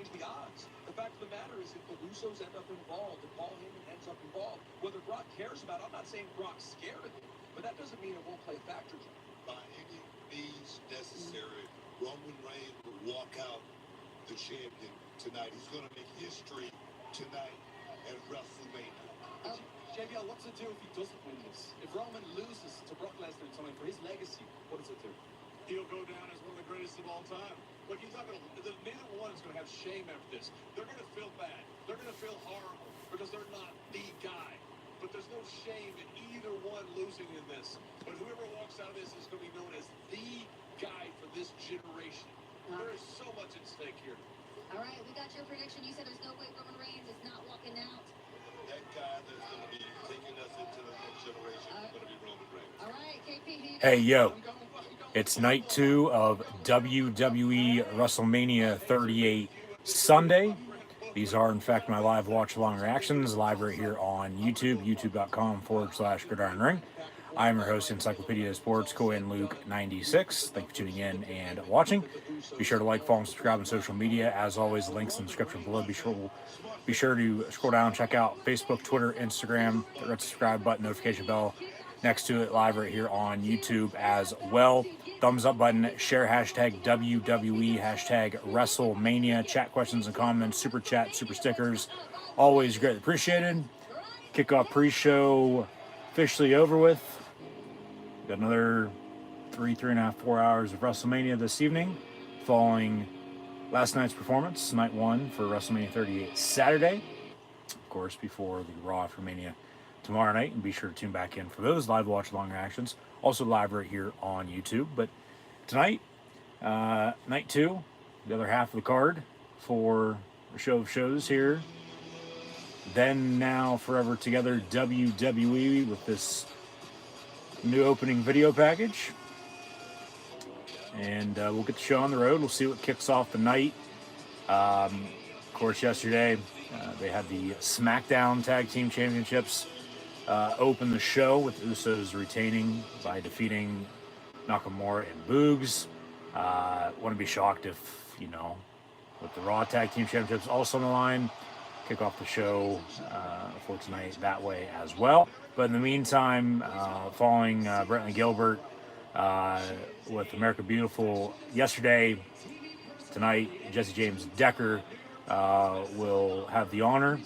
change the odds. The fact of the matter is, if the Usos end up involved, if Paul Heyman ends up involved, whether Brock cares about it, I'm not saying Brock's scared of it, but that doesn't mean it won't play a factor. By any means necessary, Roman Reigns will walk out the champion tonight. He's going to make history tonight at WrestleMania. JBL, what's it do if he doesn't win this? If Roman loses to Brock Lesnar tonight for his legacy, what does it do? He'll go down as one of the greatest of all time. Look, he's not going to. Neither one is going to have shame after this. They're going to feel bad. They're going to feel horrible because they're not the guy. But there's no shame in either one losing in this. But whoever walks out of this is going to be known as the guy for this generation. There is so much at stake here. All right, we got your prediction. You said there's no way Roman Reigns is not walking out. That guy that's going to be taking us into the next generation is going to be Roman Reigns. All right, KP. Hey, yo. It's night 2 of WWE WrestleMania 38 Sunday. These are, in fact, my live watch-along reactions, live right here on YouTube, youtube.com/GridironRing. I am your host, Encyclopedia of Sports, Cohen Luke 96. Thank you for tuning in and watching. Be sure to like, follow, and subscribe on social media. As always, links in the description below. Be sure to scroll down, check out Facebook, Twitter, Instagram, hit that subscribe button, notification bell next to it, live right here on YouTube as well. Thumbs up button, share hashtag WWE, hashtag WrestleMania, chat questions and comments, super chat, super stickers, always greatly appreciated. Kickoff pre-show officially over with. Got another 3.5, 4 hours of WrestleMania this evening, following last night's performance, night 1 for WrestleMania 38 Saturday. Of course, before the Raw for Mania tomorrow night, and be sure to tune back in for those live watch-along reactions. Also live right here on YouTube. But tonight, night 2, the other half of the card for a show of shows here. Then, now, forever together, WWE with this new opening video package. And we'll get the show on the road. We'll see what kicks off the night. Of course, yesterday, they had the SmackDown Tag Team Championships open the show with Usos retaining by defeating Nakamura and Boogs. Wouldn't be shocked if, with the Raw Tag Team Championships also on the line, kick off the show for tonight that way as well. But in the meantime, following Brantley Gilbert with America Beautiful yesterday, tonight Jesse James Decker will have the honor.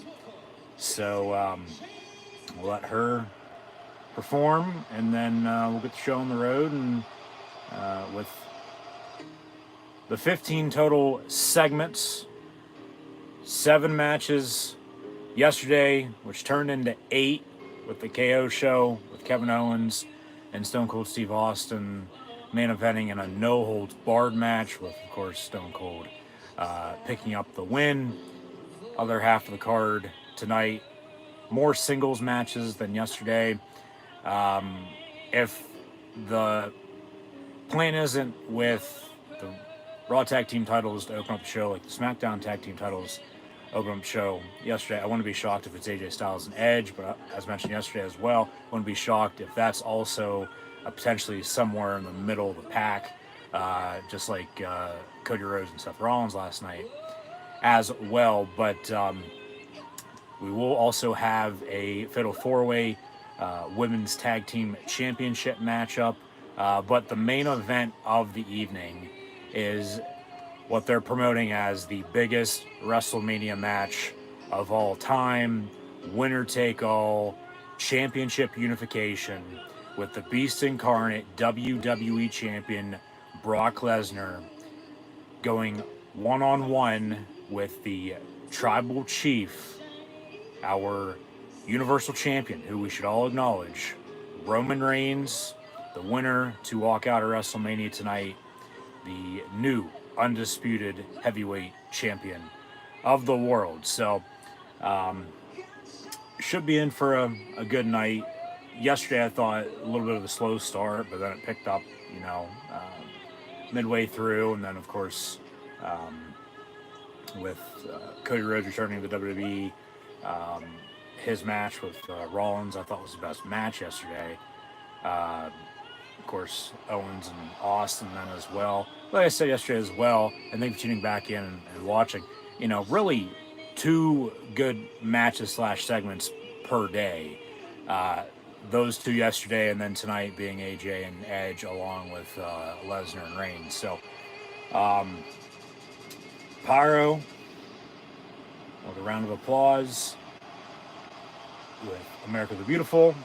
So we'll let her perform, and then we'll get the show on the road. And with the 15 total segments, 7 matches yesterday, which turned into 8 with the KO show with Kevin Owens and Stone Cold Steve Austin main eventing in a no-holds-barred match with, of course, Stone Cold picking up the win. Other half of the card tonight, more singles matches than yesterday. If the plan isn't with the Raw Tag Team titles to open up the show, like the SmackDown Tag Team titles open up the show yesterday, I wouldn't be shocked if it's AJ Styles and Edge, but as mentioned yesterday as well, I wouldn't be shocked if that's also potentially somewhere in the middle of the pack, just like Cody Rhodes and Seth Rollins last night as well. But we will also have a Fatal 4-Way Women's Tag Team Championship matchup. But the main event of the evening is what they're promoting as the biggest WrestleMania match of all time. Winner take all, championship unification, with the Beast Incarnate WWE Champion Brock Lesnar going one-on-one with the Tribal Chief, our Universal Champion, who we should all acknowledge, Roman Reigns, the winner to walk out of WrestleMania tonight, the new undisputed heavyweight champion of the world. So, should be in for a good night. Yesterday, I thought a little bit of a slow start, but then it picked up, midway through. And then, of course, with Cody Rhodes returning to the WWE, his match with Rollins, I thought was the best match yesterday. Of course, Owens and Austin then as well. like I said yesterday as well, and thank you for tuning back in and watching. Really 2 good matches / segments per day. Those 2 yesterday, and then tonight being AJ and Edge along with Lesnar and Reigns. So, Pyro with a round of applause with America the Beautiful.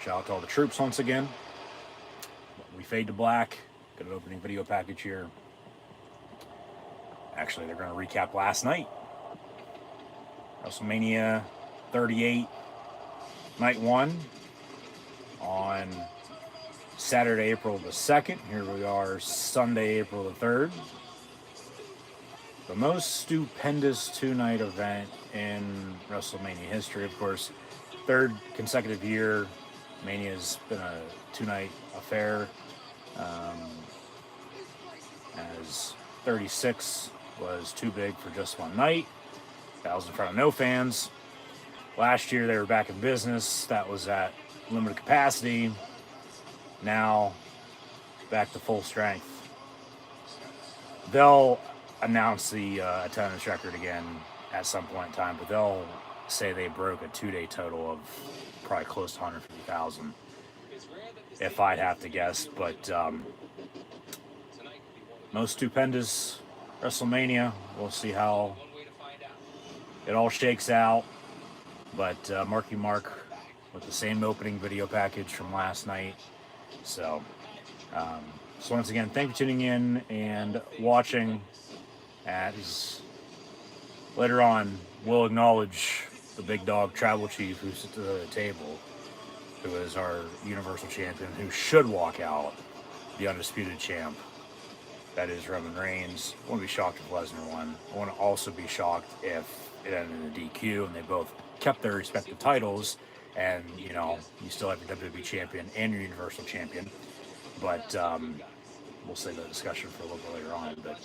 Shout out to all the troops once again. We fade to black. Got an opening video package here. Actually, they're going to recap last night. WrestleMania 38, night 1 on Saturday, April the 2nd. Here we are, Sunday, April the 3rd. The most stupendous 2-night event in WrestleMania history. Of course, 3rd consecutive year. Mania's been a 2-night affair. As 36 was too big for just one night. That was in front of no fans. Last year they were back in business. That was at limited capacity. Now back to full strength. They'll announce the attendance record again at some point in time, but they'll say they broke a 2-day total of probably close to 150,000, if I'd have to guess. But most stupendous WrestleMania. We'll see how it all shakes out. But Marky Mark with the same opening video package from last night. So once again, thank you for tuning in and watching. As later on, we'll acknowledge the big dog Tribal Chief who sits at the table, who is our Universal Champion, who should walk out the undisputed champ. That is Roman Reigns. I wouldn't be shocked if Lesnar won. I wouldn't also be shocked if it ended in a DQ and they both kept their respective titles. And, you still have your WWE Champion and your Universal Champion. But we'll save that discussion for a little bit later on. But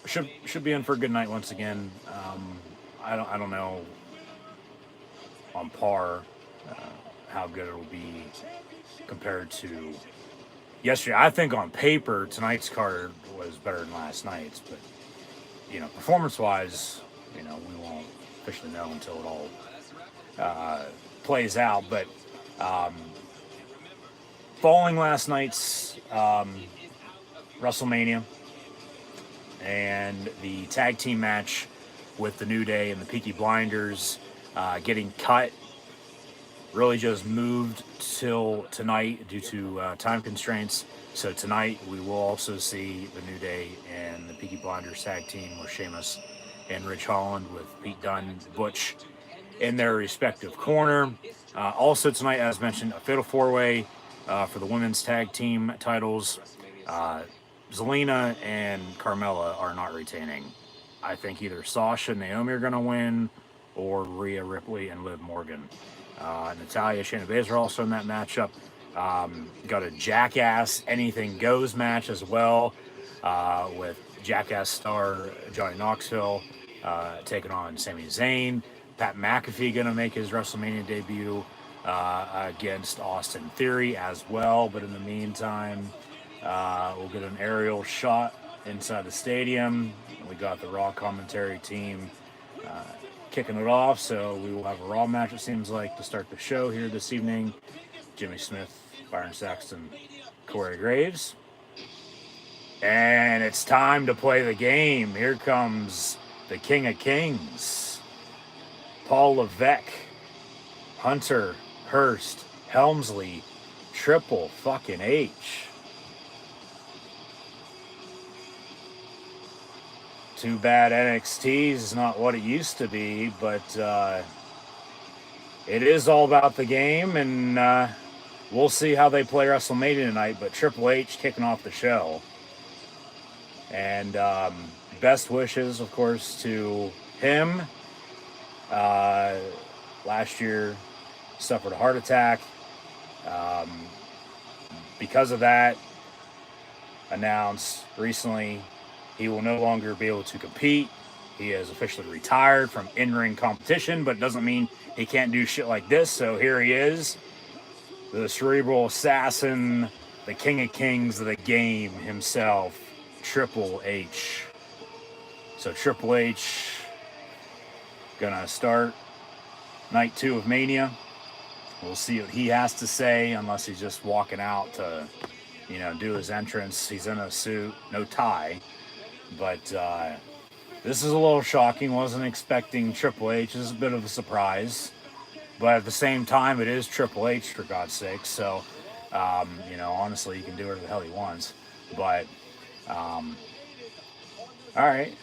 should be in for a good night once again. I don't know on par how good it'll be compared to yesterday. I think on paper tonight's card was better than last night's, but performance-wise, we won't officially know until it all plays out. But following last night's WrestleMania and the tag team match with the New Day and the Peaky Blinders getting cut, really just moved till tonight due to time constraints. So tonight we will also see the New Day and the Peaky Blinders tag team with Sheamus and Ridge Holland, with Pete Dunne, Butch in their respective corner. Also tonight, as mentioned, a fatal 4-way for the women's tag team titles. Zelina and Carmella are not retaining. I think either Sasha and Naomi are going to win, or Rhea Ripley and Liv Morgan. Natalya, Shayna Baszler also in that matchup. Got a Jackass Anything Goes match as well, with Jackass star Johnny Knoxville taking on Sami Zayn. Pat McAfee going to make his WrestleMania debut against Austin Theory as well. But in the meantime, we'll get an aerial shot inside the stadium. We got the Raw commentary team kicking it off, so we will have a Raw match, it seems like, to start the show here this evening. Jimmy Smith, Byron Saxton, Corey Graves. And it's time to play the game. Here comes the King of Kings, Paul Levesque, Hunter, Hurst, Helmsley, Triple fucking H. Too bad NXT is not what it used to be, but it is all about the game, and we'll see how they play WrestleMania tonight. But Triple H kicking off the show. And best wishes, of course, to him. Last year, suffered a heart attack. Because of that, announced recently he will no longer be able to compete. He has officially retired from in-ring competition, but it doesn't mean he can't do shit like this. So here he is, the cerebral assassin the King of Kings of the game himself, Triple H. So Triple H gonna start night 2 of Mania. We'll see what he has to say, unless he's just walking out to, do his entrance. He's in a suit, no tie. But this is a little shocking. Wasn't expecting Triple H. This is a bit of a surprise. But at the same time, it is Triple H, for God's sake. So, honestly, he can do whatever the hell he wants. But, all right.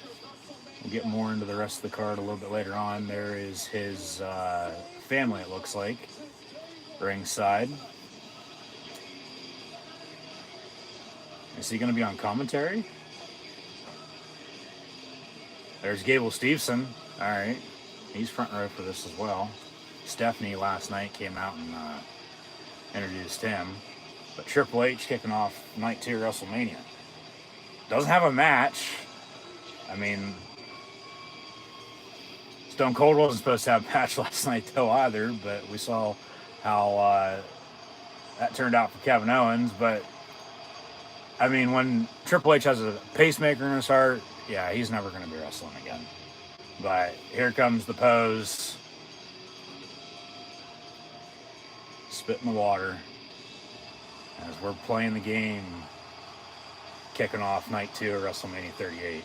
We'll get more into the rest of the card a little bit later on. There is his family, it looks like, ringside. Is he going to be on commentary? There's Gable Steveson. All right. He's front row for this as well. Stephanie last night came out and introduced him. But Triple H kicking off night 2 WrestleMania. Doesn't have a match. I mean, Stone Cold wasn't supposed to have a match last night though either, but we saw how that turned out for Kevin Owens. But I mean, when Triple H has a pacemaker in his heart, yeah, he's never going to be wrestling again. But here comes the pose. Spit in the water. As we're playing the game, kicking off night 2 of WrestleMania 38.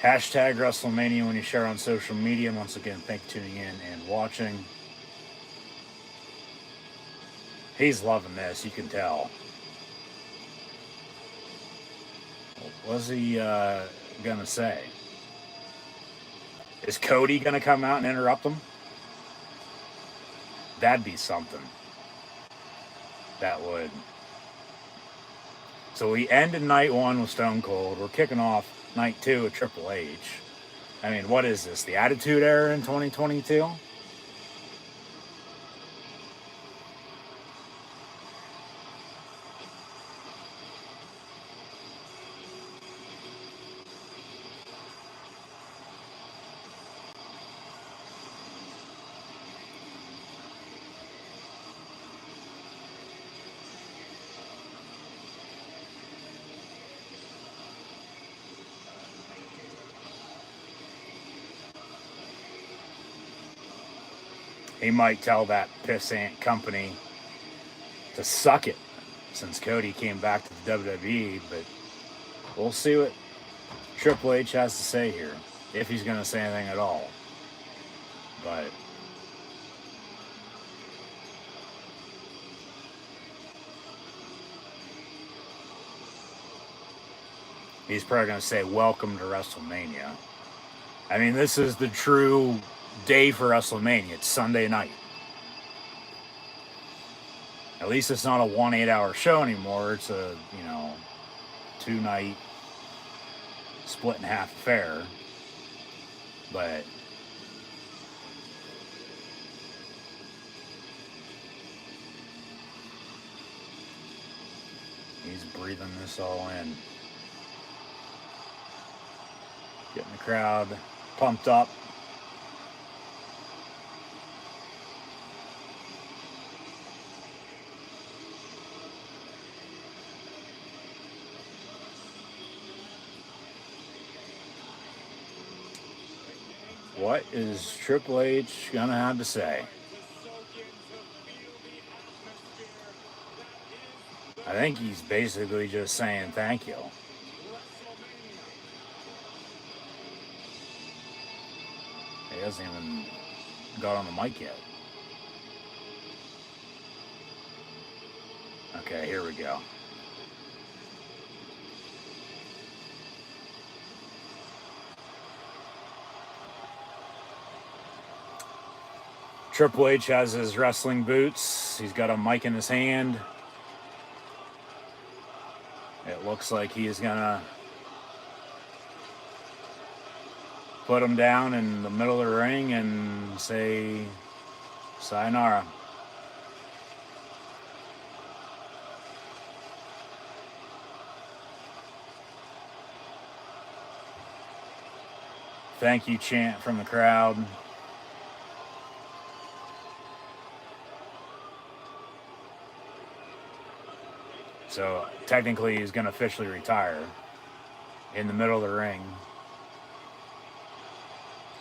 Hashtag WrestleMania when you share on social media. Once again, thank you for tuning in and watching. He's loving this, you can tell. What's he gonna say? Is Cody gonna come out and interrupt him? That'd be something. That would. So we ended night 1 with Stone Cold. We're kicking off night 2 with Triple H. I mean, what is this? The Attitude Era in 2022? He might tell that pissant company to suck it since Cody came back to the WWE, but we'll see what Triple H has to say here, if he's going to say anything at all. But he's probably going to say, "Welcome to WrestleMania." I mean, this is the true day for WrestleMania. It's Sunday night. At least it's not a 1 8-hour show anymore. It's a 2-night split in half affair. But he's breathing this all in, getting the crowd pumped up. What is Triple H gonna have to say? I think he's basically just saying thank you. He hasn't even got on the mic yet. Okay, here we go. Triple H has his wrestling boots. He's got a mic in his hand. It looks like he's gonna put him down in the middle of the ring and say sayonara. Thank you chant from the crowd. So technically he's going to officially retire in the middle of the ring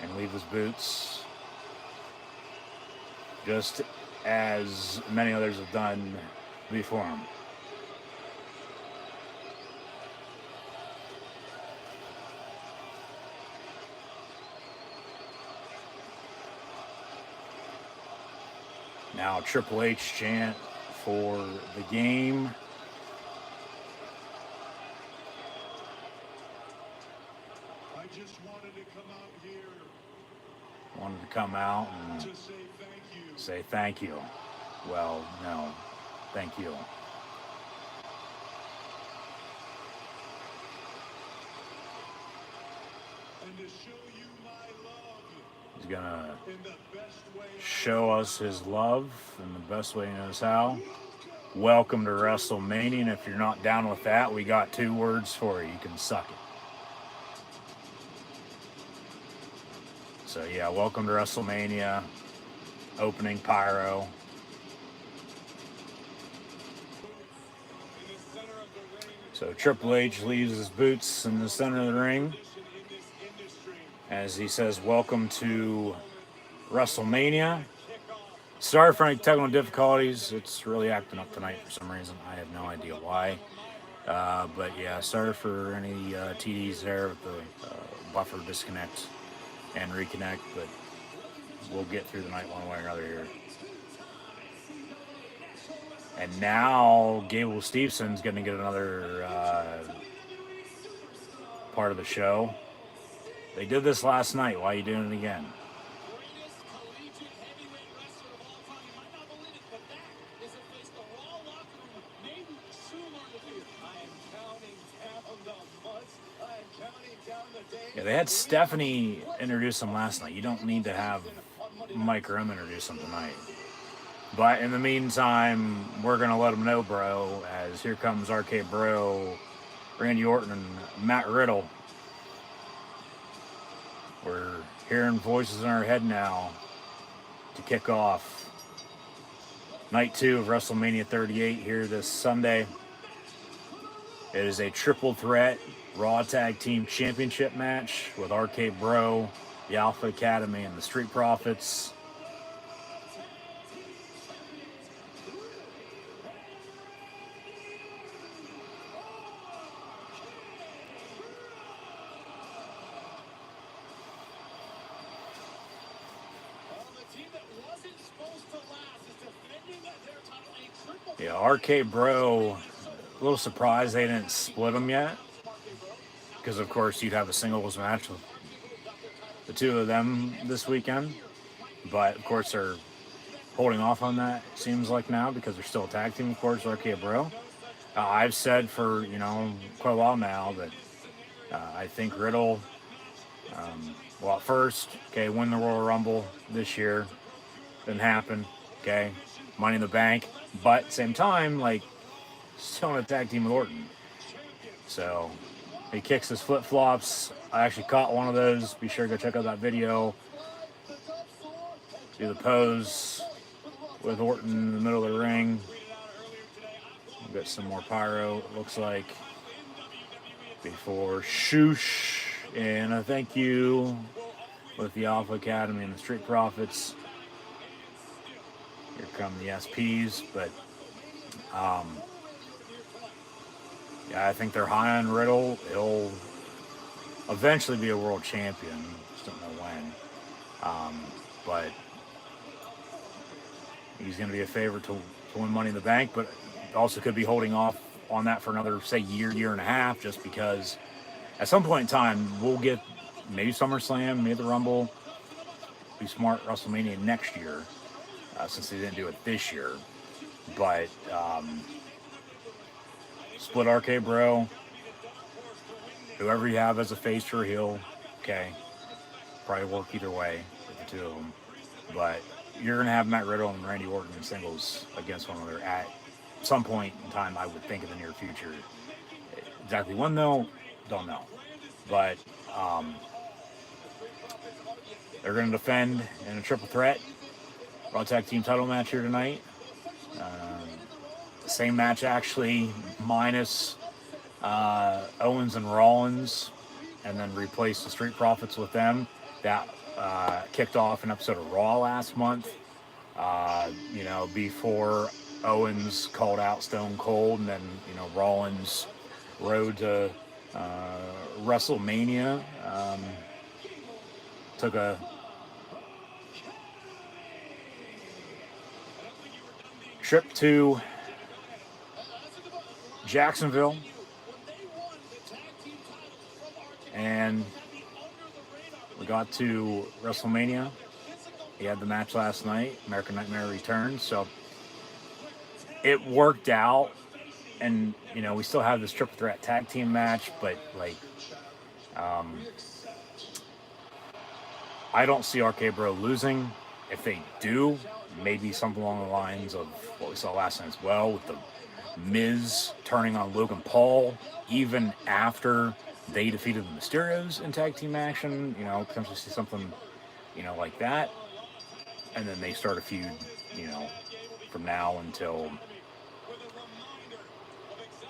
and leave his boots, just as many others have done before him. Now Triple H chant for the game. I just wanted to come out here Wanted to come out and to say thank you. say thank you. Well, no, thank you. And to show you my love He's gonna in the best way. show us his love in the best way he knows how. Welcome to WrestleMania, and if you're not down with that, we got 2 words for you. You can suck it. So yeah, welcome to WrestleMania. Opening pyro. So Triple H leaves his boots in the center of the ring as he says, welcome to WrestleMania. Sorry for any technical difficulties. It's really acting up tonight for some reason. I have no idea why. But yeah, sorry for any TDs there with the buffer disconnect and reconnect, but we'll get through the night one way or another here. And now Gable Stevenson's going to get another part of the show. They did this last night. Why are you doing it again? Greatest collegiate heavyweight wrestler of all time. You might not believe it, but that is a place the Raw locker room maybe soon learn to do. I am counting down the months. I am counting down the days. Yeah, they had Stephanie introduce him last night. You don't need to have Mike Rim introduce him tonight. But in the meantime, we're going to let them know, bro, as here comes RK Bro, Randy Orton, and Matt Riddle. We're hearing voices in our head now to kick off night 2 of WrestleMania 38 here this Sunday. It is a triple threat Raw Tag Team Championship match with RK Bro, the Alpha Academy, and the Street Profits. Yeah, RK Bro, a little surprised they didn't split them yet. Because, of course, you'd have a singles match with the 2 of them this weekend. But, of course, they're holding off on that, it seems like now, because they're still a tag team, of course, RK Bro. I've said for, quite a while now that I think Riddle, well, at first, win the Royal Rumble this year. Didn't happen, Money in the Bank. But at the same time, still in a tag team with Orton. So he kicks his flip-flops. I actually caught one of those. Be sure to go check out that video. Do the pose with Orton in the middle of the ring. We'll get some more pyro, it looks like, before shoosh. And a thank you with the Alpha Academy and the Street Profits. Here come the SPs, but yeah, I think they're high on Riddle. He'll eventually be a world champion. Just don't know when. But he's going to be a favorite to win Money in the Bank, but also could be holding off on that for another, say, year and a half, just because at some point in time, we'll get maybe SummerSlam, maybe the Rumble. Be smart, WrestleMania next year. Since they didn't do it this year. But split RK Bro. Whoever you have as a face or a heel, probably work either way with the 2 of them. But you're going to have Matt Riddle and Randy Orton in singles against one another at some point in time, I would think, in the near future. Exactly when, though, don't know. But they're going to defend in a triple threat Raw Tag Team title match here tonight. Same match actually, minus Owens and Rollins, and then replaced the Street Profits with them. That kicked off an episode of Raw last month. Before Owens called out Stone Cold, and then Rollins rode to WrestleMania. Took a trip to Jacksonville, and we got to WrestleMania. He had the match last night, American Nightmare returns, so it worked out. And we still have this triple threat tag team match, but I don't see RK Bro losing. If they do, maybe something along the lines of what we saw last night as well, with the Miz turning on Logan Paul even after they defeated the Mysterios in tag team action. Potentially see something like that, and then they start a feud from now until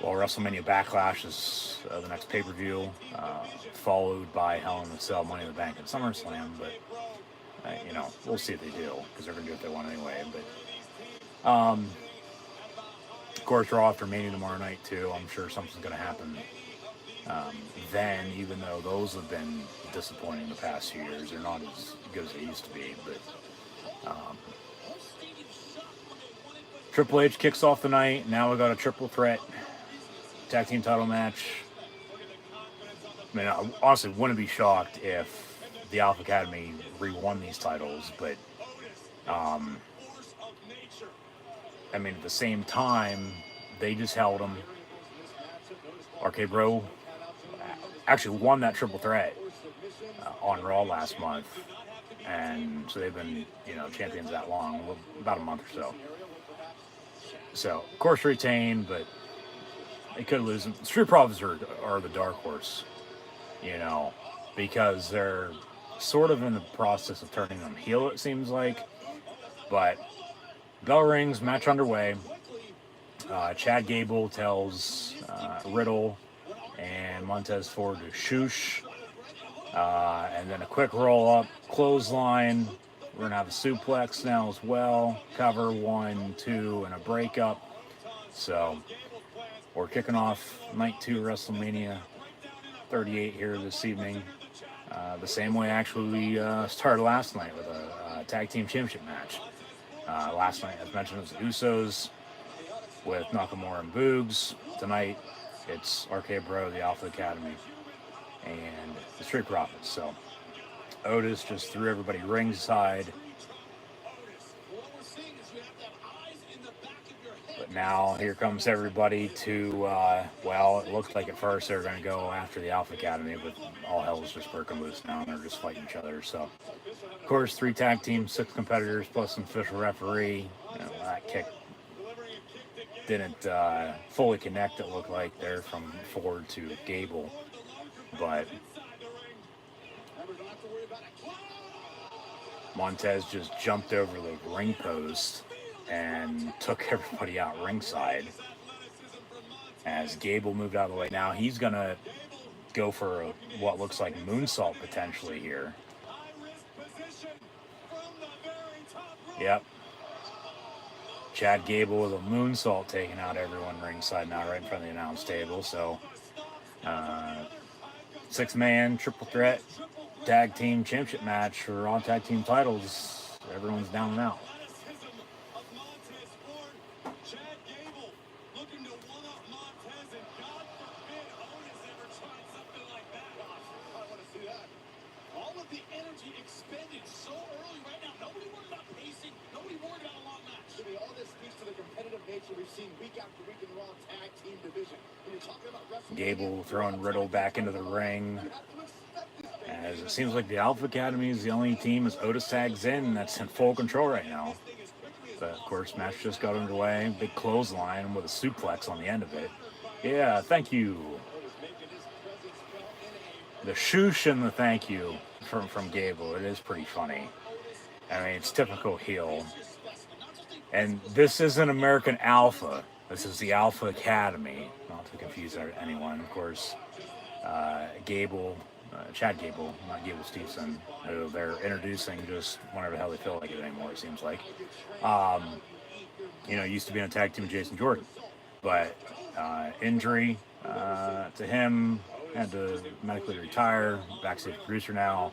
WrestleMania Backlash is the next pay-per-view, followed by Hell in a Cell, Money in the Bank, and SummerSlam. But we'll see if they do, because they're going to do what they want anyway. But of course, Raw after Mania tomorrow night too. I'm sure something's going to happen then, even though those have been disappointing the past few years. They're not as good as they used to be. But Triple H kicks off the night. Now we got a triple threat tag team title match. I mean, I honestly wouldn't be shocked if the Alpha Academy re-won these titles, but at the same time, they just held them. RK Bro actually won that triple threat on Raw last month, and so they've been champions that long, about a month or so. So of course retain, but they could lose them. Street Profits are the dark horse, because they're sort of in the process of turning them heel, it seems like. But bell rings, match underway. Chad Gable tells Riddle and Montez Ford to shoosh. And then a quick roll-up, clothesline. We're going to have a suplex now as well. Cover 1, 2, and a breakup. So we're kicking off Night 2 WrestleMania 38 here this evening. The same way, actually, we started last night with a tag team championship match. Last night, as mentioned, it was the Usos with Nakamura and Boogs. Tonight, it's RK Bro, the Alpha Academy, and the Street Profits. So Otis just threw everybody ringside. But now here comes everybody to, it looked like at first they were going to go after the Alpha Academy, but all hell was just breaking loose now, and they're just fighting each other. So, of course, 3 tag teams, 6 competitors, plus an official referee. That kick didn't fully connect, it looked like, there from Ford to Gable. But Montez just jumped over the ring post and took everybody out ringside as Gable moved out of the way. Now he's going to go for what looks like moonsault potentially here. Yep. Chad Gable with a moonsault taking out everyone ringside now, right in front of the announce table. So 6-man triple threat tag team championship match for all tag team titles. Everyone's down and out. Gable throwing Riddle back into the ring, as it seems like the Alpha Academy is the only team as Otis tags in that's in full control right now. But of course, match just got underway. Big clothesline with a suplex on the end of it. Yeah, thank you. The shoosh and the thank you from Gable. It is pretty funny. I mean, it's typical heel. And this isn't American Alpha. This is the Alpha Academy, not to confuse anyone. Of course, Gable, Chad Gable, not Gable Steveson, who they're introducing just whenever the hell they feel like it anymore, it seems like. Used to be in a tag team with Jason Jordan, but injury to him, had to medically retire, backstage producer now.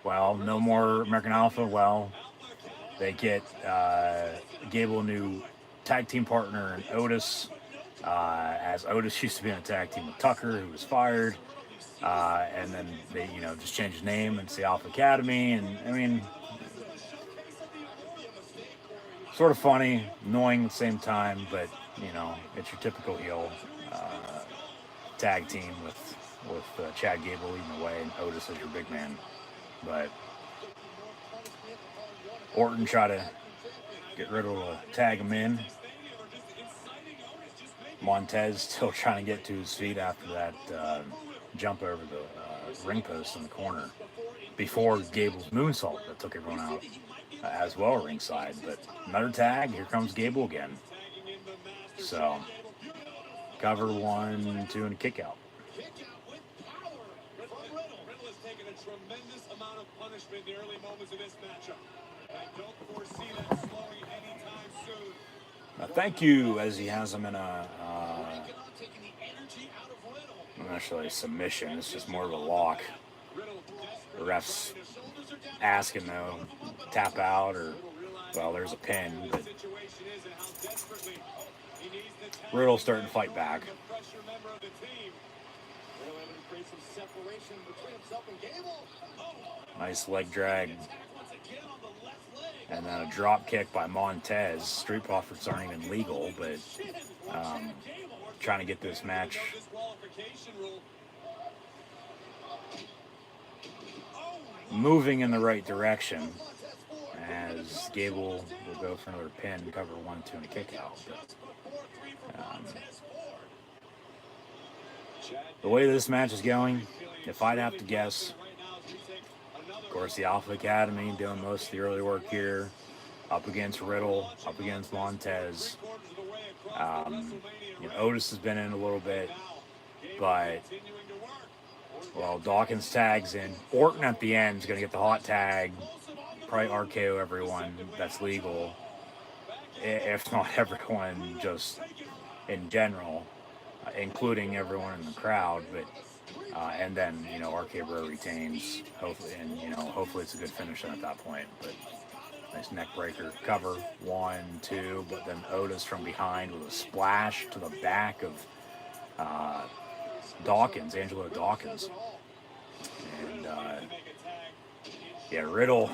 Well, no more American Alpha. Well, they get Gable a new tag team partner in Otis, as Otis used to be in a tag team with Tucker, who was fired. And then they, just changed his name and it's the Alpha Academy. And I mean, sort of funny, annoying at the same time, but it's your typical heel tag team with Chad Gable leading the way and Otis as your big man. But Orton tried to get Riddle to tag him in. Montez still trying to get to his feet after that jump over the ring post in the corner before Gable's moonsault that took everyone out as well ringside. But another tag, here comes Gable again. So cover 1, 2, and a kick out. Riddle has taken a tremendous amount of punishment in the early moments of this matchup. I don't foresee that slowing anytime soon. Thank you, as he has him in a not necessarily a submission, it's just more of a lock. The ref's asking though, tap out or, well, there's a pin, but Riddle's starting to fight back. Nice leg drag. And then a drop kick by Montez. Street Profits aren't even legal, but trying to get this match moving in the right direction as Gable will go for another pin, cover 1, 2, and a kick out. But, the way this match is going, if I'd have to guess, of course, the Alpha Academy doing most of the early work here, up against Riddle, up against Montez. Otis has been in a little bit, but, well, Dawkins tags in. Orton at the end is going to get the hot tag, probably RKO everyone that's legal, if not everyone, just in general, including everyone in the crowd. But and then RK Bro retains, hopefully, and hopefully it's a good finish at that point. But nice neck breaker cover 1, 2, but then Otis from behind with a splash to the back of Dawkins, Angelo Dawkins. And Riddle,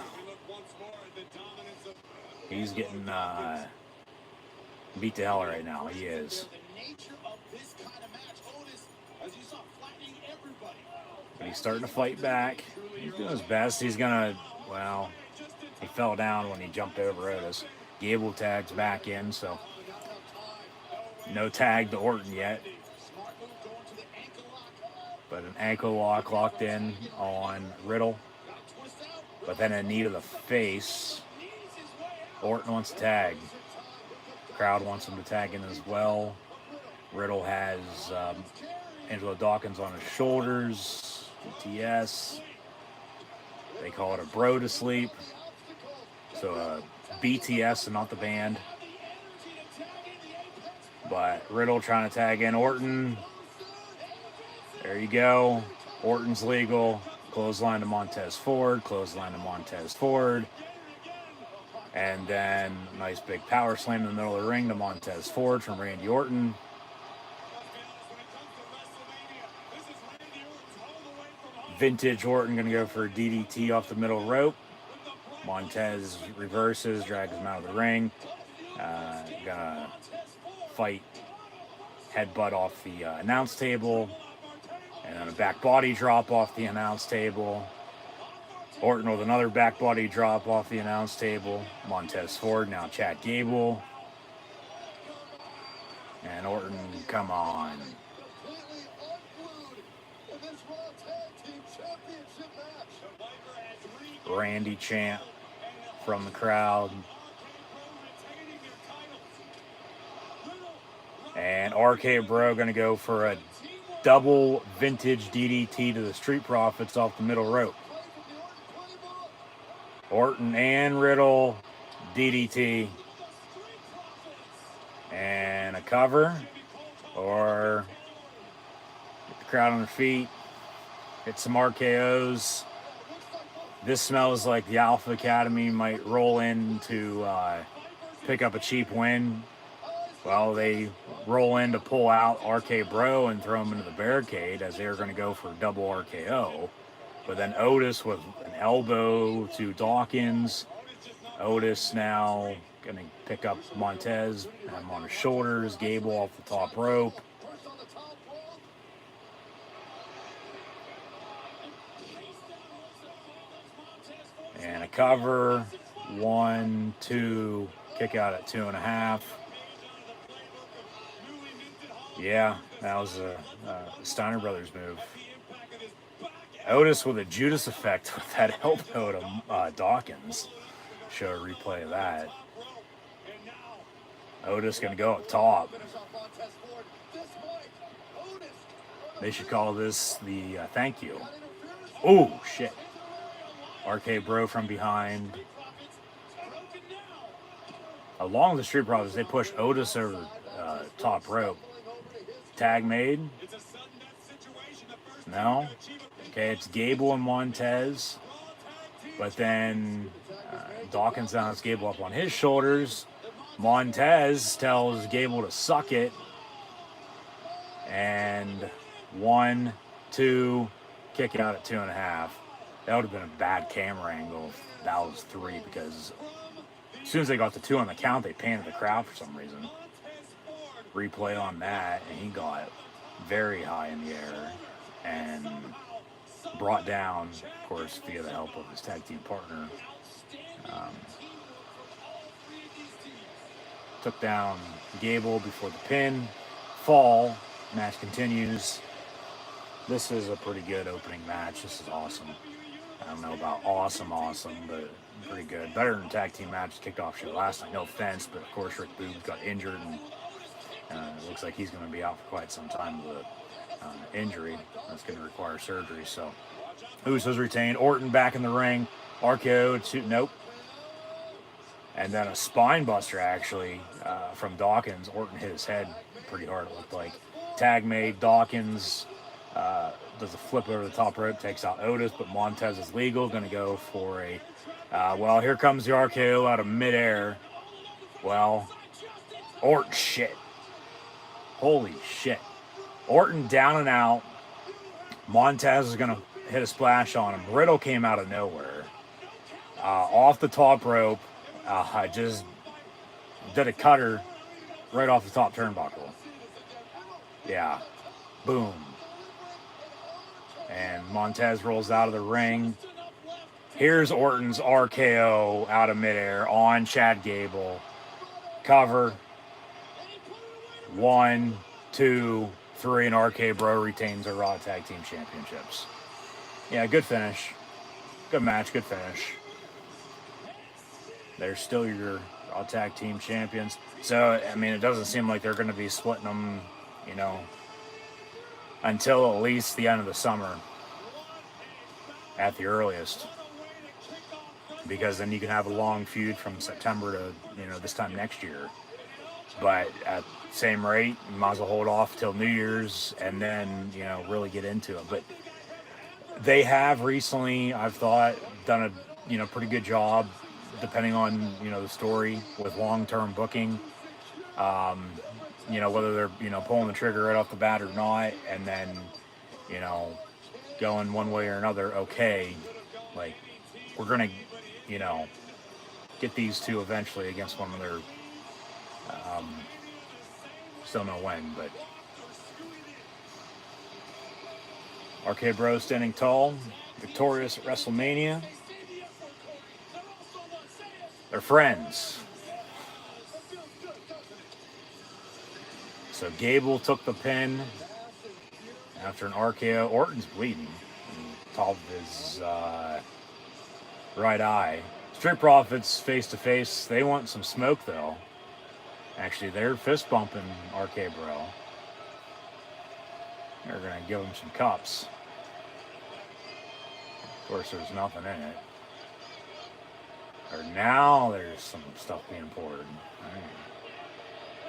he's getting beat to hell right now. He is. But he's starting to fight back. He's doing his best. He's gonna, well, he fell down when he jumped over Otis. Gable tags back in, so no tag to Orton yet. But an ankle lock locked in on Riddle. But then a knee to the face. Orton wants to tag. The crowd wants him to tag in as well. Riddle has Angelo Dawkins on his shoulders. BTS. They call it a bro to sleep. So BTS and not the band. But Riddle trying to tag in Orton. There you go. Orton's legal. Clothesline to Montez Ford. Clothesline to Montez Ford. And then nice big power slam in the middle of the ring to Montez Ford from Randy Orton. Vintage Orton going to go for a DDT off the middle rope. Montez reverses, drags him out of the ring. Gonna fight headbutt off the announce table. And then a back body drop off the announce table. Orton with another back body drop off the announce table. Montez Ford, now Chad Gable. And Orton, come on. Randy chant from the crowd. RK Bro going to go for a double vintage DDT to the Street Profits off the middle rope. Orton and Riddle, DDT. And a cover. Or get the crowd on their feet. Hit some RKOs. This smells like the Alpha Academy might roll in to pick up a cheap win. Well, they roll in to pull out RK Bro and throw him into the barricade as they were going to go for a double RKO. But then Otis with an elbow to Dawkins. Otis now going to pick up Montez, have him on his shoulders, Gable off the top rope. And a cover, 1, 2, kick out at 2.5. Yeah, that was a Steiner Brothers move. Otis with a Judas effect with that elbow to Dawkins. Show a replay of that. Otis going to go up top. They should call this the thank you. Oh, shit. RK Bro from behind. Along the Street Profits, they push Otis over the top rope. Tag made? No? Okay, it's Gable and Montez. But then Dawkins now has Gable up on his shoulders. Montez tells Gable to suck it. And 1, 2, kick out at 2.5. That would have been a bad camera angle if that was 3, because as soon as they got the 2 on the count, they painted the crowd for some reason. Replay on that, and he got very high in the air and brought down, of course, via the help of his tag team partner. Took down Gable before the pin. Fall. Match continues. This is a pretty good opening match. This is awesome. I don't know about awesome, but pretty good. Better than tag team matches kicked off show last night. No offense, but of course Rick Boogs got injured, and it looks like he's going to be out for quite some time with an injury that's going to require surgery. So Usos retained. Orton back in the ring. RKO to nope. And then a spine buster actually from Dawkins. Orton hit his head pretty hard, it looked like. Tag made. Dawkins does a flip over the top rope, takes out Otis, but Montez is legal. Going to go for a, well, here comes the RKO out of midair. Well, Orton, shit. Holy shit. Orton down and out. Montez is going to hit a splash on him. Riddle came out of nowhere. Off the top rope. Just did a cutter right off the top turnbuckle. Yeah. Boom. And Montez rolls out of the ring. Here's Orton's RKO out of midair on Chad Gable. Cover. 1, 2, 3, and RK Bro retains their Raw Tag Team Championships. Yeah, good finish. Good match, good finish. They're still your Raw Tag Team Champions. So, I mean, it doesn't seem like they're going to be splitting them, you know, until at least the end of the summer at the earliest. Because then you can have a long feud from September to, you know, this time next year. But at the same rate, you might as well hold off till New Year's and then, you know, really get into it. But they have recently, I've thought, done a, you know, pretty good job, depending on, you know, the story with long-term booking. You know, whether they're, you know, pulling the trigger right off the bat or not, and then, you know, going one way or another, okay, like, we're going to, you know, get these two eventually against one another. Still know when, but RK Bro standing tall, victorious at WrestleMania. They're friends. So Gable took the pin after an RKO. Orton's bleeding on top of his right eye. Street Profits face to face. They want some smoke though. Actually, they're fist bumping RK Bro. They're going to give him some cups. Of course, there's nothing in it. Or now there's some stuff being poured. Right.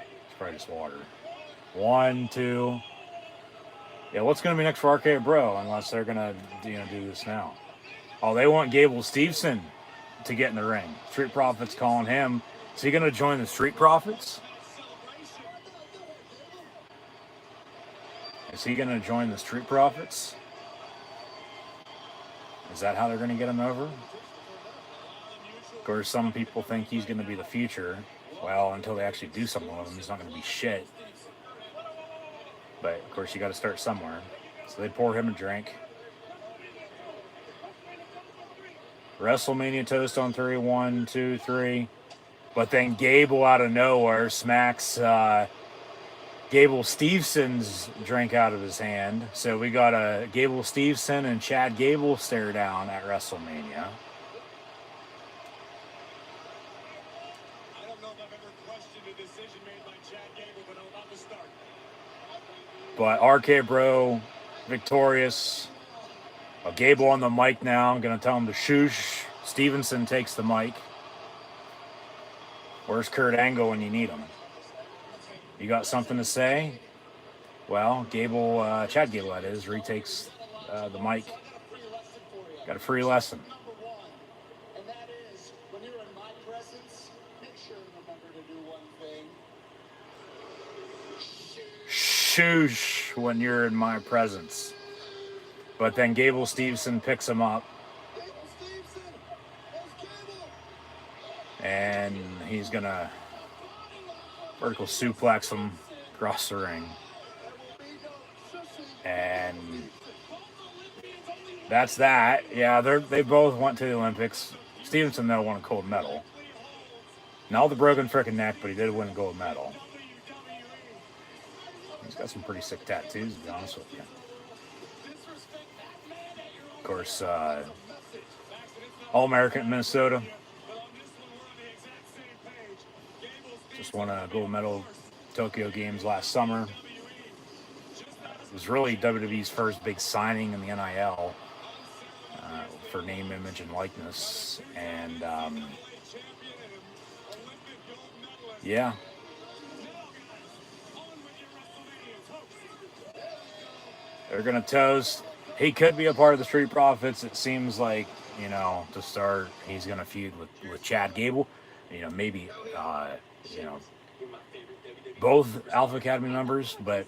It's probably just water. 1, 2. Yeah, what's going to be next for RK Bro unless they're going to do this now? Oh, they want Gable Steveson to get in the ring. Street Profits calling him. Is he going to join the Street Profits? Is he going to join the Street Profits? Is that how they're going to get him over? Of course, some people think he's going to be the future. Well, until they actually do something with him, he's not going to be shit. But, of course, you got to start somewhere. So they pour him a drink. WrestleMania toast on 3, 1, 2, 3. But then Gable out of nowhere smacks Gable Stevenson's drink out of his hand. So we got a Gable Steveson and Chad Gable stare down at WrestleMania. I don't know if I've ever questioned a decision made by Chad Gable, but I'm about to start. But RK Bro victorious. Gable on the mic now. I'm going to tell him to shoosh. Stevenson takes the mic. Where's Kurt Angle when you need him? You got something to say? Well, Chad Gable, that is, retakes the mic. Got a free lesson. And that is, when you're in my presence, make sure and remember to do one thing. Shoosh when you're in my presence. But then Gable Steveson picks him up. And he's going to vertical suplex him across the ring. And that's that. Yeah, they both went to the Olympics. Stevenson, though, won a gold medal. Not the broken frickin' neck, but he did win a gold medal. He's got some pretty sick tattoos, to be honest with you. Of course, All-American in Minnesota. Just won a gold medal Tokyo Games last summer. It was really WWE's first big signing in the NIL for name, image, and likeness. And yeah. They're going to toast. He could be a part of the Street Profits. It seems like, to start, he's going to feud with Chad Gable. Maybe, both Alpha Academy members, but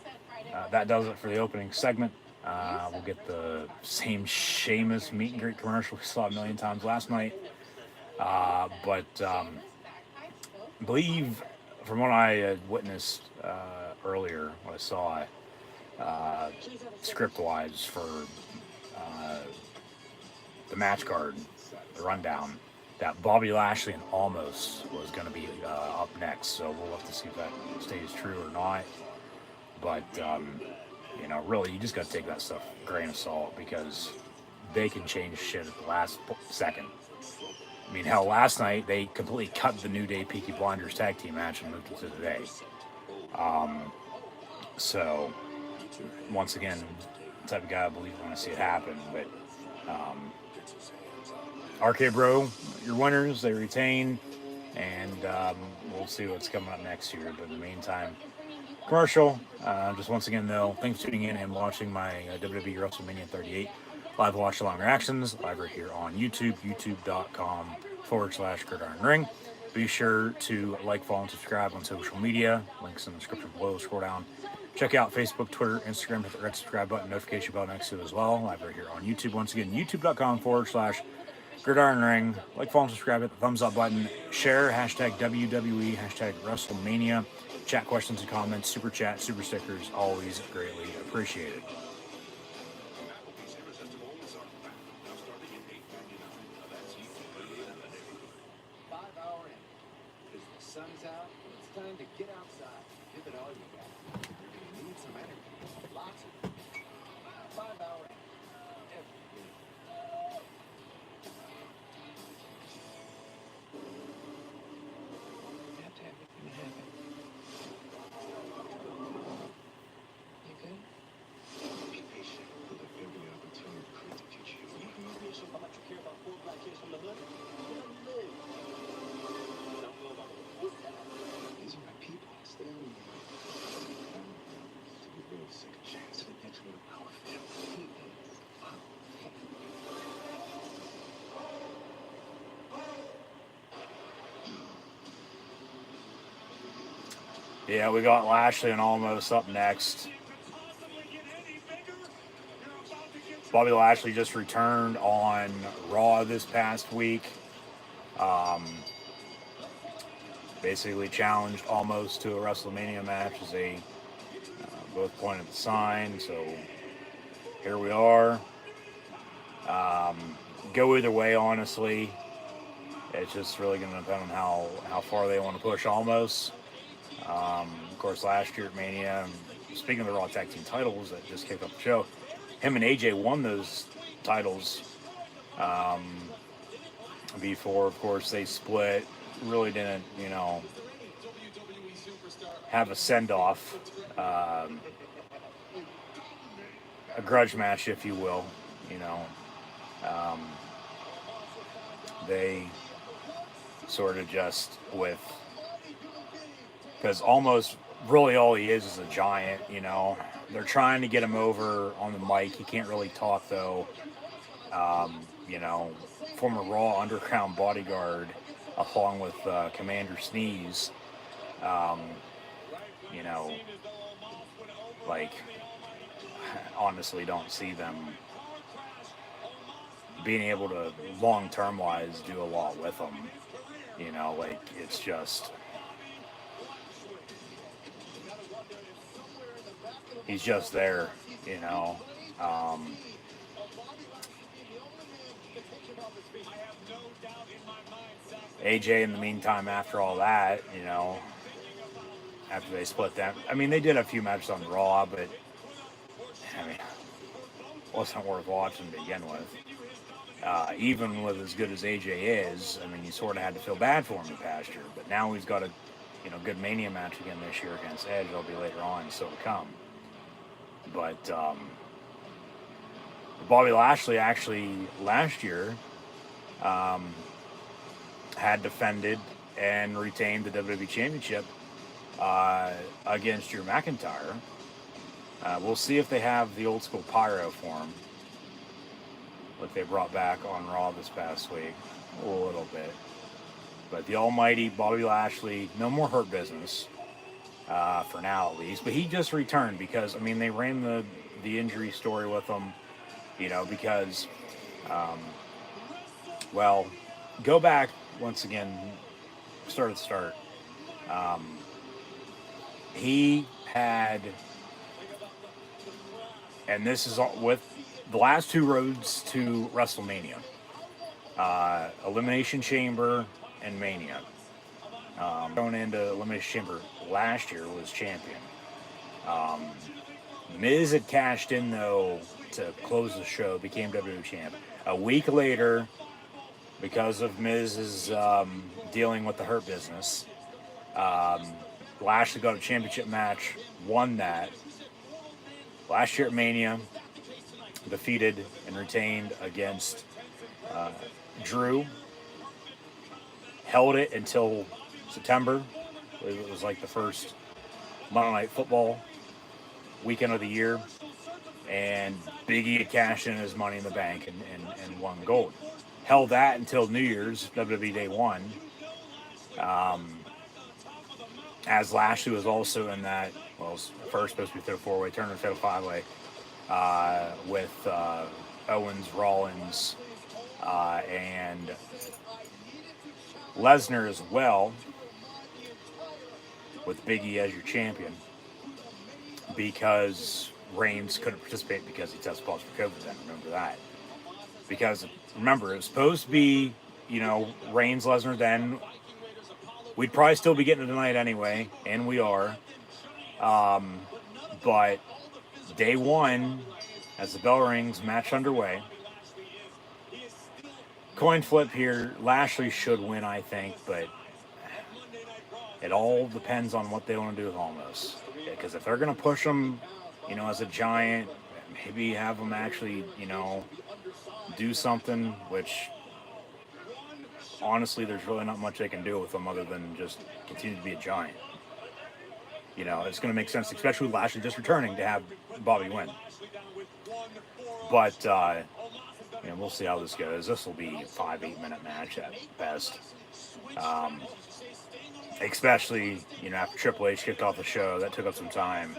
that does it for the opening segment. We'll get the same Sheamus meet and greet commercial we saw a million times last night. But I believe, from what I had witnessed earlier, what I saw, script-wise for the match card, the rundown, that Bobby Lashley and Omos was going to be up next. So we'll have to see if that stays true or not. But, really, you just got to take that stuff with a grain of salt because they can change shit at the last second. I mean, hell, last night they completely cut the New Day Peaky Blinders tag team match and moved it to today. So, once again, the type of guy I believe I want to see it happen. But RK Bro, your winners, they retain, and we'll see what's coming up next year. But in the meantime, commercial. Just once again, though, thanks for tuning in and watching my WWE WrestleMania 38 live watch along reactions live right here on YouTube, youtube.com/GridironRing. Be sure to like, follow, and subscribe on social media. Links in the description below. Scroll down. Check out Facebook, Twitter, Instagram. Hit the red subscribe button, notification bell next to it as well. Live right here on YouTube. Once again, youtube.com/GridironRing. Like, follow, and subscribe. Hit the thumbs up button. Share. #WWE. #WrestleMania. Chat questions and comments. Super chat, super stickers. Always greatly appreciated. Sun's out, it's time to get outside. Give it all you got. You're gonna need some energy. Lots of it. 5 hour every day. You have to have everything happen. You good? Yeah, we got Lashley and Omos up next. Bobby Lashley just returned on Raw this past week. Basically challenged Omos to a WrestleMania match as they both pointed the sign. So here we are. Go either way, honestly. It's just really going to depend on how far they want to push Omos. Of course, last year at Mania, speaking of the Raw Tag Team titles that just kicked off the show, him and AJ won those titles before, of course, they split. Really didn't, have a send-off, a grudge match, if you will. They sort of just because almost really all he is a giant. They're trying to get him over on the mic. He can't really talk though. Former Raw Underground bodyguard along with Commander Sneeze. Honestly don't see them being able to long-term wise do a lot with him. It's just he's just there, AJ in the meantime, after all that, after they split them, they did a few matches on Raw, but wasn't worth watching to begin with. Even with as good as AJ is, you sort of had to feel bad for him in past year, but now he's got a good Mania match again this year against Edge. It'll be later on, so to come. But Bobby Lashley actually last year had defended and retained the WWE Championship against Drew McIntyre. We'll see if they have the old school pyro for him, like they brought back on Raw this past week, a little bit. But the almighty Bobby Lashley, no more Hurt Business, for now at least. But he just returned because, they ran the injury story with him, because, go back once again, start at the start. He had, and this is with the last two roads to WrestleMania, Elimination Chamber and Mania. Going into Elimination Chamber last year was champion. Miz had cashed in though to close the show, became WWE champ. A week later, because of Miz's dealing with the Hurt Business, Lashley got a championship match, won that. Last year at Mania, defeated and retained against Drew. Held it until September. It was like the first Monday Night Football weekend of the year. And Big E had cashed in his Money in the Bank and won gold. Held that until New Year's, WWE Day 1. As Lashley was also in that, well, it was first supposed to be Fatal 4-Way, turned into Fatal 5-Way with Owens, Rollins, and Lesnar as well, with Big E as your champion, because Reigns couldn't participate because he tested positive for COVID then, remember that. Because, remember, it was supposed to be, Reigns, Lesnar then. We'd probably still be getting it tonight anyway, and we are. But day one, as the bell rings, match underway. Coin flip here. Lashley should win, I think, but it all depends on what they want to do with Omos. Because if they're going to push him, as a giant, maybe have him actually, do something, which honestly, there's really not much they can do with him other than just continue to be a giant. It's going to make sense, especially with Lashley just returning, to have Bobby win. But, we'll see how this goes. This will be a 5-8 minute match at best. especially, after Triple H kicked off the show. That took up some time.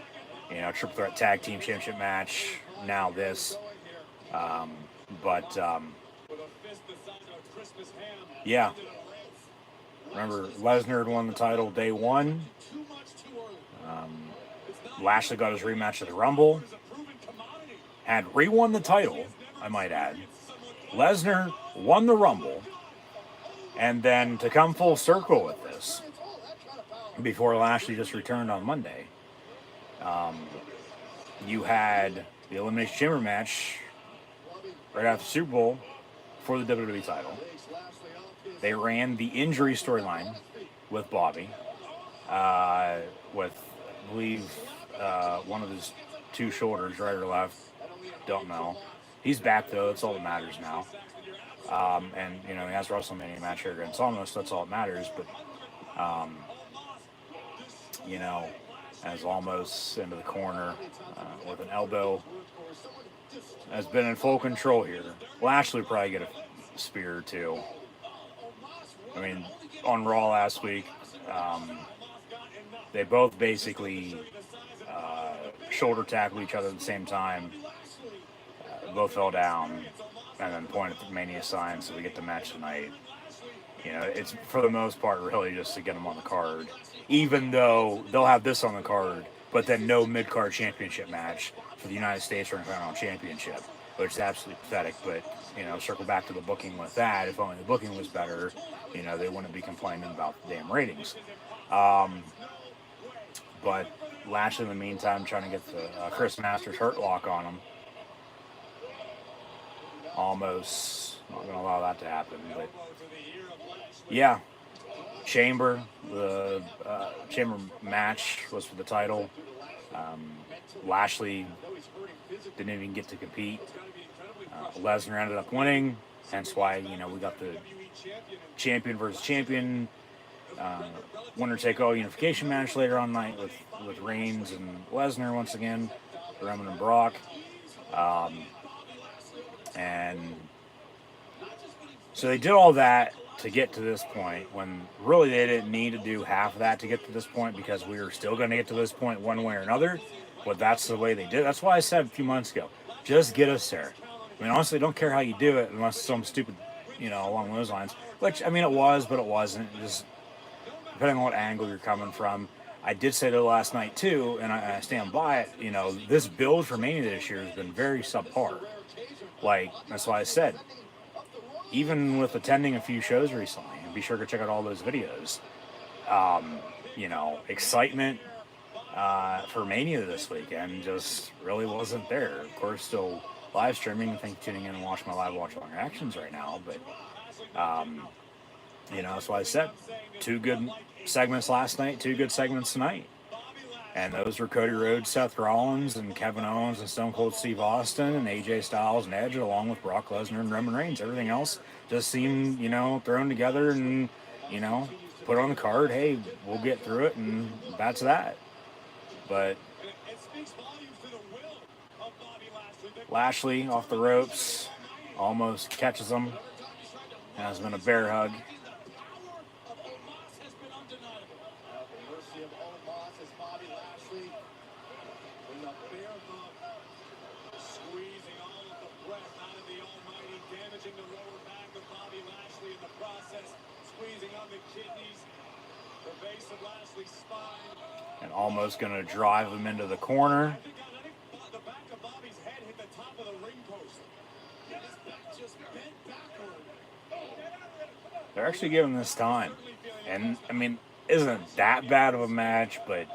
Triple Threat Tag Team Championship match, now this. Yeah. Remember, Lesnar had won the title day one. Lashley got his rematch at the Rumble. Had re-won the title, I might add. Lesnar won the Rumble. And then to come full circle with this, before Lashley just returned on Monday, you had the Elimination Chamber match right after the Super Bowl for the WWE title. They ran the injury storyline with Bobby, with, I believe, one of his two shoulders, right or left. Don't know. He's back, though. That's all that matters now. And, he has a WrestleMania match here against Omos. That's all that matters. But, as Omos into the corner with an elbow, has been in full control here. Lashley will probably get a spear, too. I mean, on Raw last week, they both basically shoulder tackled each other at the same time. Both fell down and then pointed at the Mania sign, so we get the match tonight. It's for the most part really just to get them on the card. Even though they'll have this on the card, but then no mid-card championship match for the United States Intercontinental Championship, which is absolutely pathetic. But, circle back to the booking with that. If only the booking was better, they wouldn't be complaining about the damn ratings. But Lashley, in the meantime, trying to get the Chris Masters hurt lock on him. Almost not going to allow that to happen. But, yeah. Chamber, the Chamber match was for the title. Lashley didn't even get to compete. Lesnar ended up winning, hence why, we got the champion versus champion winner take all unification match later on night with Reigns and Lesnar once again, Roman and Brock. And so they did all that to get to this point, when really they didn't need to do half of that to get to this point, because we were still going to get to this point one way or another. But that's the way they did. That's why I said a few months ago, just get us there. I mean, honestly, don't care how you do it unless it's some stupid, along those lines. Which, I mean, it was, but it wasn't. Just depending on what angle you're coming from. I did say that last night, too, and I stand by it. This build for Mania this year has been very subpar. That's why I said, even with attending a few shows recently, and be sure to check out all those videos, excitement for Mania this weekend just really wasn't there. Of course, still live streaming. Thank you for tuning in and watching my live watch-along reactions right now. But, that's why I said 2 good segments last night, 2 good segments tonight. And those were Cody Rhodes, Seth Rollins, and Kevin Owens, and Stone Cold Steve Austin, and AJ Styles and Edge, along with Brock Lesnar and Roman Reigns. Everything else just seemed, thrown together and, put on the card. Hey, we'll get through it, and that's that. But Lashley off the ropes, almost catches him. Has been a bear hug. And almost going to drive him into the corner. They're actually giving this time. And, I mean, isn't that bad of a match, but,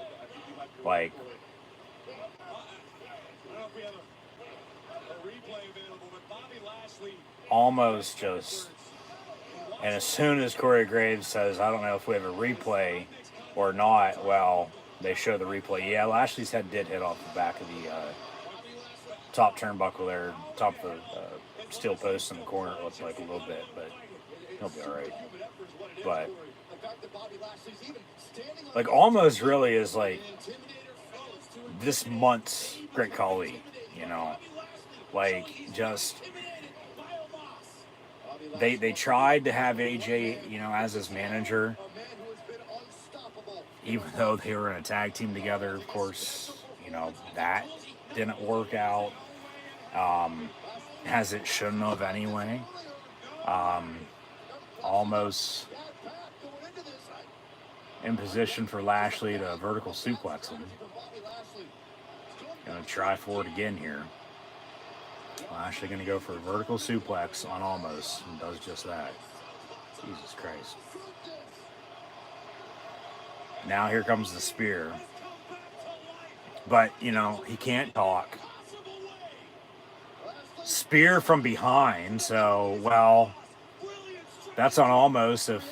almost just... And as soon as Corey Graves says, I don't know if we have a replay or not, well, they show the replay. Yeah, Lashley's head did hit off the back of the top turnbuckle there, top of the steel post in the corner, it looked like a little bit, but he'll be all right. But, almost really is this month's Great Khali, just... They tried to have AJ, as his manager, even though they were in a tag team together, of course, that didn't work out as it shouldn't have anyway. Almost in position for Lashley to vertical suplex him. Gonna try for it again here. Lashley gonna go for a vertical suplex on Omos and does just that. Jesus Christ. Now here comes the spear. But, he can't talk. Spear from behind, so, well, that's on Omos if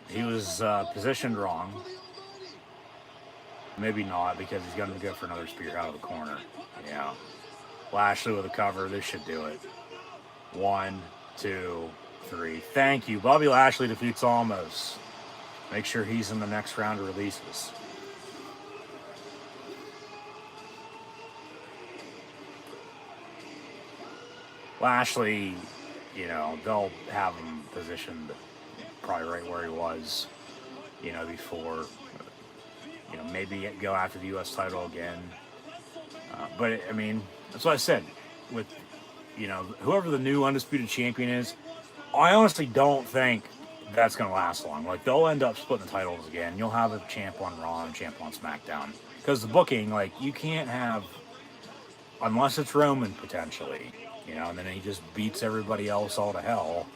he was positioned wrong. Maybe not, because he's going to go for another spear out of the corner. Yeah. Lashley with a cover. This should do it. 1, 2, 3. Thank you. Bobby Lashley defeats Omos. Make sure he's in the next round of releases. Lashley, they'll have him positioned probably right where he was, before, maybe go after the U.S. title again. But, that's what I said. With, whoever the new undisputed champion is, I honestly don't think that's going to last long. Like, they'll end up splitting the titles again. You'll have a champ on Raw and a champ on SmackDown. Because the booking, you can't have, unless it's Roman potentially, and then he just beats everybody else all to hell.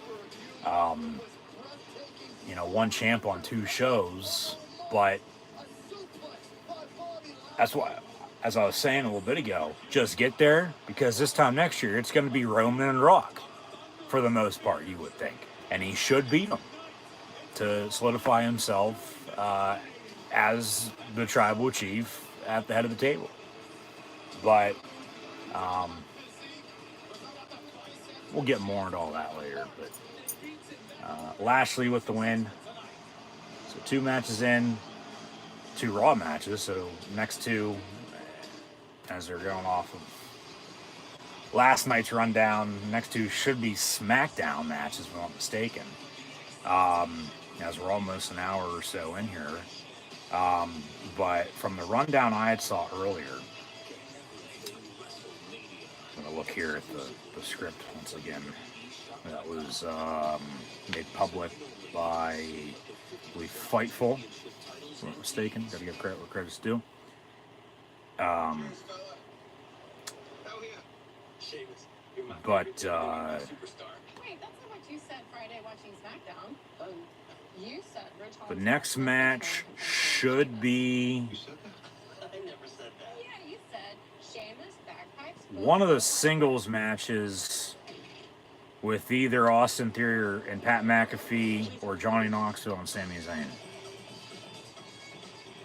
One champ on 2 shows, but that's why, as I was saying a little bit ago, just get there, because this time next year, it's going to be Roman and Rock, for the most part, you would think. And he should beat him to solidify himself as the tribal chief at the head of the table. But we'll get more into all that later. But Lashley with the win. So 2 matches in, 2 Raw matches. So next 2, as they're going off of last night's rundown, next 2 should be SmackDown matches, if I'm not mistaken. As we're almost an hour or so in here. But from the rundown I had saw earlier, I'm going to look here at the script once again. That was made public by, I believe, Fightful, if I'm not mistaken. Got to give credit where credit's due. But Wait, that's not what you said Friday watching SmackDown. You said Rich the next match should be I never said that. Yeah, you said Sheamus, bagpipes. one of the singles matches with either Austin Theory and Pat McAfee or Johnny Knoxville and Sami Zayn.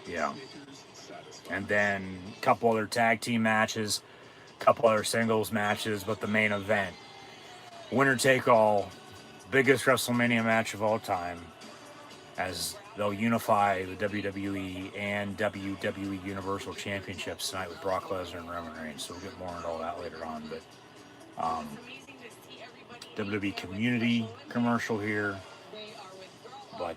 Yeah. And then a couple other tag team matches, a couple other singles matches, but the main event, winner take all, biggest WrestleMania match of all time, as they'll unify the WWE and WWE Universal Championships tonight with Brock Lesnar and Roman Reigns. So we'll get more into all that later on. But WWE community commercial here. But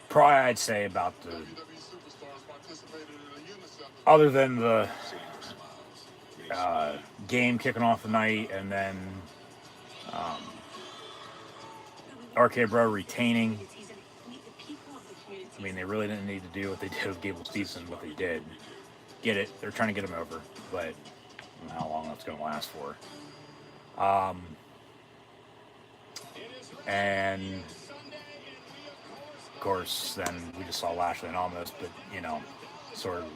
probably I'd say about the, other than the game kicking off the night and then RK Bro retaining. They really didn't need to do what they did with Gable Steveson, what they did. Get it. They're trying to get him over, but I don't know how long that's going to last for. And of course, then we just saw Lashley and Omos, but sort of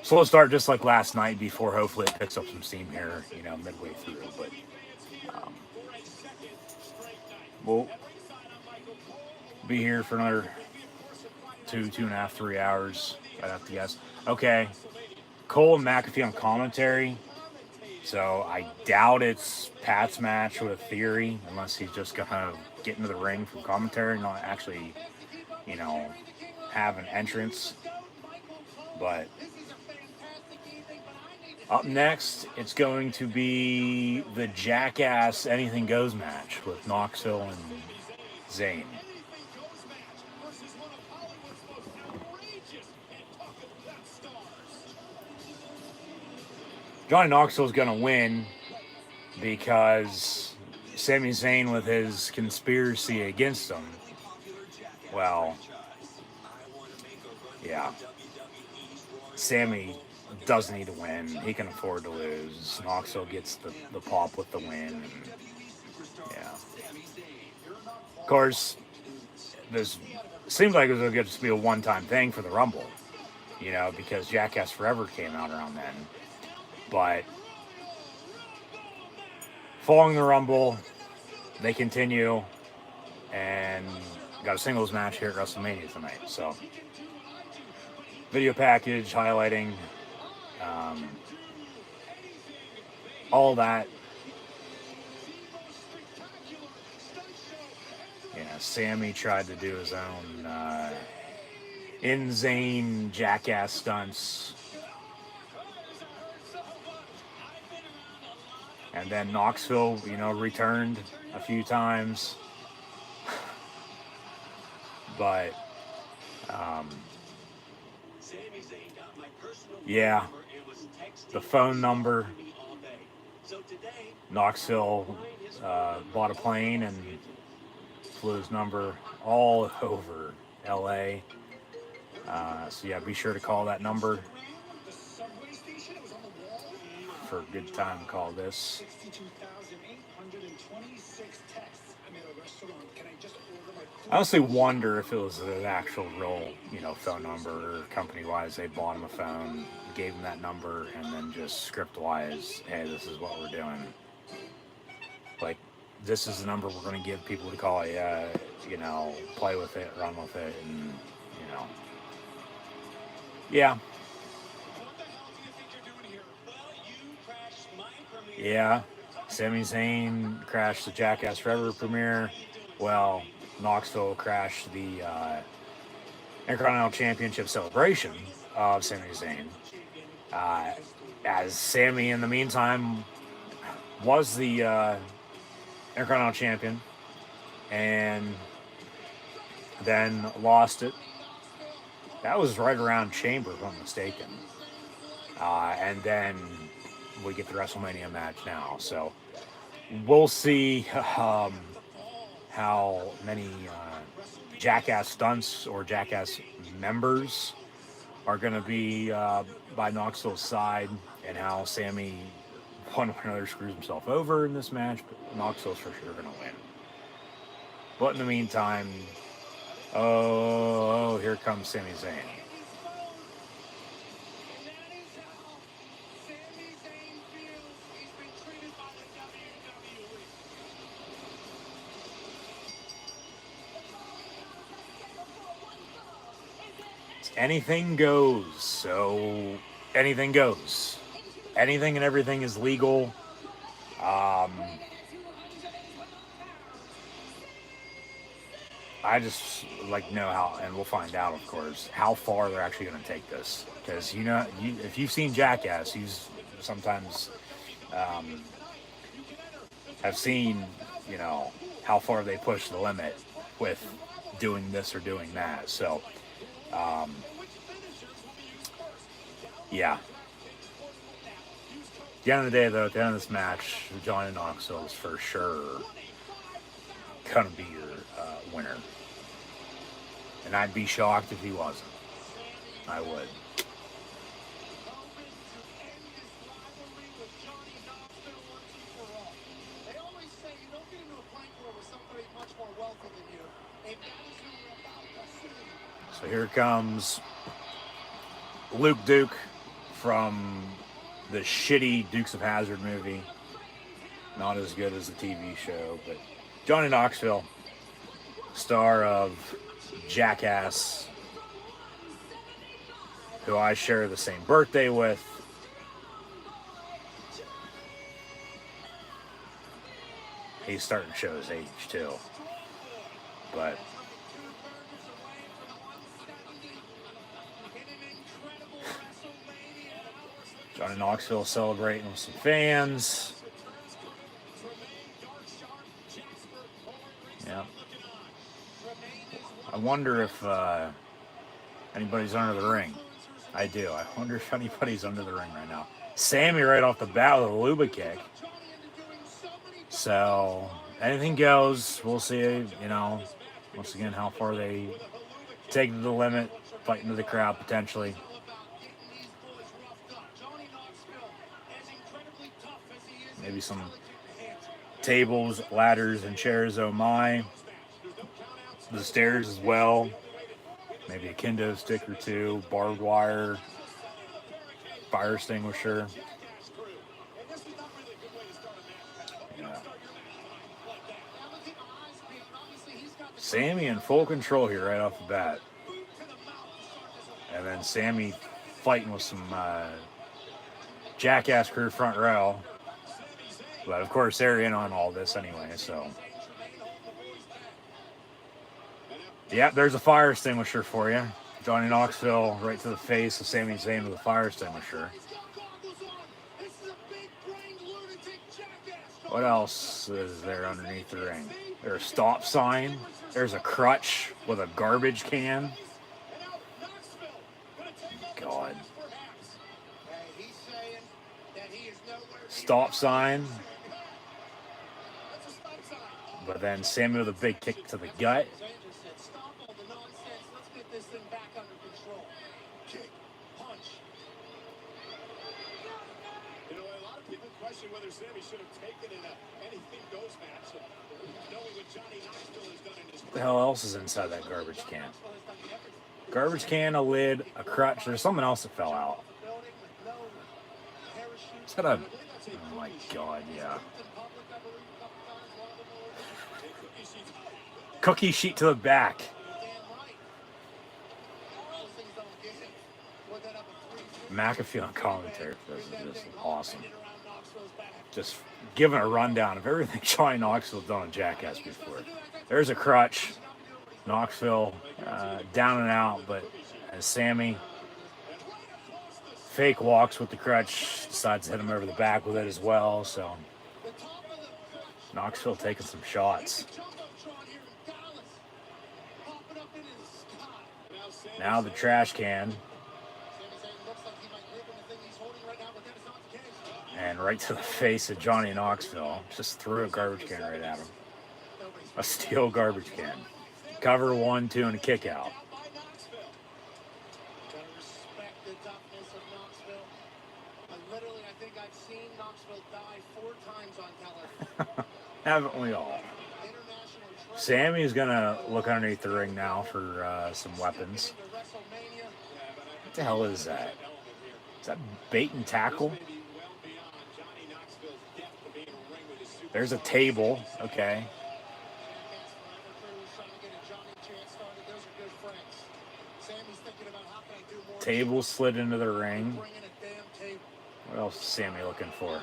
slow start, just like last night. Before hopefully it picks up some steam here, midway through. But we'll be here for another 2.5, 3 hours. I'd have to guess. Okay, Cole and McAfee on commentary. So I doubt it's Pat's match with Theory, unless he's just gonna get into the ring from commentary, not actually, have an entrance. But up next, it's going to be the Jackass Anything Goes match with Knoxville and Zayn. Johnny Knoxville's going to win because Sami Zayn, with his conspiracy against him, well, yeah, Sami doesn't need to win. He can afford to lose. Knoxville gets the pop with the win. And, yeah. Of course, this seems like it was going to be a one-time thing for the Rumble, you know, because Jackass Forever came out around then. But following the Rumble, they continue and got a singles match here at WrestleMania tonight. So, video package highlighting all that. Yeah, Sami tried to do his own insane jackass stunts. And then Knoxville, you know, returned a few times. But, yeah, the phone number. Knoxville bought a plane and flew his number all over LA. So yeah, be sure to call that number for a good time to call this. I honestly wonder if it was an actual real, you know, phone number, or company-wise they bought him a phone, gave him that number, and then just script-wise, hey, this is what we're doing. Like, this is the number we're going to give people to call you, you know, play with it, run with it, and, you know. Yeah. Yeah. Sami Zayn crashed the Jackass Forever premiere. Well, Knoxville crashed the Intercontinental Championship celebration of Sami Zayn. As Sami, in the meantime, was the Intercontinental Champion and then lost it. That was right around Chamber, if I'm mistaken. And then we get the WrestleMania match now. So we'll see how many Jackass stunts or Jackass members are going to be by Knoxville's side, and how Sami one way or another screws himself over in this match. But Knoxville's for sure going to win. But in the meantime, oh, here comes Sami Zayn. Anything goes, so anything goes. Anything and everything is legal. I just like to know how, and we'll find out, of course, how far they're actually going to take this. Because, you know, if you've seen Jackass, you sometimes have seen, you know, how far they push the limit with doing this or doing that. So, yeah. At the end of the day, though, at the end of this match, Johnny Knoxville is for sure going to be your winner. And I'd be shocked if he wasn't. I would. So here comes Luke Duke from the shitty Dukes of Hazzard movie. Not as good as the TV show, but Johnny Knoxville, star of Jackass, who I share the same birthday with. He's starting to show his age too. But Johnny Knoxville celebrating with some fans. Yeah. I wonder if anybody's under the ring. I do. I wonder if anybody's under the ring right now. Sammy right off the bat with a Luba kick. So anything goes. We'll see, you know, once again, how far they take it to the limit, fight into the crowd potentially. Maybe some tables, ladders, and chairs, oh my. The stairs as well. Maybe a kendo stick or two, barbed wire, fire extinguisher. Yeah. Sammy in full control here right off the bat. And then Sammy fighting with some Jackass crew front row. But of course they're in on all this anyway, so. Yep, there's a fire extinguisher for you. Johnny Knoxville right to the face of Sami Zayn with a fire extinguisher. What else is there underneath the ring? There's a stop sign. There's a crutch with a garbage can. God. Stop sign. But then Sammy with a big kick to the gut. Whether Sammy should have taken in a anything goes match, knowing what Johnny Knoxville has done in his. What the hell else is inside that garbage can? Garbage can, a lid, a crutch. There's something else that fell out. Is that a? Oh my God! Yeah. Cookie sheet to the back. McAfee on commentary for this is just awesome. Just giving a rundown of everything Johnny Knoxville's done on Jackass before. There's a crutch. Knoxville down and out, but as Sammy fake walks with the crutch, decides to hit him over the back with it as well. So Knoxville taking some shots. Now the trash can. And right to the face of Johnny Knoxville. Just threw a garbage can right at him. A steel garbage can. Cover 1, 2, and a kick out. Haven't we all? Sammy's gonna look underneath the ring now for some weapons. What the hell is that? Is that bait and tackle? There's a table. Okay. Table slid into the ring. What else is Sammy looking for?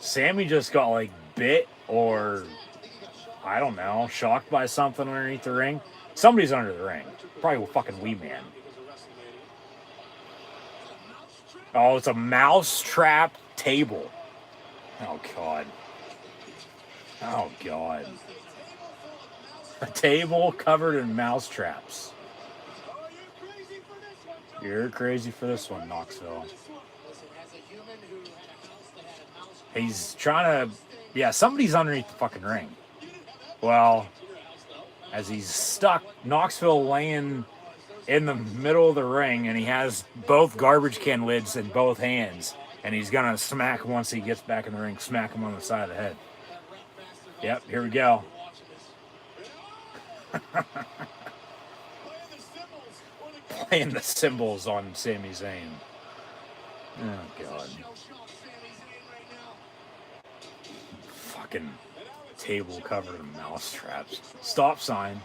Sammy just got like bit or I don't know, shocked by something underneath the ring. Somebody's under the ring. Probably a fucking wee man. Oh, it's a mouse trap table. Oh God. Oh, God. A table covered in mouse traps. You're crazy for this one, Knoxville. He's trying to... Yeah, somebody's underneath the fucking ring. Well, as he's stuck, Knoxville laying in the middle of the ring, and he has both garbage can lids in both hands, and he's going to smack him once he gets back in the ring, smack him on the side of the head. Yep, here we go. Playing the cymbals on Sami Zayn. Oh, God. Fucking table covered in mouse traps. Stop sign.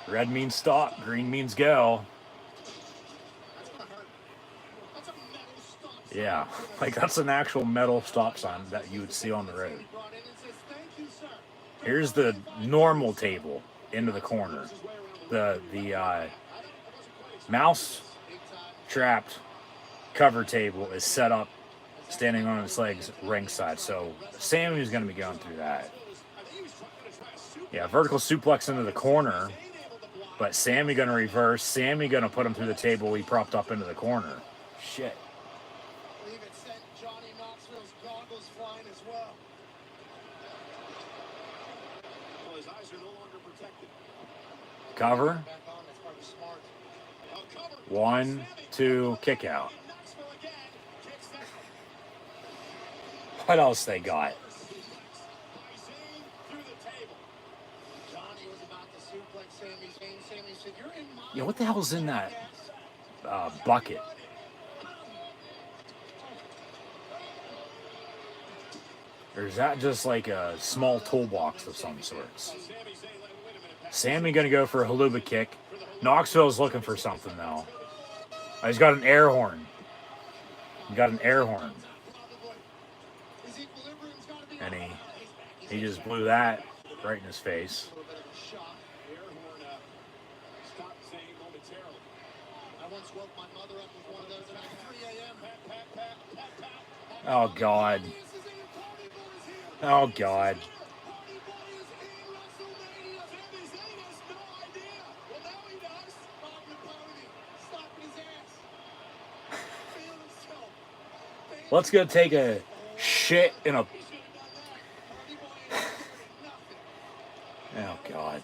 Red means stop, green means go. Yeah, like that's an actual metal stop sign that you would see on the road. Here's the normal table into the corner. The mouse trapped cover table is set up standing on its legs ringside. So Sammy's going to be going through that. Yeah, vertical suplex into the corner. But Sammy going to reverse. Sammy going to put him through the table he propped up into the corner. Shit. well. Well, his eyes are no longer protected. Cover. Back on, that's probably smart. A cover. 1, 2, kick out. Knoxville again. Kicks out. What else they got? By Zayn through the table. Johnny was about to suplex Sami Zayn. Sami said, "You're in my." Yeah, what the hell's in that bucket? Or is that just like a small toolbox of some sorts? Sami Zayn, wait a minute. Sammy gonna go for a haluba kick. Knoxville's looking for something though. Oh, he's got an air horn. He got an air horn, His equilibrium's gotta be and on. he just blew that right in his face. A little bit of a shock. Air horn stopped Zayn momentarily. I once woke my mother up with one of those at like 3 a.m. Pat, pat, pat, pat, pat. Oh God. This is in Party Boy is here. Oh God. Party Boy is in WrestleMania. Sami Zayn has no idea. Well, now he does. Bobbing the pony, slapping his ass. Feeling himself. Let's go take a shit in a. He should have done that. Party Boy ain't doing nothing. Oh God.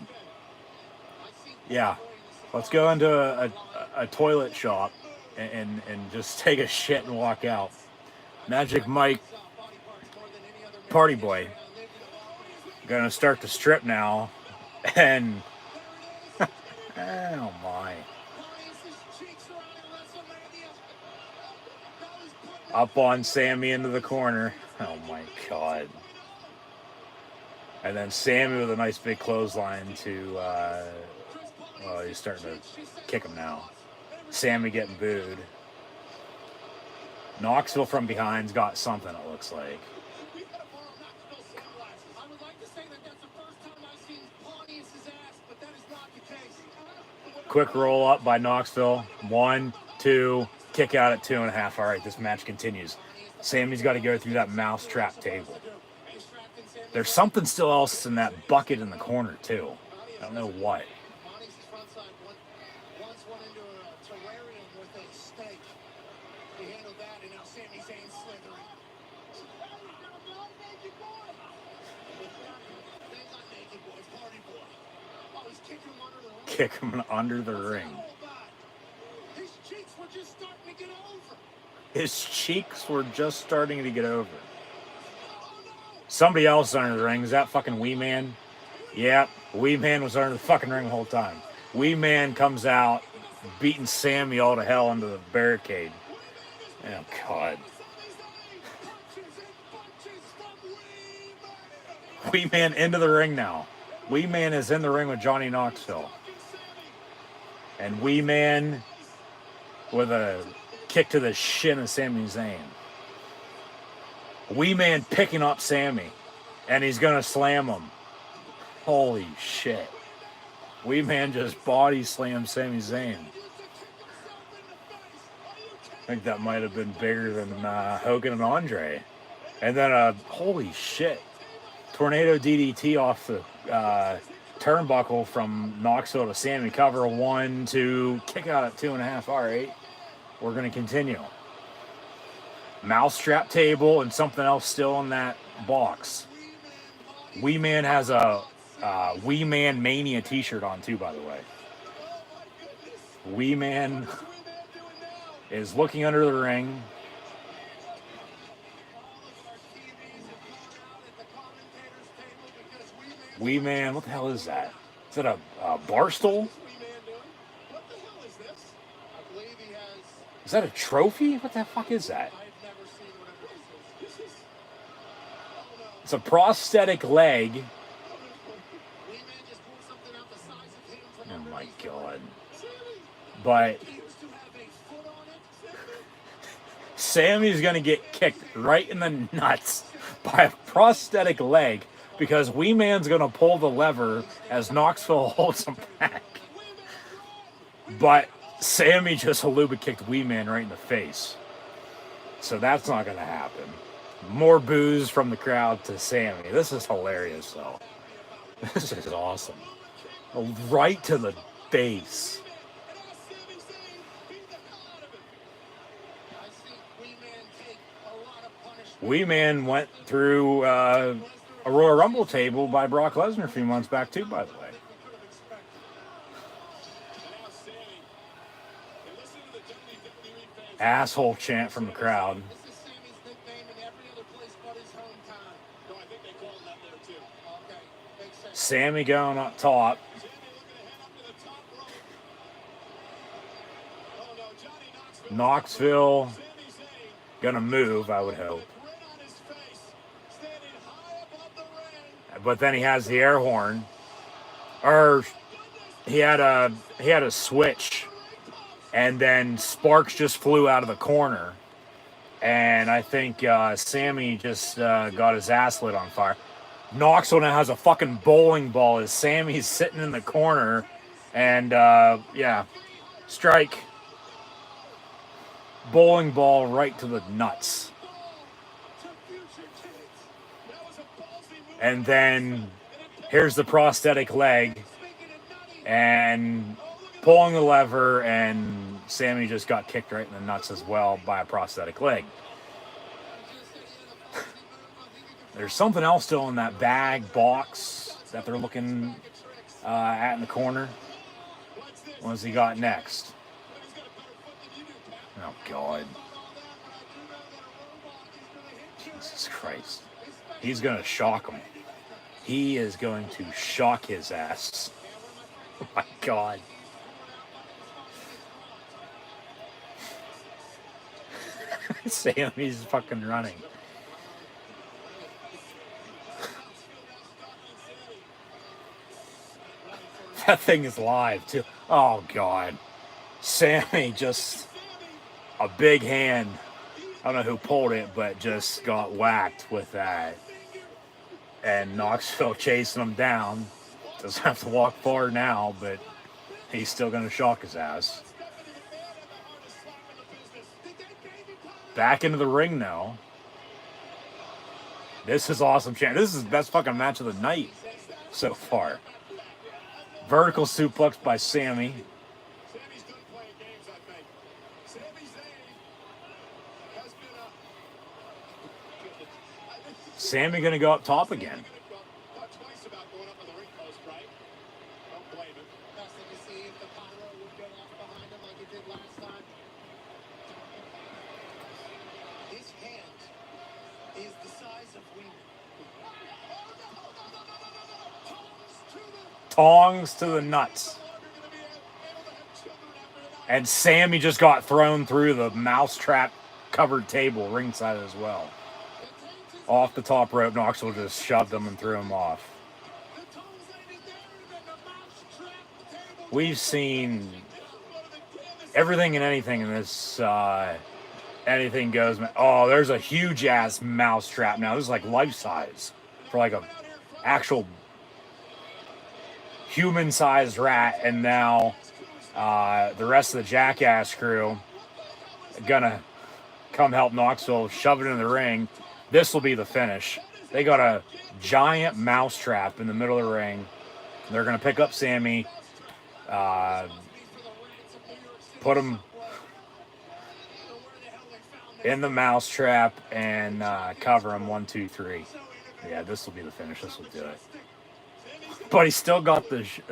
I see Yeah. Party Boy in the Let's go into a toilet shop and just take a shit and walk out. Magic Mike, body parts more than any other man Party in Boy, history. I lived in a gonna start to strip now, and oh my, up on Sammy into the corner. Oh my God. And then Sammy with a nice big clothesline to, well, he's starting to kick him now. Sammy getting booed. Knoxville from behind's got something, it looks like. We gotta borrow Knoxville sunglasses. I would like to say that that's the first time I've seen Pontius's ass, but that is not the case. Quick roll up by Knoxville. 1, 2, kick out at 2.5. All right, this match continues. Sammy's got to go through that mousetrap table. There's something still else in that bucket in the corner, too. I don't know what. Pontius's front side once went into a terrarium with a snake. He handled that, and now Sami Zayn's slithering. Zayn's not naked, boy. It's Party Boy. Oh, he's kicking him under the ring. Kick him under the ring. His cheeks were just starting to get over. His cheeks were just starting to get over. Somebody else under the ring. Is that fucking Wee Man? Yep, Wee Man was under the fucking ring the whole time. Wee Man comes out, beating Sammy all to hell into the barricade. Oh, God. Wee Man into the ring now. Wee Man is in the ring with Johnny Knoxville. And Wee Man with a kick to the shin of Sami Zayn. Wee Man picking up Sammy. And he's going to slam him. Holy shit. Wee Man just body slammed Sami Zayn. I think that might have been bigger than Hogan and Andre. And then holy shit. Tornado DDT off the turnbuckle from Knoxville to Sammy. Cover 1, 2, kick out at 2.5. All right. We're going to continue. Mousetrap table and something else still in that box. Wee Man has a Wee Man Mania t-shirt on too, by the way. Wee Man is looking under the ring. Wee Man, what the hell is that? Is that a bar stool? What the hell is this? I believe he has. Is that a trophy? What the fuck is that? I've never seen whatever this is. This is. Oh no. It's a prosthetic leg. Wee Man just pulled something out the size of him from Oh under my his God. Sammy, But he used to have a foot on it. Sammy's going to get kicked right in the nuts by a prosthetic leg because Wee Man's going to pull the lever as Knoxville holds him back. But Sammy just haluba kicked Wee Man right in the face. So that's not going to happen. More boos from the crowd to Sammy. This is hilarious, though. This is awesome. Right to the face. I see Wee Man take a lot of punishment Wee Man went through a Royal Rumble table by Brock Lesnar a few months back too, by the way. Asshole chant from the crowd. This is Sammy's nickname in every other place but his hometown. No, I think they call him that there too. Okay, makes sense. Sammy going up top. Sammy looking to head up to the top rope. Oh no, Johnny Knoxville. Knoxville Sami Zayn gonna move, I would hope. with a grin on his face, standing high above the ring. But then he has the air horn. Or he had a switch. And then sparks just flew out of the corner. And I think Sammy just got his ass lit on fire. Knoxville now has a fucking bowling ball as Sammy's sitting in the corner. And, yeah, strike. Bowling ball right to the nuts. And then here's the prosthetic leg. And pulling the lever, and Sammy just got kicked right in the nuts as well by a prosthetic leg. There's something else still in that bag box that they're looking at in the corner. What's he got next? Oh, God. Jesus Christ. He's going to shock him. He is going to shock his ass. Oh, my God. Sammy's fucking running. That thing is live too. Oh God. Sammy just a big hand. I don't know who pulled it, but just got whacked with that. And Knoxville chasing him down. Doesn't have to walk far now, but he's still gonna shock his ass. Back into the ring now. This is awesome. This is the best fucking match of the night so far. Vertical suplex by Sammy. Sammy's done playing games, I think. Sami Zayn has been Sammy gonna go up top again. thought twice about going up on the ring post, right? Don't blame him. Testing to see if the pyro would go off behind him like it did last time. His hand is the size of women. Tongs to the nuts. And Sammy just got thrown through the mousetrap covered table ringside as well. Off the top rope, Knoxville just shoved him and threw him off. We've seen everything and anything in this anything goes. Oh, there's a huge ass mousetrap now. This is like life size for like a actual human-sized rat, and now the rest of the Jackass crew gonna come help Knoxville shove it in the ring. This will be the finish. They got a giant mousetrap in the middle of the ring. They're gonna pick up Sammy, put him in the mousetrap, and cover him 1, 2, 3. Yeah, this will be the finish. This will do it. But he's still got he's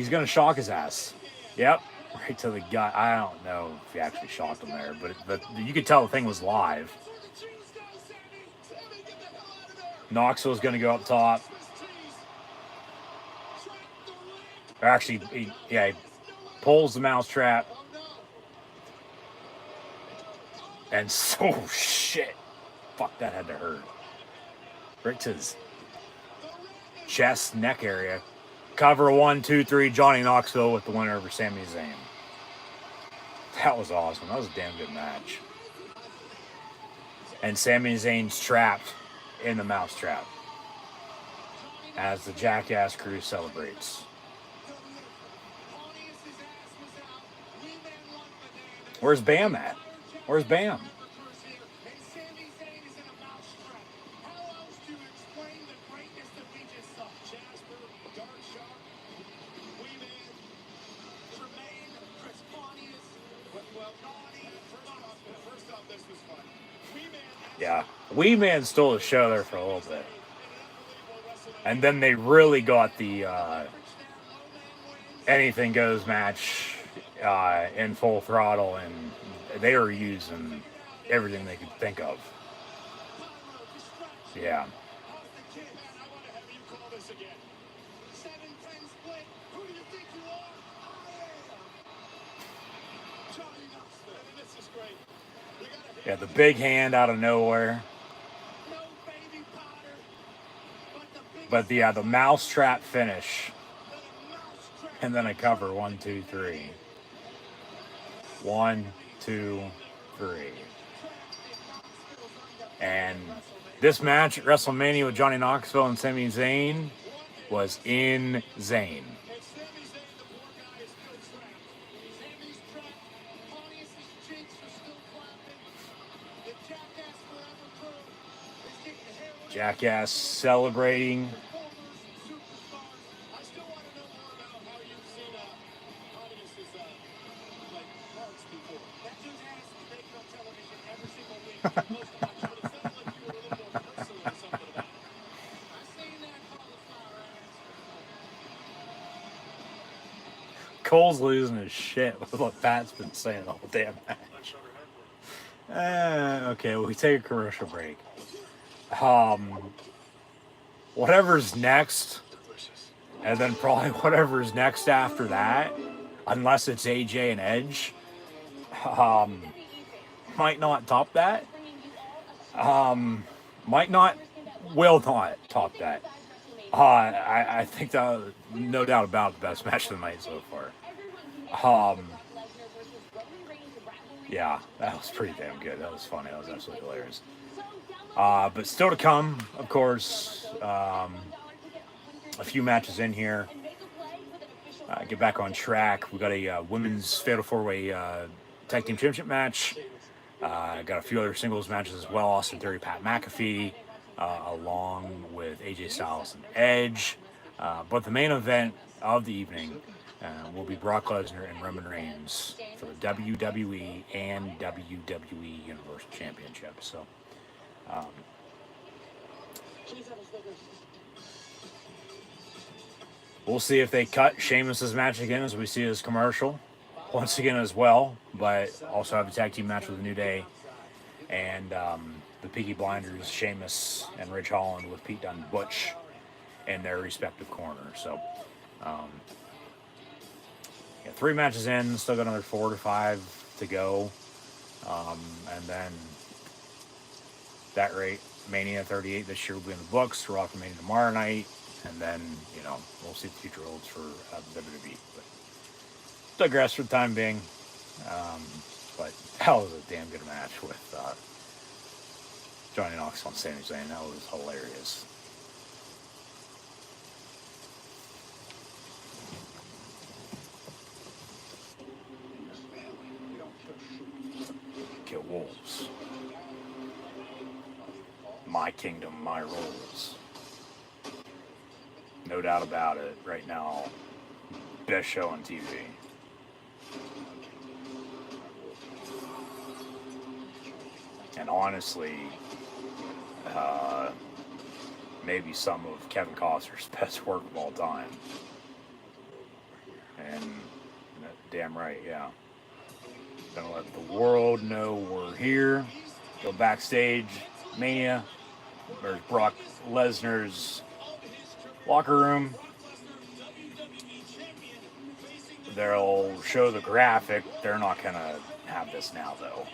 going to shock his ass. Yep. Right to the gut. I don't know if he actually shocked him there, but you could tell the thing was live. Knoxville's going to go up top. Or actually, he pulls the mousetrap. And so, shit. Fuck, that had to hurt. Right to his chest, neck area. Cover 1, 2, 3. Johnny Knoxville with the winner over Sami Zayn. That was awesome. That was a damn good match. And Sami Zayn's trapped in the mousetrap as the Jackass crew celebrates. Where's Bam at? Where's Bam? First off, this was fun. Wee Man stole the show there for a little bit. And then they really got the anything goes match in full throttle, and they were using everything they could think of. Yeah. Yeah, the big hand out of nowhere. But the mousetrap finish. And then a cover. 1, 2, 3. 1, 2, 3. And this match at WrestleMania with Johnny Knoxville and Sami Zayn was insane. Jackass celebrating. Cole's losing his shit with what Pat's been saying the whole damn match. Okay, well, we take a commercial break. Whatever's next, and then probably whatever's next after that, unless it's AJ and Edge, might not top that. Will not top that. I think that, no doubt about it, the best match of the night so far. Yeah, that was pretty damn good. That was funny. That was absolutely hilarious. But still to come, of course, a few matches in here. Get back on track. We got a women's Fatal 4-Way Tag Team Championship match. Got a few other singles matches as well. Austin Theory, Pat McAfee, along with AJ Styles and Edge. But the main event of the evening will be Brock Lesnar and Roman Reigns for the WWE and WWE Universal Championship. So, we'll see if they cut Sheamus' match again as we see his commercial once again as well, but also have a tag team match with the New Day and the Peaky Blinders, Sheamus and Ridge Holland, with Pete Dunne and Butch in their respective corners. So, yeah, 3 matches in, still got another 4 to 5 to go, and then that rate, Mania 38 this year will be in the books. Raw for Mania tomorrow night, and then, you know, we'll see what the future holds for WWE. But digress for the time being. But that was a damn good match with Johnny Knoxville and Sami Zayn. That was hilarious. Kill wolves. My kingdom, my rules. No doubt about it. Right now, best show on TV. And honestly, maybe some of Kevin Costner's best work of all time. And damn right, yeah. Gonna let the world know we're here. Go backstage, Mania. There's Brock Lesnar's locker room. They'll show the graphic. They're not gonna have this now, though.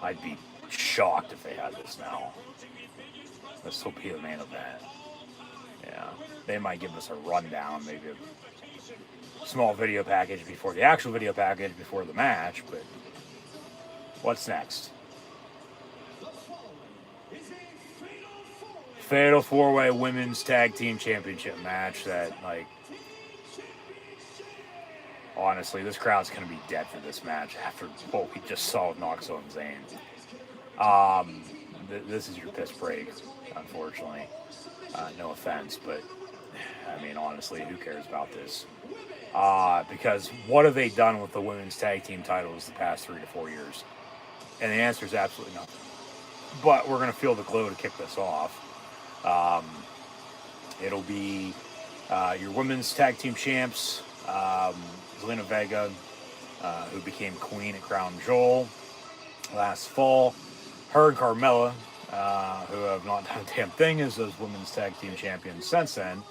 I'd be shocked if they had this now. This will be the main event. Yeah, they might give us a rundown, maybe a small video package before the actual video package before the match. But what's next? Fatal 4-Way Women's Tag Team Championship match that, like, honestly, this crowd's going to be dead for this match after what we just saw with Knoxville and Zayn. This is your piss break, unfortunately. No offense, but, I mean, honestly, who cares about this? Because what have they done with the women's tag team titles the past 3 to 4 years? And the answer is absolutely nothing. but we're going to feel the glow to kick this off. It'll be your women's tag team champs, Zelina Vega, who became queen at Crown Jewel last fall. Her and Carmella, who have not done a damn thing as those women's tag team champions since then.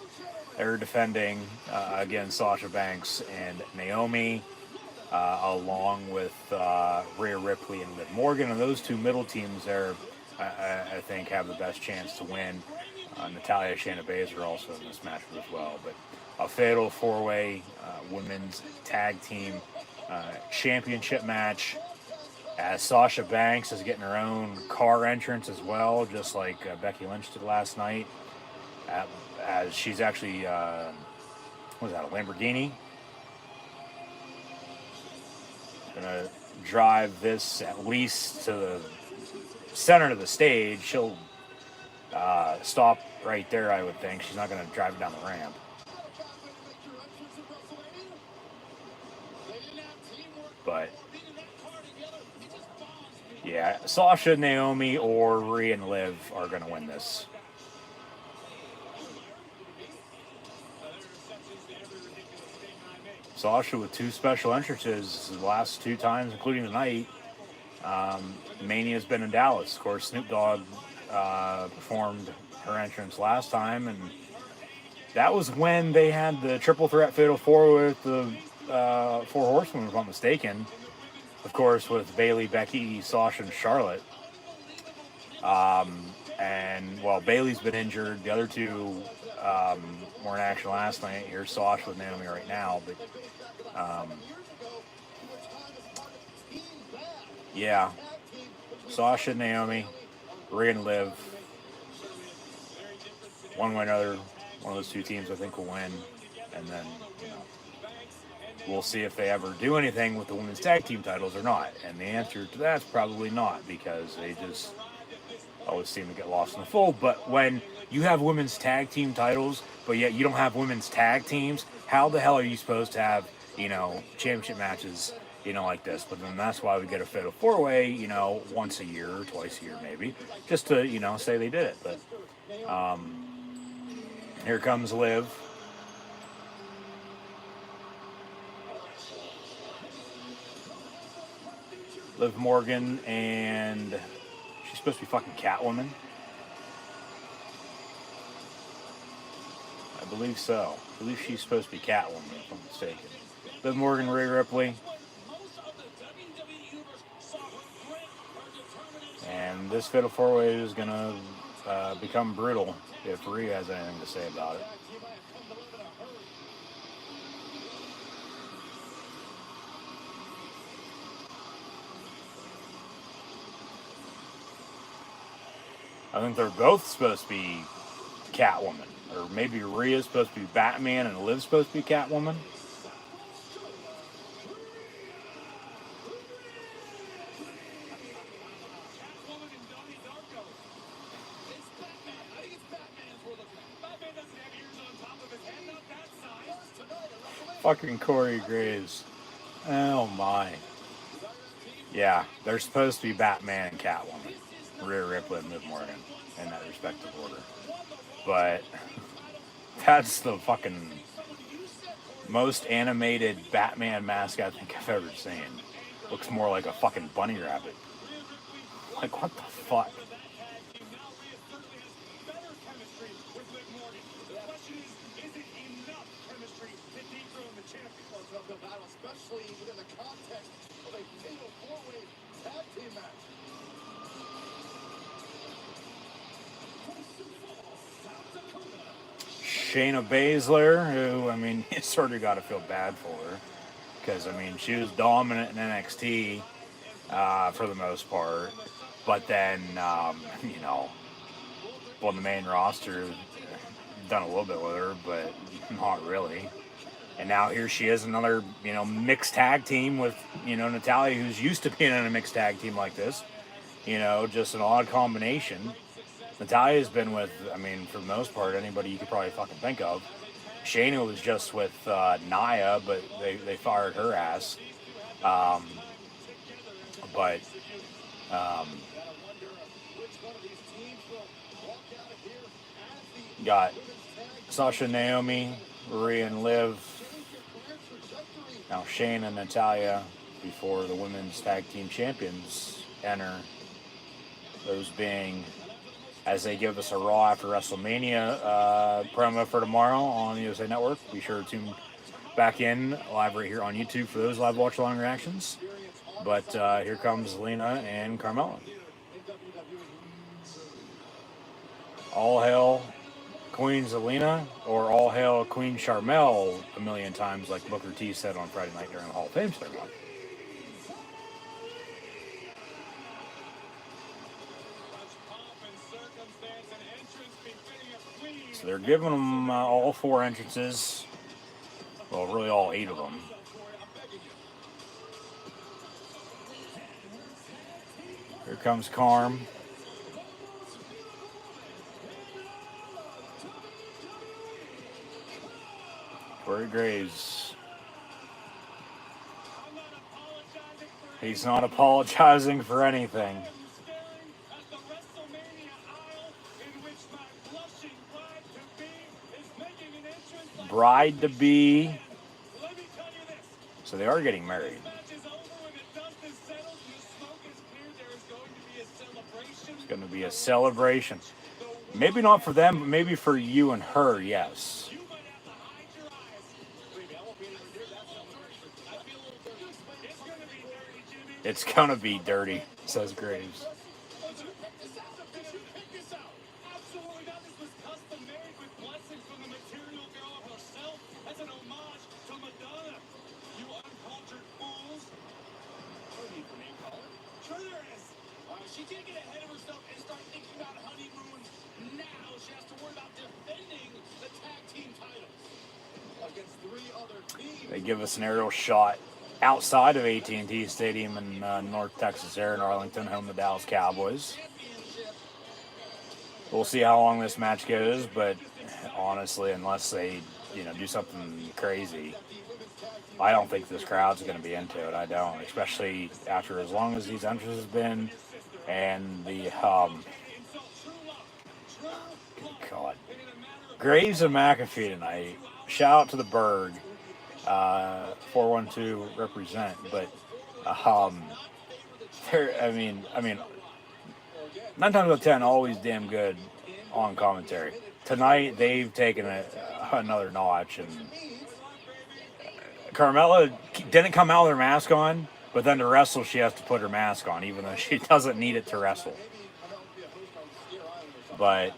They're defending against Sasha Banks and Naomi, along with Rhea Ripley and Liv Morgan. And those two middle teams there, I think, have the best chance to win. Natalya, Shayna Baszler also in this match as well. But a fatal four-way women's tag team championship match, as Sasha Banks is getting her own car entrance as well, just like Becky Lynch did last night. As she's actually, what was that, a Lamborghini? Gonna drive this at least to the center of the stage. She'll stop right there, I would think. She's not gonna drive it down the ramp. But yeah, Sasha, Naomi, or Rhea and Liv are gonna win this. Sasha with two special entrances the last two times, including tonight. Mania's been in Dallas. Of course, Snoop Dogg performed her entrance last time, and that was when they had the triple threat fatal four with the Four Horsemen, if I'm not mistaken. Of course, with Bayley, Becky, Sasha, and Charlotte. And while Bayley's been injured, the other two were in action last night. Here's Sasha with Naomi right now, but yeah, Sasha, Naomi, Rhea and Liv. One way or another, one of those two teams I think will win, and then we'll see if they ever do anything with the women's tag team titles or not. And the answer to that's probably not, because they just always seem to get lost in the fold. But when you have women's tag team titles, but yet you don't have women's tag teams, how the hell are you supposed to have, championship matches, like this? But then that's why we get a fatal four-way, once a year or twice a year maybe, just to, say they did it. But here comes Liv. Liv Morgan, and she's supposed to be fucking Catwoman. I believe so. I believe she's supposed to be Catwoman, if I'm mistaken. Liv Morgan, Rhea Ripley. And this fatal four-way is going to become brutal if Rhea has anything to say about it. I think they're both supposed to be Catwoman. Or maybe Rhea's supposed to be Batman and Liv's supposed to be Catwoman. Fucking Corey Graves. Oh my. Yeah, they're supposed to be Batman and Catwoman. Rhea Ripley and Liv Morgan in that respective order. But that's the fucking most animated Batman mask I think I've ever seen. Looks more like a fucking bunny rabbit. Like, what the fuck? Especially within the context of a fatal four-way tag team match. Shayna Baszler, who, you sort of got to feel bad for her. Because, she was dominant in NXT for the most part. But then, on the main roster, done a little bit with her, but not really. And now here she is, another, mixed tag team with, Natalya, who's used to being in a mixed tag team like this. Just an odd combination. Natalya's been with, for the most part, anybody you could probably fucking think of. Shayna was just with Nia, but they fired her ass. Got Sasha, Naomi, Rhea, and Liv. Now Shane and Natalya before the women's tag team champions enter. Those being, as they give us a Raw after WrestleMania promo for tomorrow on the USA Network. Be sure to tune back in live right here on YouTube for those live watch-along reactions. But here comes Lena and Carmella. All hail Queen Zelina, or all hail Queen Charmel a million times, like Booker T said on Friday night during the Hall of Fame ceremony. So they're giving them all 4 entrances. Well, really all 8 of them. Here comes Carm. Corey Graves. He's not apologizing for anything. Bride to be. So they are getting married. It's going to be a celebration. Maybe not for them, but maybe for you and her, yes. It's going to be dirty, says Graves. She can't get ahead of herself and start thinking about honeymoons now. She has to worry about defending the tag team titles against 3 other teams. They give us an aerial shot outside of AT&T Stadium in North Texas here in Arlington, home of the Dallas Cowboys. We'll see how long this match goes, but honestly, unless they, do something crazy, I don't think this crowd's going to be into it. I don't, especially after as long as these entrances have been. And the, good God. Graves and McAfee tonight. Shout out to the Berg. 412 represent. But, I mean, 9 times out of 10, always damn good on commentary. Tonight, they've taken it another notch. And Carmella didn't come out with her mask on. But then to wrestle, she has to put her mask on, even though she doesn't need it to wrestle. But,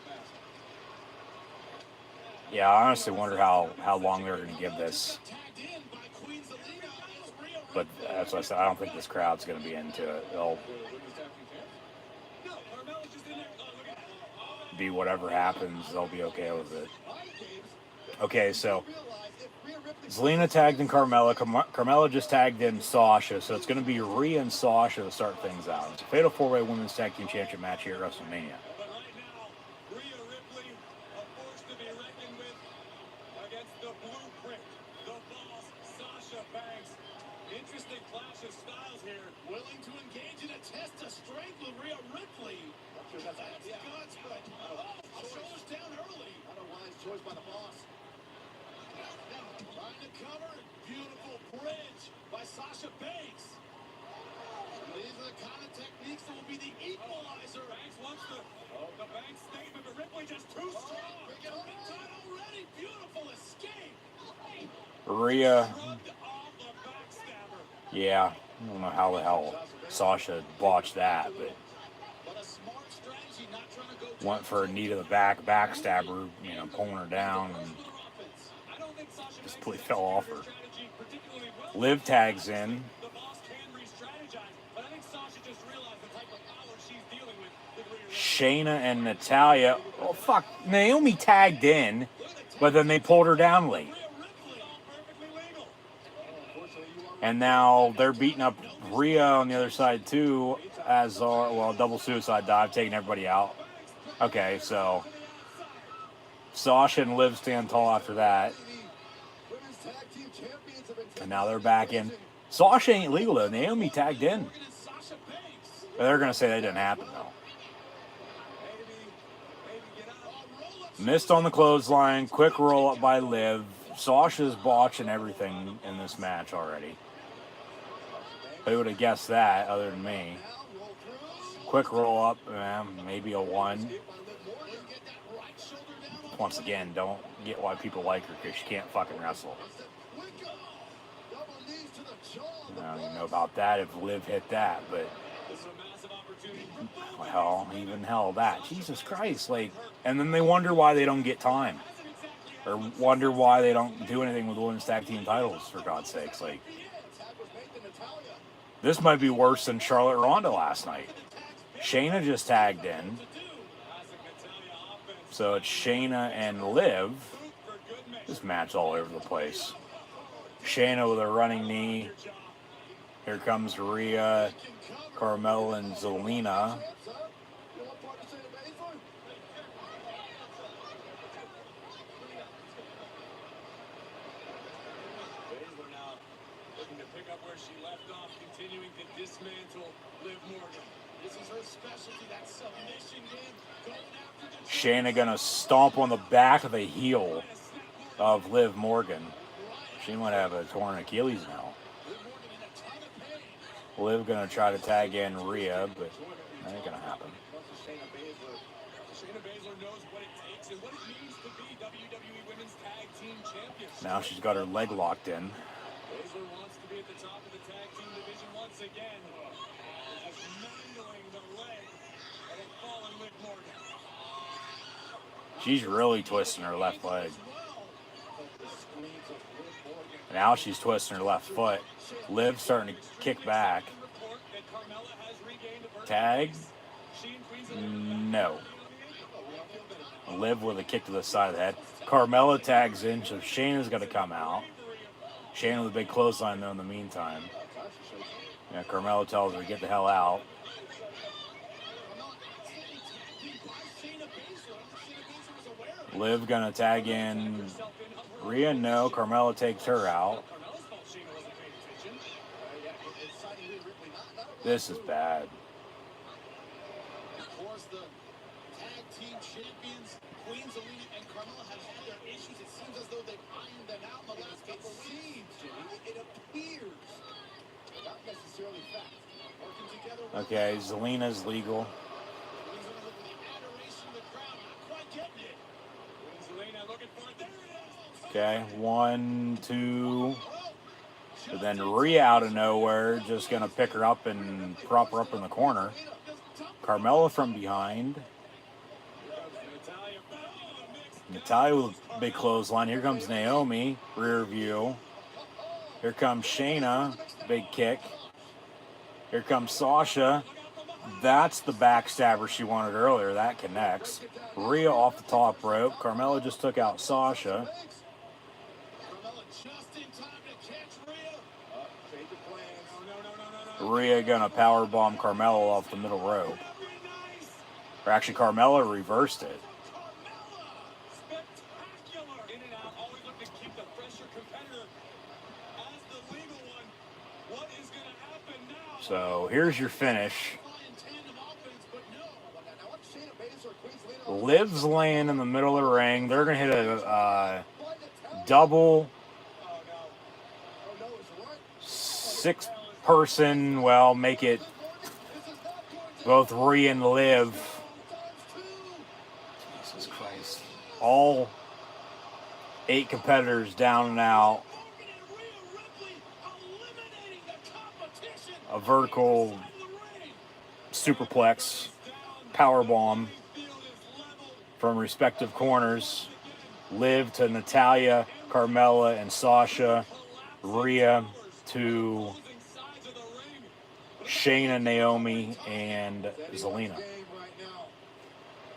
yeah, I honestly wonder how long they're going to give this. But that's what I said. I don't think this crowd's going to be into it. They'll be whatever happens. They'll be okay with it. Okay, so Zelina tagged in Carmella. Carmella just tagged in Sasha. So it's going to be Rhea and Sasha to start things out. It's a Fatal 4-Way Women's Tag Team Championship match here at WrestleMania. Interesting clash of styles here. Willing to engage in a test of strength with Rhea Ripley. That's guts, but shoulders down early. Not a wise choice by the boss. Trying to cover. Beautiful bridge by Sasha Banks. These are the kind of techniques that will be the equalizer. Banks wants the Banks statement, but Ripley just too strong. Big time already. Beautiful escape. Rhea. Yeah, I don't know how the hell Sasha botched that, but went for a knee to the backstabber, pulling her down, and just completely fell off her. Liv tags in. Shayna and Natalya. Oh, fuck. Naomi tagged in, but then they pulled her down late. And now they're beating up Rhea on the other side, too, as double suicide dive, taking everybody out. Okay, so Sasha and Liv stand tall after that. And now they're back in. Sasha ain't legal, though. Naomi tagged in. They're going to say that didn't happen, though. Missed on the clothesline. Quick roll up by Liv. Sasha's botching everything in this match already. Who would have guessed that other than me? Quick roll up, maybe a 1. Once again, don't get why people like her because she can't fucking wrestle. I don't even know about that if Liv hit that, but hell that. Jesus Christ, like, and then they wonder why they don't get time. Or wonder why they don't do anything with the women's tag team titles, for God's sakes. Like, this might be worse than Charlotte Ronda last night. Shayna just tagged in. So it's Shayna and Liv. This match all over the place. Shayna with a running knee. Here comes Rhea, Carmella, and Zelina. Shayna gonna stomp on the back of the heel of Liv Morgan. She might have a torn Achilles now. Liv gonna try to tag in Rhea, but that ain't gonna happen. Now she's got her leg locked in. She's really twisting her left leg. Now she's twisting her left foot. Liv starting to kick back. Tag? No. Liv with a kick to the side of the head. Carmella tags in, so Shayna's going to come out. Shayna with a big clothesline, though, in the meantime. Yeah, Carmella tells her to get the hell out. Liv gonna tag in Rhea. No, Carmella takes her out. This is bad. Of course, the tag team champions, Queen Zelina and Carmella, have had their issues. It seems as though they've ironed them out in the last couple of weeks. It appears, not necessarily fact. Working together. Okay, Zelina's legal. Okay, 1, 2. But then Rhea out of nowhere, just going to pick her up and prop her up in the corner. Carmella from behind. Natalya with a big clothesline. Here comes Naomi, rear view. Here comes Shayna, big kick. Here comes Sasha. That's the backstabber she wanted earlier. That connects. Rhea off the top rope. Carmella just took out Sasha. Rhea gonna powerbomb Carmella off the middle rope. Or actually, Carmella reversed it. So here's your finish. Liv's laying in the middle of the ring. They're going to hit a double 6-person, well, make it both Rhea and Liv. Jesus Christ. All 8 competitors down and out. A vertical superplex powerbomb from respective corners. Liv to Natalya, Carmella, and Sasha. Rhea to Shayna, Naomi, and Zelina.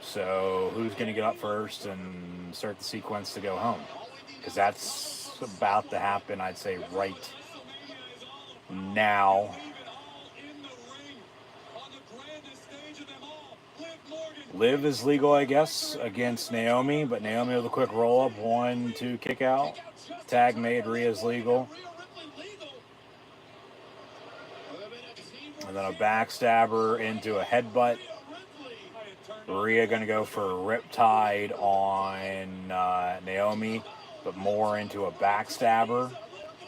So who's going to get up first and start the sequence to go home? Because that's about to happen, I'd say, right now. Liv is legal, I guess, against Naomi, but Naomi with a quick roll-up. 1, 2, kick out. Tag made, Rhea's legal. And then a backstabber into a headbutt. Rhea going to go for a riptide on Naomi, but more into a backstabber.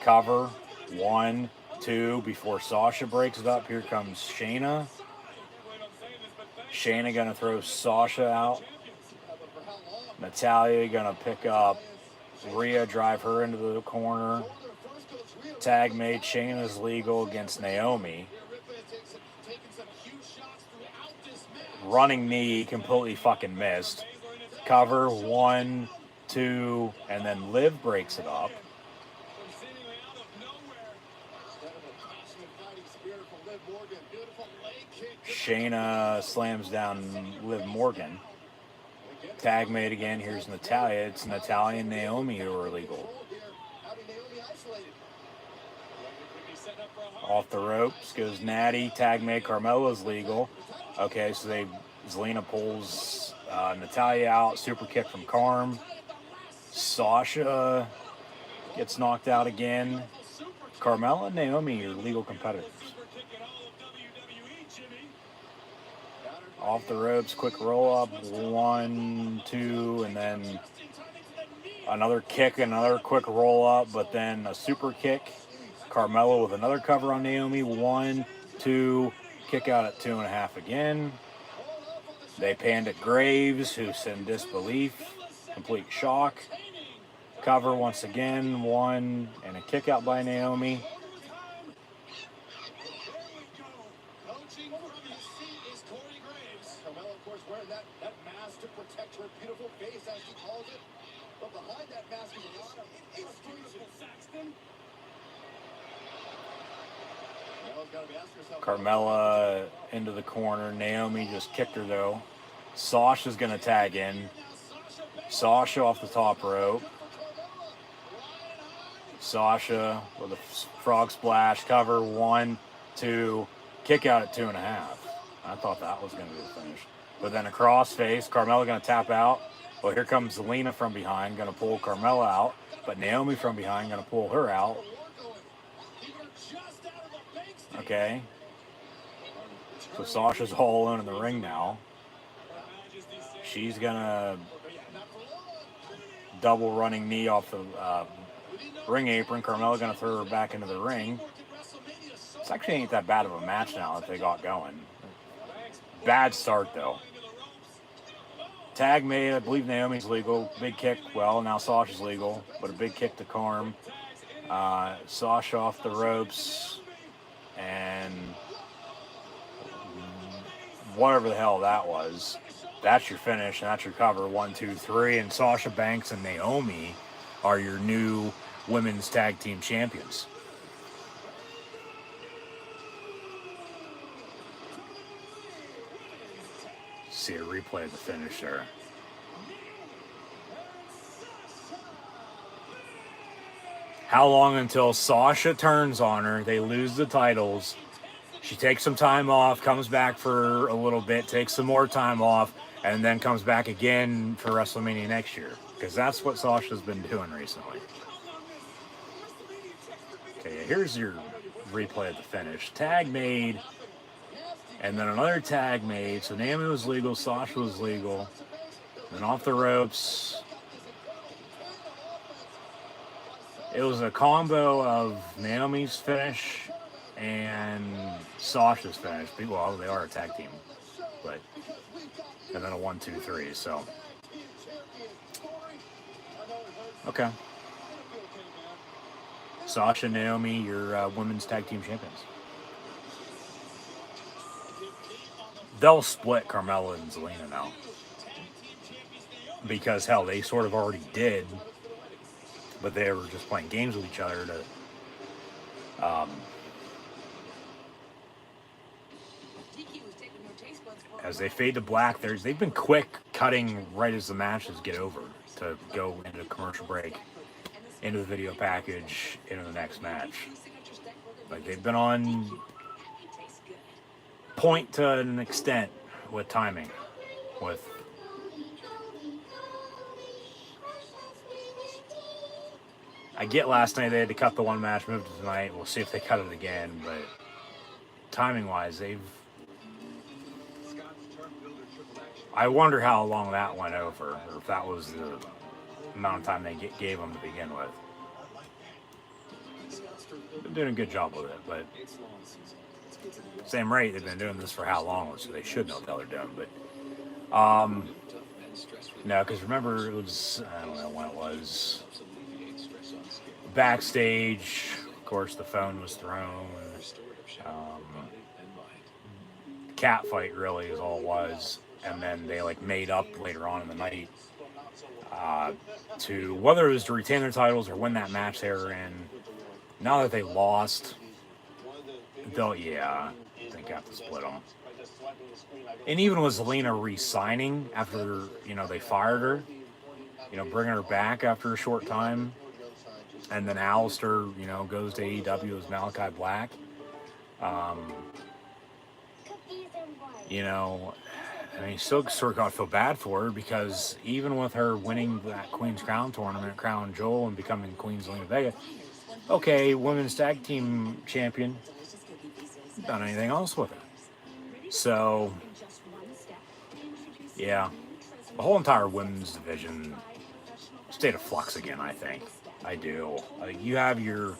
Cover. 1, 2, before Sasha breaks it up. Here comes Shayna. Shayna going to throw Sasha out. Natalya going to pick up Rhea, drive her into the corner. Tag made. Shayna's legal against Naomi. Running knee, completely fucking missed. Cover. 1, 2, and then Liv breaks it up. Shayna slams down Liv Morgan. Tag made again. Here's Natalya. It's Natalya and Naomi who are illegal. Off the ropes goes Natty. Tag made. Carmella's legal. Okay, so Zelina pulls Natalya out. Super kick from Carm. Sasha gets knocked out again. Carmella and Naomi are legal competitors. Off the ropes, quick roll up, 1, 2, and then another kick, another quick roll up, but then a super kick. Carmella with another cover on Naomi, 1, 2, kick out at 2.5 again. They panned at Graves, who's in disbelief, complete shock. Cover once again, 1, and a kick out by Naomi. Carmella into the corner. Naomi just kicked her though. Sasha's going to tag in. Sasha off the top rope. Sasha with a frog splash. Cover. 1, 2. Kick out at 2.5. I thought that was going to be the finish. But then a crossface. Carmella going to tap out. Well, here comes Zelina from behind. Going to pull Carmella out. But Naomi from behind going to pull her out. Okay. So Sasha's all alone in the ring now. She's going to double running knee off the ring apron. Carmella going to throw her back into the ring. This actually ain't that bad of a match now that they got going. Bad start, though. Tag made. I believe Naomi's legal. Big kick. Well, now Sasha's legal, but a big kick to Carm. Sasha off the ropes. And whatever the hell that was. That's your finish, and that's your cover. 1, 2, 3. And Sasha Banks and Naomi are your new women's tag team champions. See a replay of the finish there. How long until Sasha turns on her? They lose the titles. She takes some time off, comes back for a little bit, takes some more time off, and then comes back again for WrestleMania next year. Because that's what Sasha's been doing recently. Okay, here's your replay of the finish. Tag made, and then another tag made. So Naomi was legal, Sasha was legal. Then off the ropes. It was a combo of Naomi's finish and Sasha's finish. Well, they are a tag team, but and then a 1, 2, 3. So okay, Sasha and Naomi, your women's tag team champions. They'll split Carmella and Zelina now because hell, they sort of already did. But they were just playing games with each other to, as they fade to black, they've been quick cutting right as the matches get over to go into a commercial break, into the video package, into the next match. Like they've been on point to an extent with timing, with I get last night they had to cut the one match, move to tonight. We'll see if they cut it again, but timing-wise, they've I wonder how long that went over, or if that was the amount of time they gave them to begin with. Been doing a good job with it, but same rate they've been doing this for how long, so they should know what the hell they're doing. But no, because remember it was, I don't know when it was, backstage. Of course, the phone was thrown. Cat fight really is all it was, and then they like made up later on in the night to whether it was to retain their titles or win that match they were in. Now that they lost, they'll I think have to split them. And even with Zelina re-signing after they fired her, bringing her back after a short time, and then Alistair goes to AEW as Malachi Black. I mean, still sort of got to feel bad for her because even with her winning that Queen's Crown tournament, Crown Jewel, and becoming Queen Zelina Vega, okay, women's tag team champion, done anything else with her. So, yeah, the whole entire women's division state of flux again, I think. I do. You have your,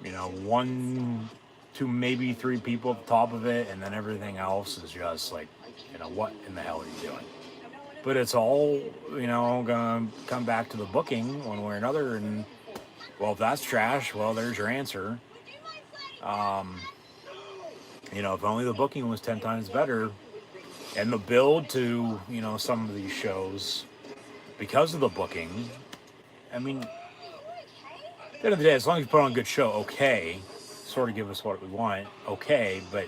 1, 2, maybe 3 people at the top of it, and then everything else is just like, what in the hell are you doing? But it's all, gonna come back to the booking one way or another, and, well, if that's trash, well, there's your answer. If only the booking was 10 times better, and the build to, some of these shows, because of the booking, I mean, at the end of the day, as long as you put on a good show, okay, sort of give us what we want, okay, but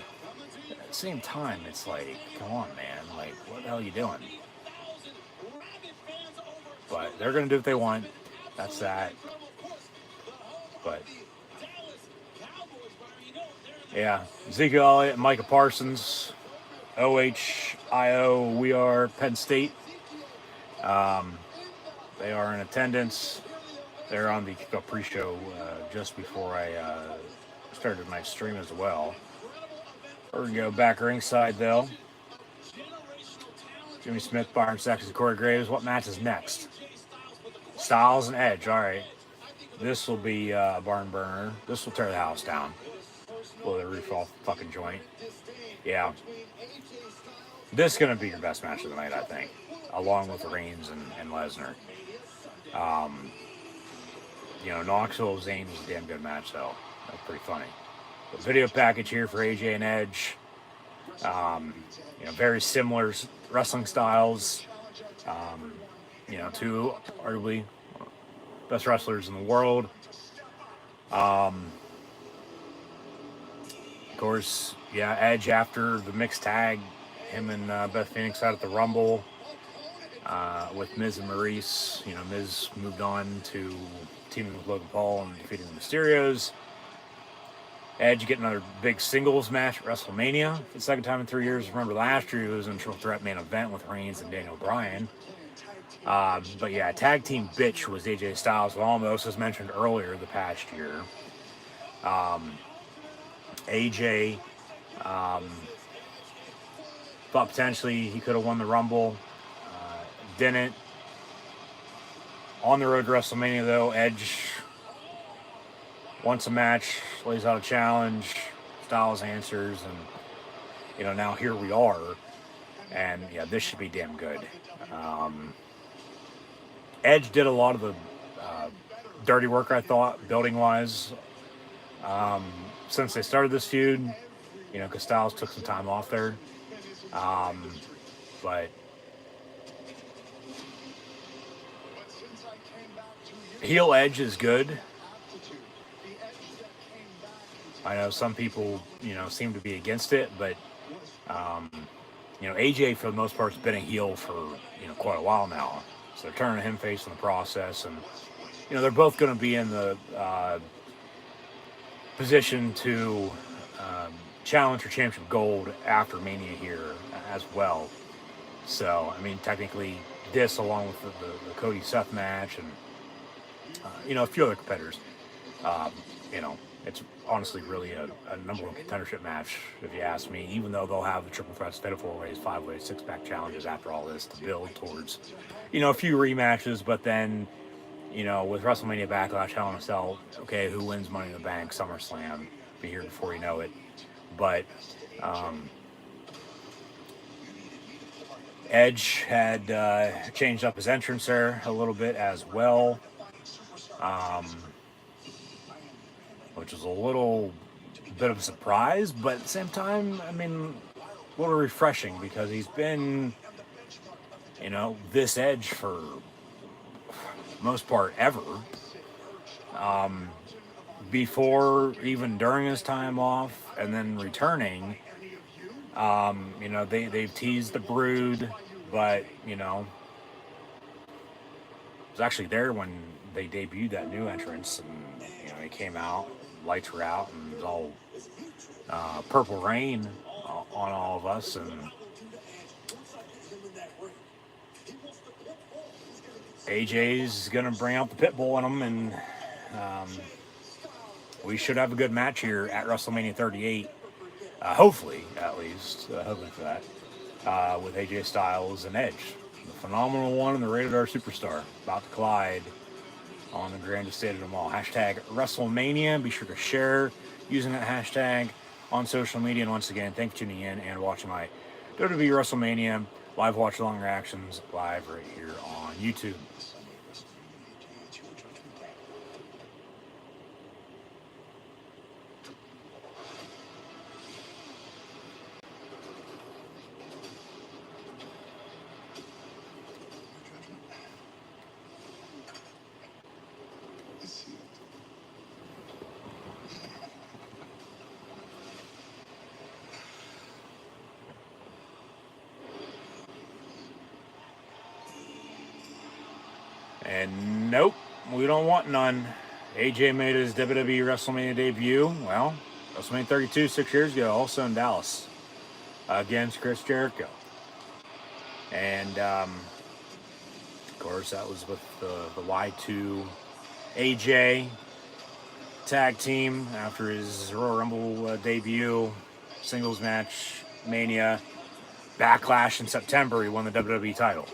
at the same time, it's like, come on, man, like, what the hell are you doing? But they're going to do what they want, that's that, but, yeah, Ezekiel Elliott and Micah Parsons, OHIO, we are Penn State, they are in attendance. They're on the kickoff pre-show just before I started my stream as well. We're going to go back ringside, though. Jimmy Smith, Byron Saxon, Corey Graves. What match is next? Styles and Edge. All right. This will be a barn burner. This will tear the house down. Blow the roof off the fucking joint. Yeah. This is going to be your best match of the night, I think, along with Reigns and Lesnar. Knoxville Zayn was a damn good match, though. That's pretty funny. The video package here for AJ and Edge. Very similar wrestling styles. Two arguably best wrestlers in the world. Of course, Edge after the mixed tag, him and Beth Phoenix out at the Rumble with Miz and Maurice. Miz moved on to teaming with Logan Paul and defeating the Mysterios. Edge getting another big singles match at WrestleMania for the second time in 3 years. Remember last year he was in Triple Threat main event with Reigns and Daniel Bryan. Tag team bitch was AJ Styles with Omos, as mentioned earlier the past year. AJ thought potentially he could have won the Rumble. Didn't. On the road to WrestleMania, though, Edge wants a match, lays out a challenge, Styles answers, and, now here we are. And, this should be damn good. Edge did a lot of the dirty work, I thought, building-wise, since they started this feud, because Styles took some time off there. But heel Edge is good. I know some people, seem to be against it, but, AJ for the most part has been a heel for, quite a while now. So they're turning him face in the process, and, they're both going to be in the position to challenge for championship gold after Mania here as well. So, technically this along with the Cody Seth match and, a few other competitors, it's honestly really a number one contendership match, if you ask me, even though they'll have the triple threats, fatal four-ways, five-ways, six-pack challenges after all this to build towards, a few rematches. But then, with WrestleMania Backlash, Hell in a Cell, okay, who wins Money in the Bank, SummerSlam, be here before you know it. But Edge had changed up his entrance there a little bit as well, which was a little bit of a surprise, but at the same time, I mean, a little refreshing because he's been, this Edge for most part ever. Before, even during his time off, and then returning, they've teased the Brood, but, it was actually there when they debuted that new entrance, and, he came out, lights were out, and it was all Purple Rain on all of us, and AJ's going to bring out the pit bull in him, and we should have a good match here at WrestleMania 38. Hopefully, at least. Hoping for that. With AJ Styles and Edge. The phenomenal one and the rated R superstar. About to collide on the grandest stage of them all. Hashtag WrestleMania. Be sure to share using that hashtag on social media. And once again, thanks for tuning in and watching my WWE WrestleMania live watch along reactions live right here on YouTube. And nope, we don't want none. AJ made his WWE WrestleMania debut, well, WrestleMania 32 6 years ago, also in Dallas, against Chris Jericho. And, of course, that was with the Y2 AJ tag team after his Royal Rumble debut, singles match, Mania, Backlash in September. He won the WWE title.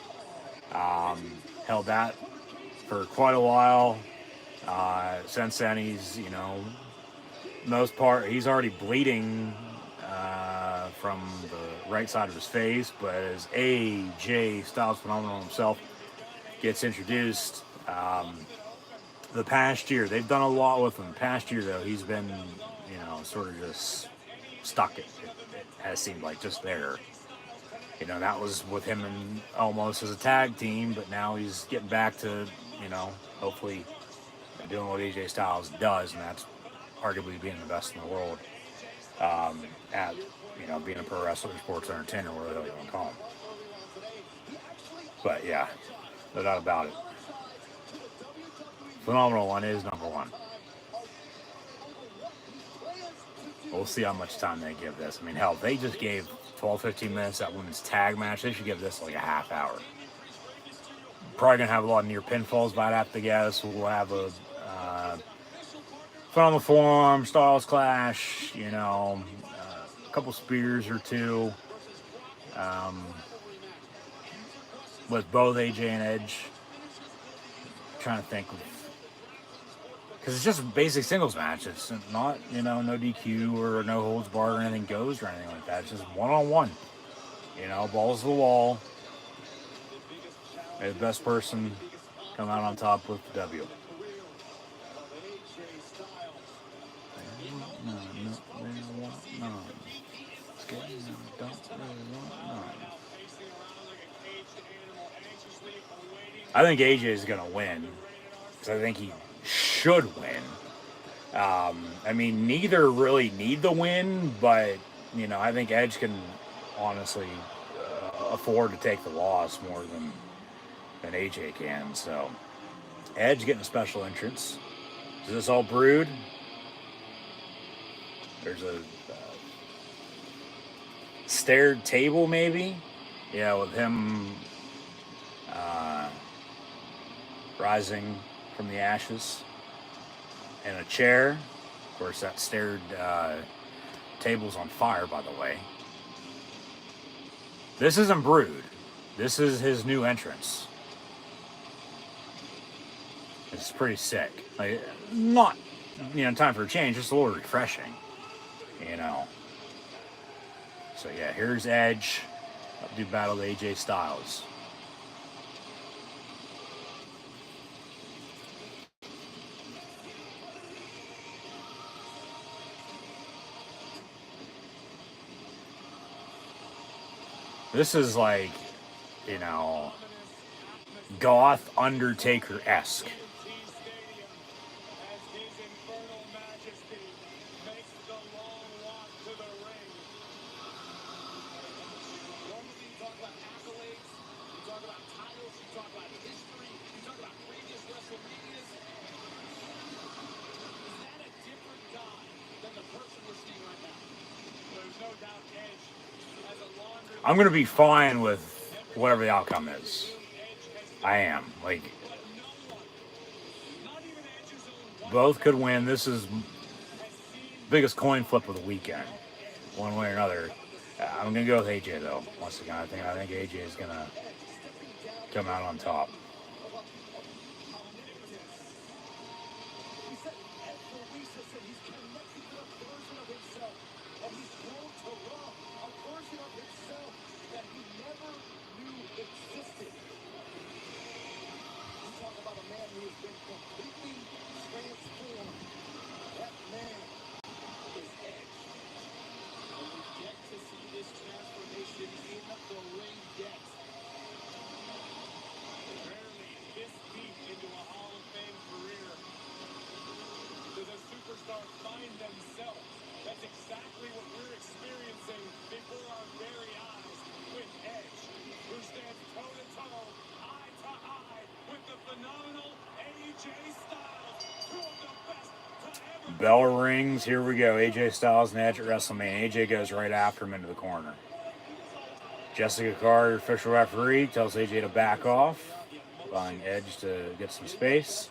Held that for quite a while. Since then, he's, most part, he's already bleeding from the right side of his face, but as AJ Styles Phenomenal himself gets introduced, the past year, they've done a lot with him. The past year, though, he's been, sort of just stuck, it has seemed like, just there. That was with him and Omos as a tag team, but now he's getting back to, hopefully doing what AJ Styles does, and that's arguably being the best in the world at, being a pro wrestler, sports entertainer, whatever the hell you want to call him. But yeah, no doubt about it. Phenomenal one is number one. We'll see how much time they give this. I mean, hell, they just gave 12-15 minutes that women's tag match. They should give this like a half hour. Probably going to have a lot of near pinfalls, but I'd have to guess. We'll have a foot on the forearm, Styles clash, a couple spears or two. With both AJ and Edge. I'm trying to think of, because it's just a basic singles match. It's not, no DQ or no holds barred or anything goes or anything like that. It's just one-on-one. Balls to the wall. May the best person come out on top with the W. I think AJ is going to win, because I think he should win. I mean, neither really need the win, but, I think Edge can honestly afford to take the loss more than AJ can. So, Edge getting a special entrance. Is this all Brood? There's a staired table, maybe? Yeah, with him rising from the ashes. And a chair. course, that stared table's on fire, by the way. This isn't Brood. This is his new entrance. It's pretty sick. Like, not, time for a change, just a little refreshing, So yeah, here's Edge. Up to battle AJ Styles. This is like, goth Undertaker-esque. I'm going to be fine with whatever the outcome is. I am. Like, both could win. This is biggest coin flip of the weekend, one way or another. I'm going to go with AJ, though. Once again, I think AJ is going to come out on top. Bell rings. Here we go. AJ Styles and Edge at WrestleMania. AJ goes right after him into the corner. Jessica Carter, official referee, tells AJ to back off, allowing Edge to get some space.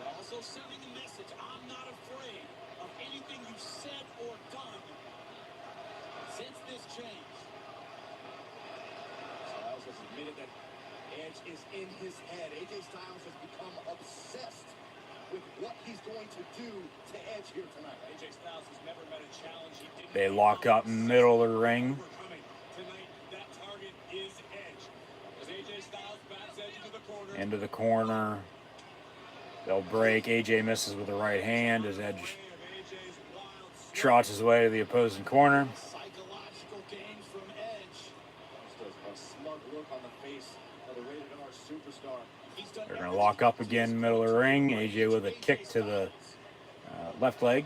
Also sending a message. I'm not afraid of anything you've said or done since this change. Styles has admitted that Edge is in his head. AJ Styles has become obsessed with what he's going to do to Edge here tonight. AJ Styles has never met a challenge he didn't. They lock up in the middle of the ring. Tonight, that target is Edge. As AJ Styles backs Edge into the corner. Into the corner. They'll break. AJ misses with the right hand as Edge trots his way to the opposing corner. Psychological games from Edge. A smug look on the face of the rated R superstar. They're going to lock up again in the middle of the ring. AJ with a kick to the left leg.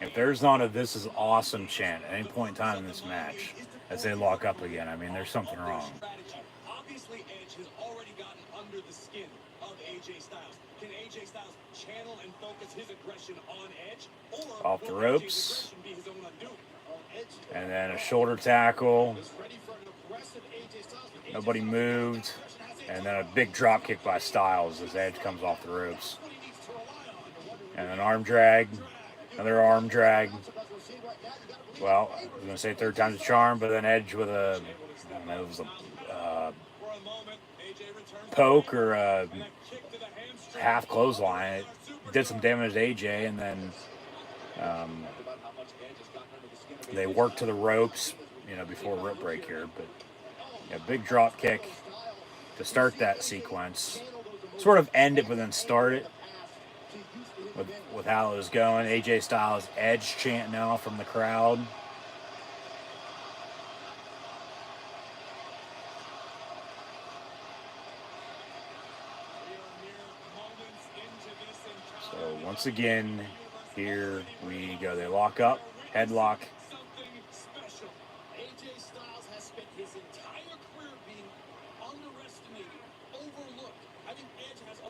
If there's not a "this is awesome" chant at any point in time in this match as they lock up again, I mean, there's something wrong. Obviously, Edge has already gotten under the skin of AJ Styles. Can AJ Styles channel and focus his aggression on Edge? Or Off the will ropes. AJ's aggression be his own undoing? And then a shoulder tackle. Nobody moved. And then a big drop kick by Styles as Edge comes off the ropes. And an arm drag. Another arm drag. Well, I was going to say third time's a charm, but then Edge with a, I don't know, it was a poke or a half clothesline. It did some damage to AJ, and then they worked to the ropes, before rope break here. But yeah, big drop kick to start that sequence. Sort of end it, but then start it with how it was going. AJ Styles Edge chant now from the crowd. So once again, here we go. They lock up, headlock.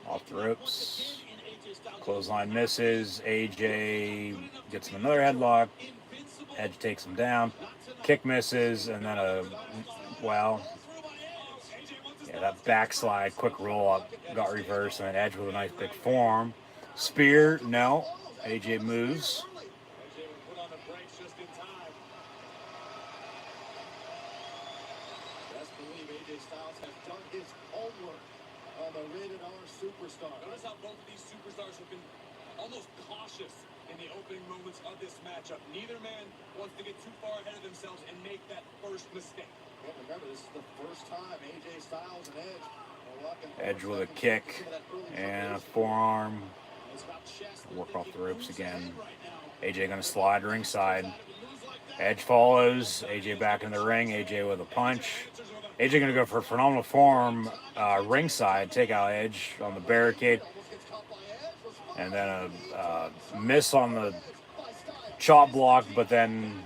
Off the ropes. Clothesline misses. AJ gets him another headlock. Edge takes him down. Kick misses, and then that backslide, quick roll up, got reversed, and then Edge with a nice big forearm. Spear, no. AJ moves. AJ would put on the brakes just in time. Best believe AJ Styles has done his homework on the rated R superstar. Notice how both of these superstars have been almost cautious in the opening moments of this matchup. Neither man wants to get too far ahead of themselves and make that first mistake. Well, remember, this is the first time AJ Styles and Edge are walking. Edge with a kick and a forearm. Work off the ropes again. AJ gonna slide ringside. Edge follows. AJ back in the ring. AJ with a punch. AJ gonna go for a phenomenal form ringside. Take out Edge on the barricade. And then a miss on the chop block, but then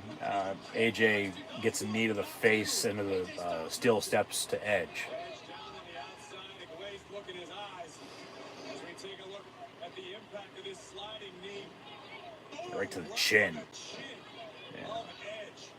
AJ gets a knee to the face into the steel steps to Edge. Edge down on the outside, a glazed look in his eyes. As we take a look at the impact of this sliding knee. Right to the chin. Of Edge.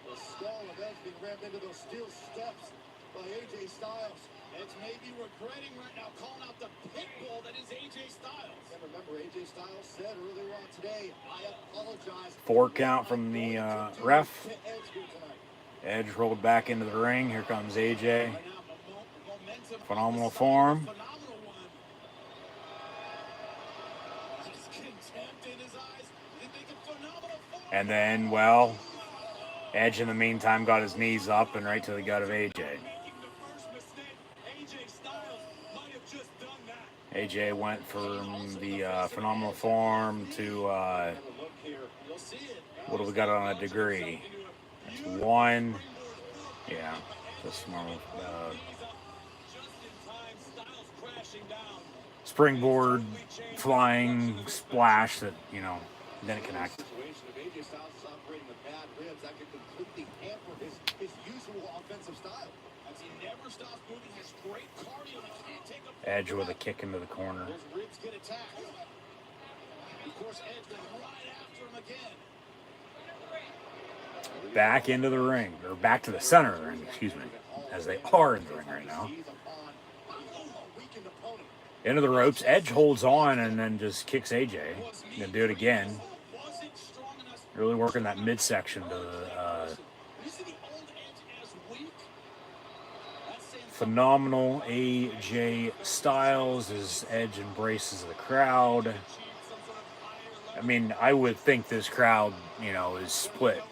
The skull of Edge being rammed into those steel steps by AJ Styles. Edge may be regretting right now calling out the pit bull that is AJ Styles. And remember, AJ Styles said earlier on today, I apologize. 4 count from the ref. To Edge here tonight. Edge rolled back into the ring. Here comes AJ. Right now, momentum Phenomenal on the side, form. phenomenal one. Just contempt in his eyes. They make a phenomenal form. And then, well, Edge in the meantime got his knees up and right to the gut of AJ. Making the first mistake, AJ Styles might have just done that. AJ went from the phenomenal form to Have a look here. You'll see it. what do we got on a degree? That's 1. Yeah, just normal. Springboard flying splash that, didn't connect. Situation if AJ Styles is operating with bad ribs, that could completely hamper his usual offensive style. As he never stops moving, has great cardio, and can't take a Edge with a kick into the corner. Those ribs get attacked. Of course, Edge going right after him again. Back into the ring, or back to the center of the ring, excuse me, as they are in the ring right now. He's upon a weakened opponent. Into the ropes, Edge holds on and then just kicks AJ. Gonna do it again. wasn't strong enough. Really working that midsection to You see the old Edge as weak? That's saying phenomenal AJ Styles as Edge embraces the crowd. achieve some sort of higher I mean, I would think this crowd, is split,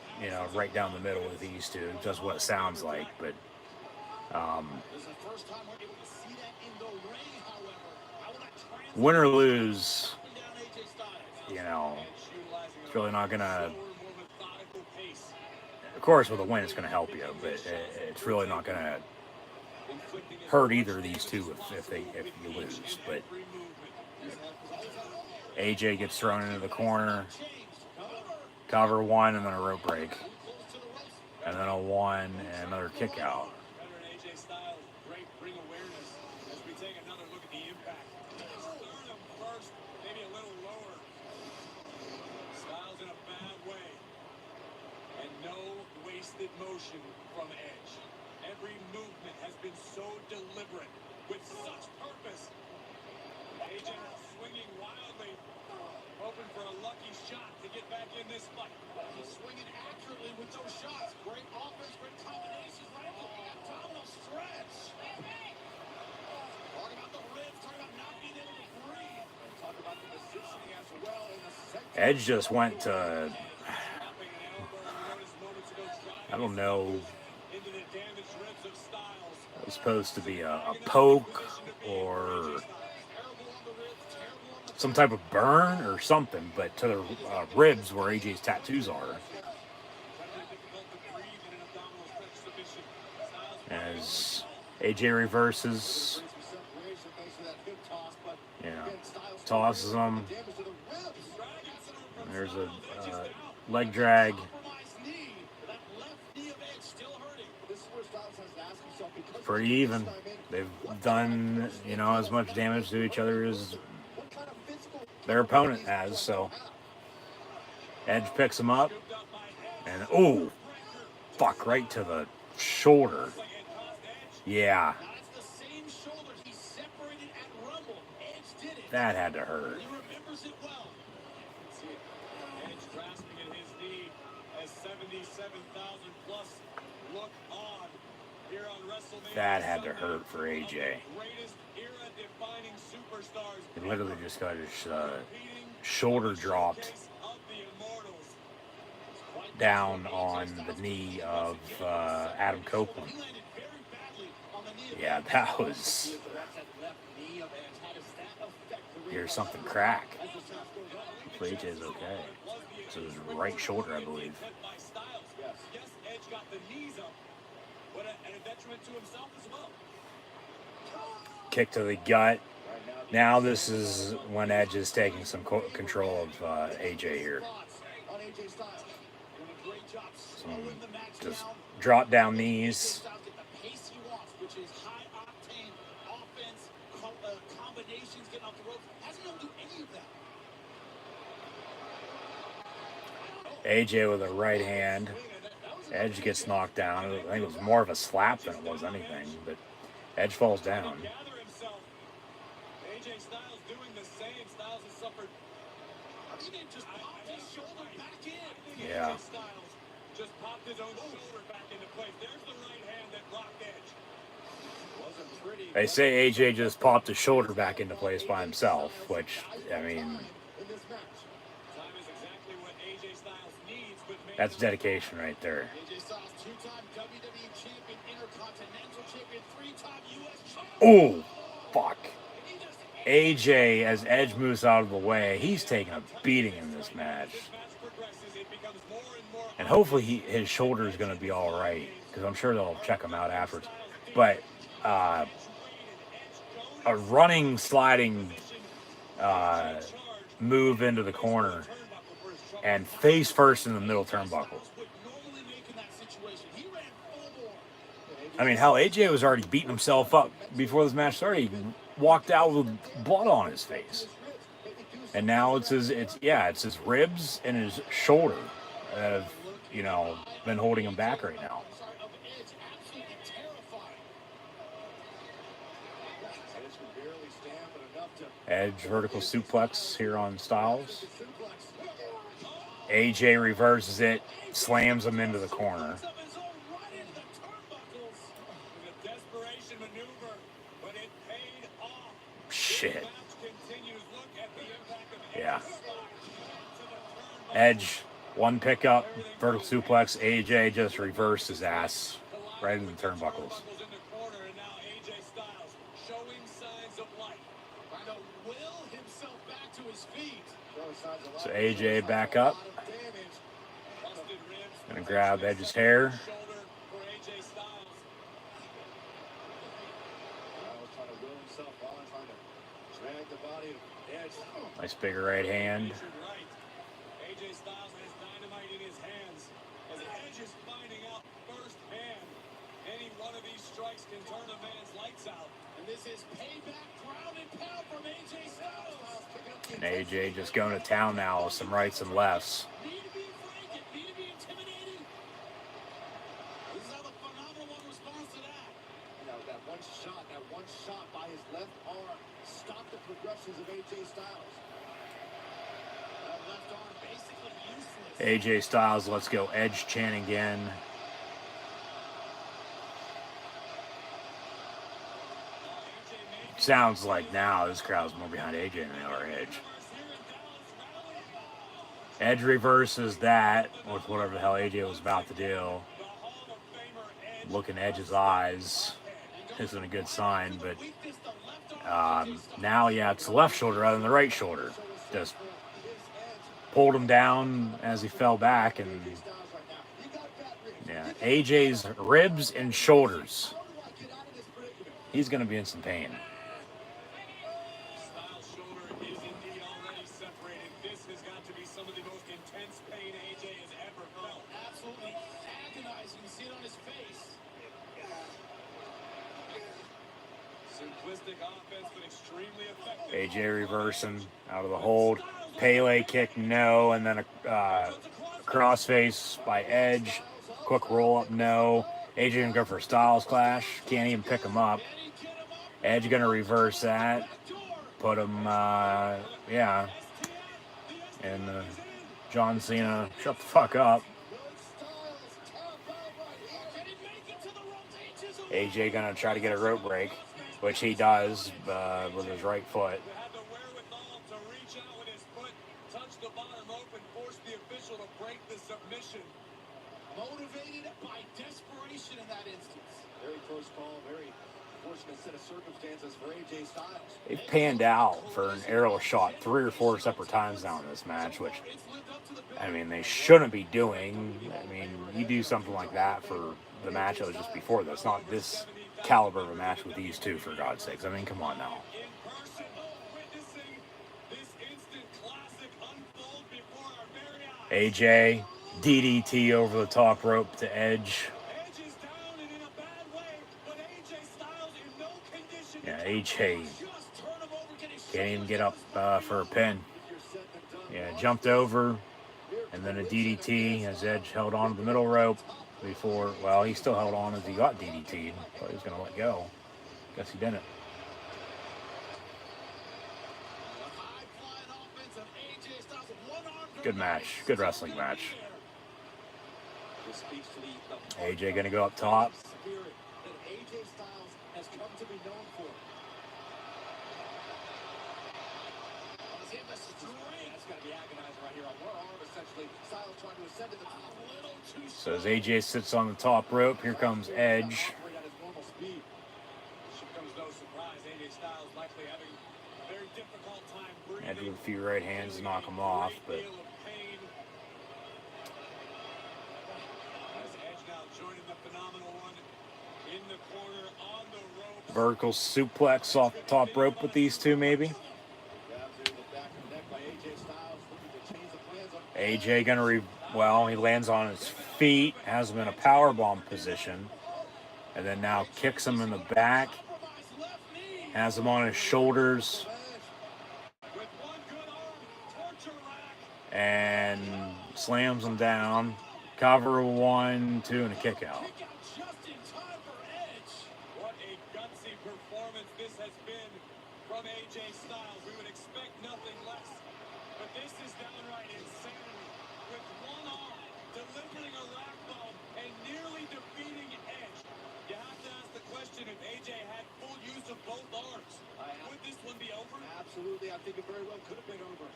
right down the middle with these two. Just what it sounds like, but This is the first time we're able to see that in the ring, however. I want to translate win or lose, down AJ Styles. it's Edge really not gonna. slower, more methodical pace. Of course, with a win, it's gonna help you, but it's really not gonna Inflicting his hurt either of these two if you lose. But every movement. AJ gets thrown into the corner, Changed. cover 1, and then a rope break, and then a 1 and another kick out. Veteran AJ Styles, great ring awareness as we take another look at the impact. Sternum first, maybe a little lower. Styles in a bad way. And no wasted motion from Edge. Every movement has been so deliberate, with such purpose. AJ swinging wildly, hoping for a lucky shot to get back in this fight. He's swinging accurately with those shots. Great offense, great combinations, right into the abdominal stretch. Talk about the ribs, talk about not being able to breathe. And talk about the positioning as well in the second. Edge just went to, Snapping an elbow, we noticed moments ago, I don't know, into the damaged ribs of Styles. it was supposed to be a poke or some type of burn or something, but to the ribs where AJ's tattoos are. As AJ reverses, tosses him. And there's a leg drag. Pretty even. They've done, as much damage to each other as their opponent has, so Edge picks him up, and right to the shoulder. Yeah, Now that's the same shoulder he separated at Rumble. Edge did it. that had to hurt. He remembers it well. See it. Edge grasping at his knee as 77,000 plus look on here on WrestleMania. That had to Sunday. hurt for AJ. Greatest era-defining superstars. He literally just got his Repeating shoulder dropped showcase of the Immortals. Quite down possible on AJ the Styles knee was of again on the second Adam shoulder. Copeland. He landed very badly on the knee of Yeah, Edge. that was. Here's something crack. So AJ's okay. So his right shoulder, I believe. Yes, Edge got the knees up, but at a detriment to himself as well. Kick to the gut. Now this is when Edge is taking some control of AJ here. Some just drop down knees. AJ with a right hand. Edge gets knocked down. I think it was more of a slap than it was anything, but Edge falls down. AJ Styles doing the same. Styles has suffered. He didn't just pop his shoulder back in. Yeah. AJ Styles just popped his own shoulder back into place. There's the right hand that blocked Edge. Wasn't pretty. They say AJ just popped his shoulder back into place by himself, which, I mean, that's dedication right there. AJ Styles, two-time WWE champion, Intercontinental champion, three-time US champion. Oh, fuck. AJ, as Edge moves out of the way, he's taking a beating in this match. And hopefully his shoulder is going to be all right, because I'm sure they'll check him out afterwards. But a running, sliding move into the corner and face first in the middle turnbuckle. I mean, hell, AJ was already beating himself up before this match started. He walked out with blood on his face, and now it's his ribs and his shoulder that have, been holding him back right now. Edge vertical suplex here on Styles. AJ reverses it, slams him into the corner. Shit. Yeah. Edge, one pickup, vertical suplex. AJ just reversed his ass right in the turnbuckles. So AJ back up. Gonna grab Edge's hair. Nice big right hand. AJ Styles has dynamite in his hands as Edge is finding out firsthand any one of these strikes can turn a man's lights out. And this is payback ground and pound from AJ Styles. And AJ just going to town now with some rights and lefts. Need to be afraid, need to be intimidating. This is how the phenomenal one responds to that. That one shot by his left arm stopped the progressions of AJ Styles. Left arm basically useless. AJ Styles, let's go Edge chant again. Sounds like now this crowd's more behind AJ than they are Edge. Edge reverses that with whatever the hell AJ was about to do. Look in Edge's eyes isn't a good sign, but now, it's the left shoulder rather than the right shoulder. Just pulled him down as he fell back, and AJ's ribs and shoulders. He's going to be in some pain. Styles' shoulder is indeed already separated. This has got to be some of the most intense pain AJ has ever felt. Absolutely agonizing. You see it on his face. Simplistic offense, but extremely effective. AJ reversing out of the hold. Pele kick, no. And then a crossface by Edge. Quick roll up, no. AJ gonna go for a Styles Clash. Can't even pick him up. Edge gonna reverse that. Put him, yeah. And John Cena, shut the fuck up. AJ gonna try to get a rope break, which he does with his right foot. Motivated by desperation in that instance. Very close call, very fortunate set of circumstances for AJ Styles. They've panned out for an aerial shot 3 or 4 separate times now in this match, which, I mean, they shouldn't be doing. I mean, you do something like that for the match that was just before this, not this caliber of a match with these two, for God's sakes. I mean, come on now. AJ, DDT over the top rope to Edge. Yeah, AJ can't even get up for a pin. Yeah, jumped over, and then a DDT as Edge held on to the middle rope before, well, he still held on as he got DDT'd. Thought he was going to let go. Guess he didn't. Good match. Good wrestling match. AJ going to go up top. So as AJ sits on the top rope, here comes Edge. Edge with a few right hands to knock him off, but vertical suplex off the top rope with these two, maybe. AJ gonna well, he lands on his feet, has him in a powerbomb position, and then now kicks him in the back, has him on his shoulders, and slams him down. Cover 1, 2, and a kick out. What a gutsy performance this has been from AJ Styles. We would expect nothing less, but this is downright insanity. With one arm, delivering a rack bomb, and nearly defeating Edge. You have to ask the question if AJ had full use of both arms. Would this one be over? Absolutely, I think it very well could have been over.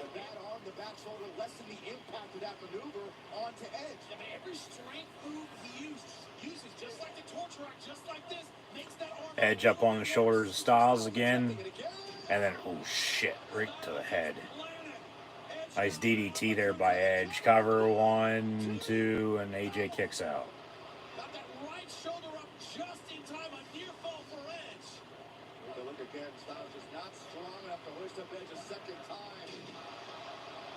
The bad arm, the back shoulder, lessened the impact of that maneuver onto Edge. I mean, every strength move he uses just like the torch rack, just like this, makes that arm... Edge up on the shoulders of Styles again, and then, oh shit, right to the head. Nice DDT there by Edge. Cover 1, 2, and AJ kicks out. Got that right shoulder up just in time, a near fall for Edge. Take a look again, Styles is not strong enough to hoist up Edge a second time.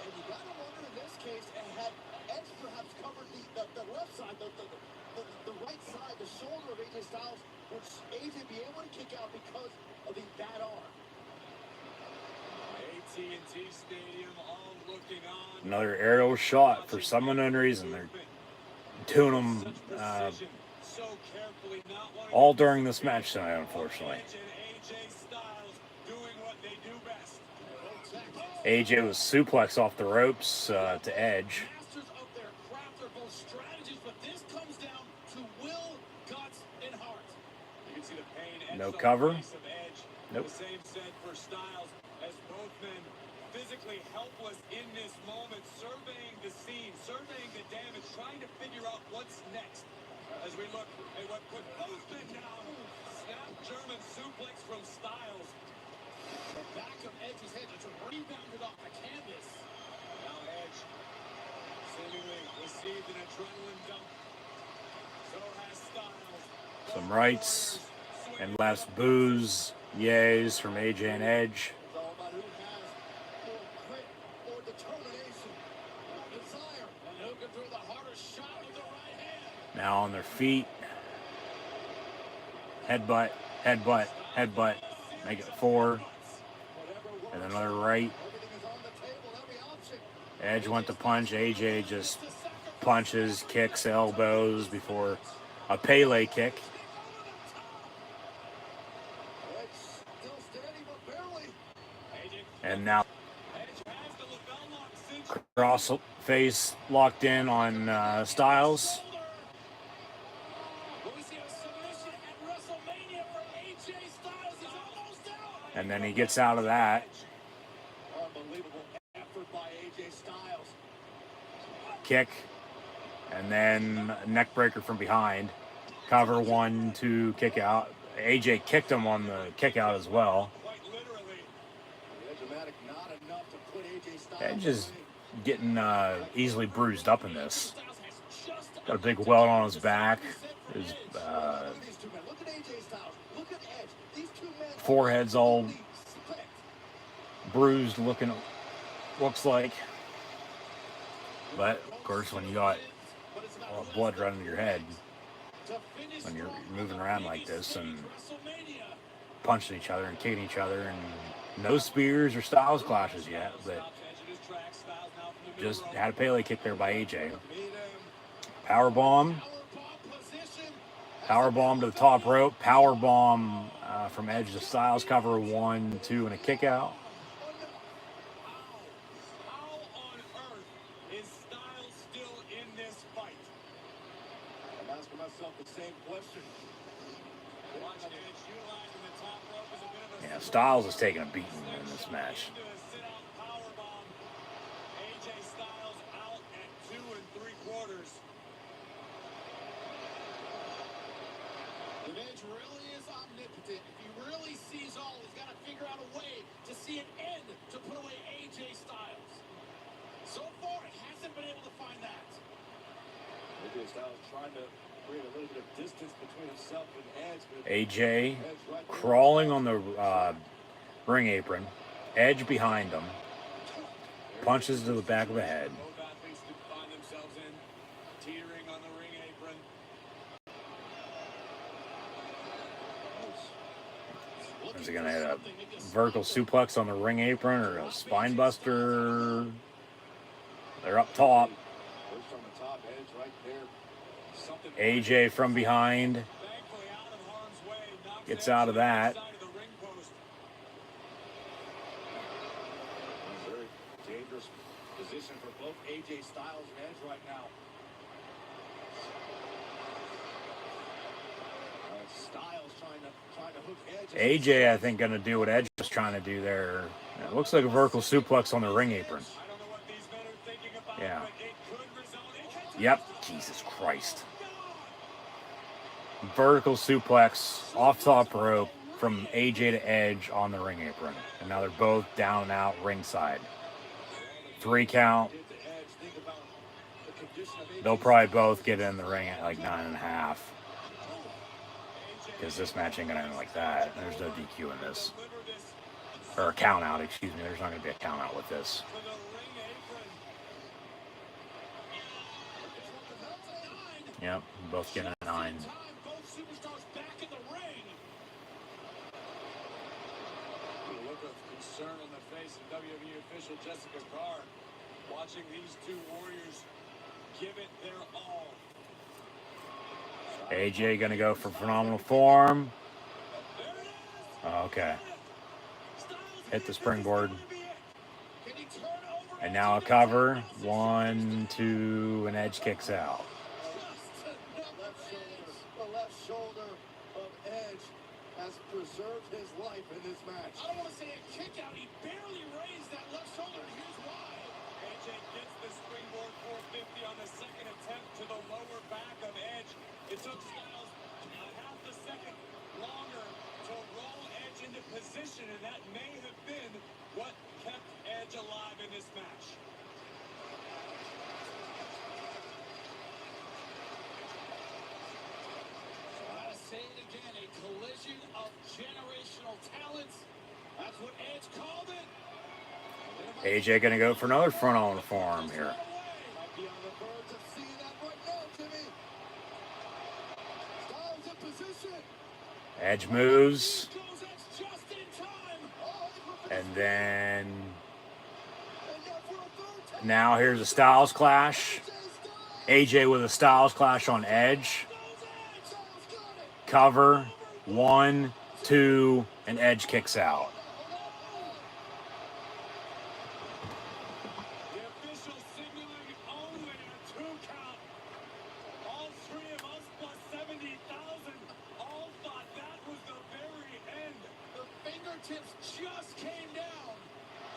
And you gotta wonder in this case, had Edge perhaps covered the left side, the right side, the shoulder of AJ Styles, would AJ be able to kick out because of the bad arm? AT&T Stadium, all looking on. Another aerial shot for some unknown reason. They're doing them all during this match tonight, unfortunately. AJ was suplexed off the ropes to Edge. No cover. Nope. Same said for Styles, as both men physically helpless in this moment, surveying the scene, surveying the damage, trying to figure out what's next. As we look at what put both men down, snap German suplex from Styles. The back of Edge's head, it's rebounded off the canvas. Now Edge seemingly received an adrenaline dump. So has Styles. Some rights and lefts, boos, yays from AJ and Edge. It's all about who has more grit or determination or desire, and who can throw the hardest shot with the right hand. Now on their feet. Headbutt, headbutt, headbutt. Make it 4. And then another right. Everything is on the table, every option. Edge went to punch. AJ just punches, kicks, elbows before a Pele kick. Edge still standing, but barely. And now Edge has the lapel lock cinch. cross face locked in on Styles. Will we see a submission at WrestleMania from AJ Styles? He's almost out. And then he gets out of that. Unbelievable effort by AJ Styles. Kick. And then neck breaker from behind. Cover 1, 2, kick out. AJ kicked him on the kick out as well. Quite literally. Edge-o-matic not enough to put AJ Styles Edge is away. getting easily bruised up in this. Got a big welt on his back. His Look at these two men. Look at AJ Styles. Look at Edge. These two men forehead's all spec. bruised looking, looks like. But, of course, when you got all the blood running to your head, when you're moving around like this and punching each other and kicking each other, and no spears or Styles clashes yet, but just had a Pele kick there by AJ. Power bomb to the top rope. Power bomb from Edge to Styles. Cover 1, 2, and a kick out. How on earth is Styles still in this fight? I'm asking myself the same question. Watch Edge utilizing the top rope as a bit of a Yeah, Styles is taking a beating in this match. into a sit-out powerbomb. AJ Styles out at 2 3/4. If Edge really is omnipotent, if he really sees all, he's got to figure out a way to see an end to put away AJ Styles. So far, it hasn't been able to find that. AJ Styles trying to create a little bit of distance between himself and Edge. But AJ Edge right there. crawling on the ring apron. Edge behind him. Punches to the back of the head. Both athletes could find themselves in, teetering on the ring apron. Is he going to hit a vertical suplex on the ring apron or a spine buster? They're up top. First from the top, Edge right there. Something AJ from behind thankfully out of harm's way. Knocks gets Edge out of to the that. side of the ring post. Very dangerous position for both AJ Styles and Edge right now. Styles trying to hook Edge. AJ, I think, going to do what Edge was trying to do there. It looks like a vertical suplex on the ring apron. I don't know what these men are thinking about, Yeah. but it could result in... Yep. Jesus Christ. Vertical suplex off top rope from AJ to Edge on the ring apron. And now they're both down and out ringside. 3 count. They'll probably both get in the ring at like 9.5. Because this match ain't going to end like that. There's no DQ in this. Or a count out, excuse me. There's not going to be a count out with this. For the ring apron. Yep. Both getting a 9. Both superstars back in the ring. A look of concern on the face of WWE official Jessica Carr, watching these two warriors give it their all. AJ going to go for phenomenal form. Okay. Hit the springboard. And now a cover. 1, 2, and Edge kicks out. The left shoulder of Edge has preserved his life in this match. I don't want to say a kick out. He barely raised that left shoulder. Here's why. AJ gets the springboard 450 on the second attempt to the lower back of Edge. It took Styles half a second longer to roll Edge into position, and that may have been what kept Edge alive in this match. Gotta say it again, a collision of generational talents. That's what Edge called it. AJ going to go for another phenomenal form here. Might be on the verge of seeing that right now, Jimmy. Styles in position. Edge moves. Goes Edge just in time. And then And now for a third time. now here's a Styles clash. AJ with a Styles clash on Edge. Cover. 1, 2, and Edge kicks out. The official signaling only a 2 count. All 3 of us plus 70,000 all thought that was the very end. The fingertips just came down.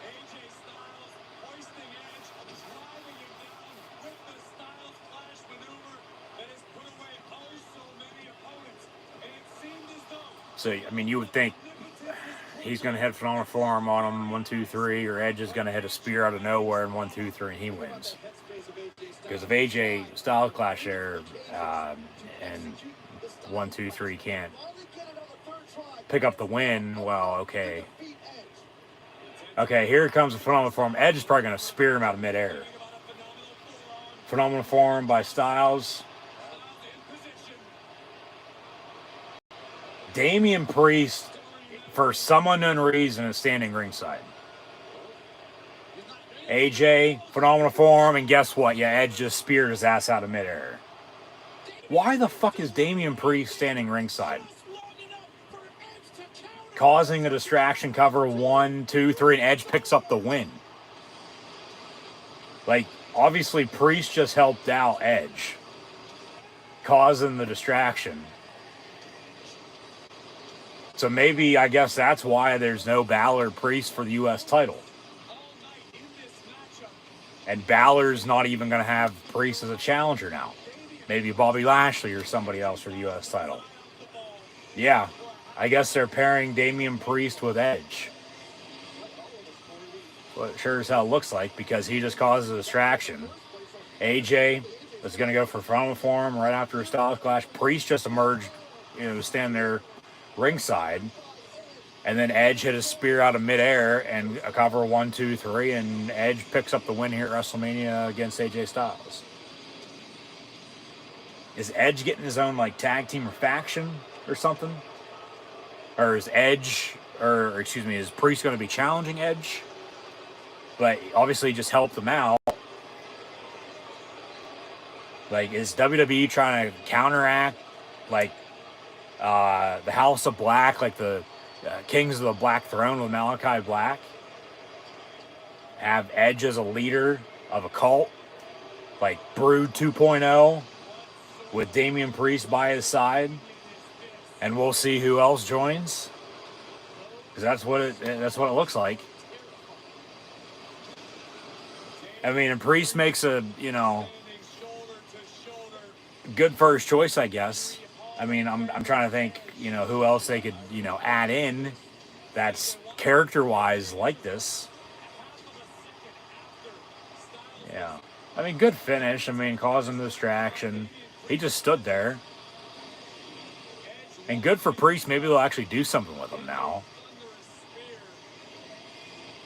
AJ Styles hoisting Edge, driving him down with the Styles Clash maneuver that has put away oh so many opponents. And it seemed as though So, I mean, you would think he's going to hit phenomenal forearm on him, 1, 2, 3, or Edge is going to hit a spear out of nowhere in 1, 2, 3, and he wins. Because if AJ Styles Clash there and 1, 2, 3 can't pick up the win, well, okay. Okay, here comes a phenomenal forearm. Edge is probably going to spear him out of midair. Phenomenal forearm by Styles. Damian Priest, for some unknown reason, is standing ringside. AJ, phenomenal form, and guess what? Yeah, Edge just speared his ass out of midair. Why the fuck is Damian Priest standing ringside? Causing a distraction cover, 1, 2, 3, and Edge picks up the win. Like, obviously, Priest just helped out Edge, causing the distraction. So maybe, I guess that's why there's no Balor Priest for the U.S. title. And Balor's not even going to have Priest as a challenger now. Maybe Bobby Lashley or somebody else for the U.S. title. Yeah, I guess they're pairing Damian Priest with Edge. Well, it sure as hell looks like, because he just causes a distraction. AJ is going to go for phenomenal form right after a Styles Clash. Priest just emerged, stand there ringside, and then Edge hit a spear out of midair and a cover, 1, 2, 3, and Edge picks up the win here at WrestleMania against AJ Styles. Is Edge getting his own tag team or faction or something? Or is is Priest going to be challenging Edge? But obviously he just helped him out. Is WWE trying to counteract the House of Black, the Kings of the Black Throne with Malachi Black? Have Edge as a leader of a cult, like Brood 2.0, with Damian Priest by his side, and we'll see who else joins. Because that's what it looks like. I mean, and Priest makes a good first choice, I guess. I mean, I'm trying to think, who else they could, add in that's character-wise like this. Yeah. I mean, good finish. I mean, causing the distraction. He just stood there. And good for Priest. Maybe they'll actually do something with him now.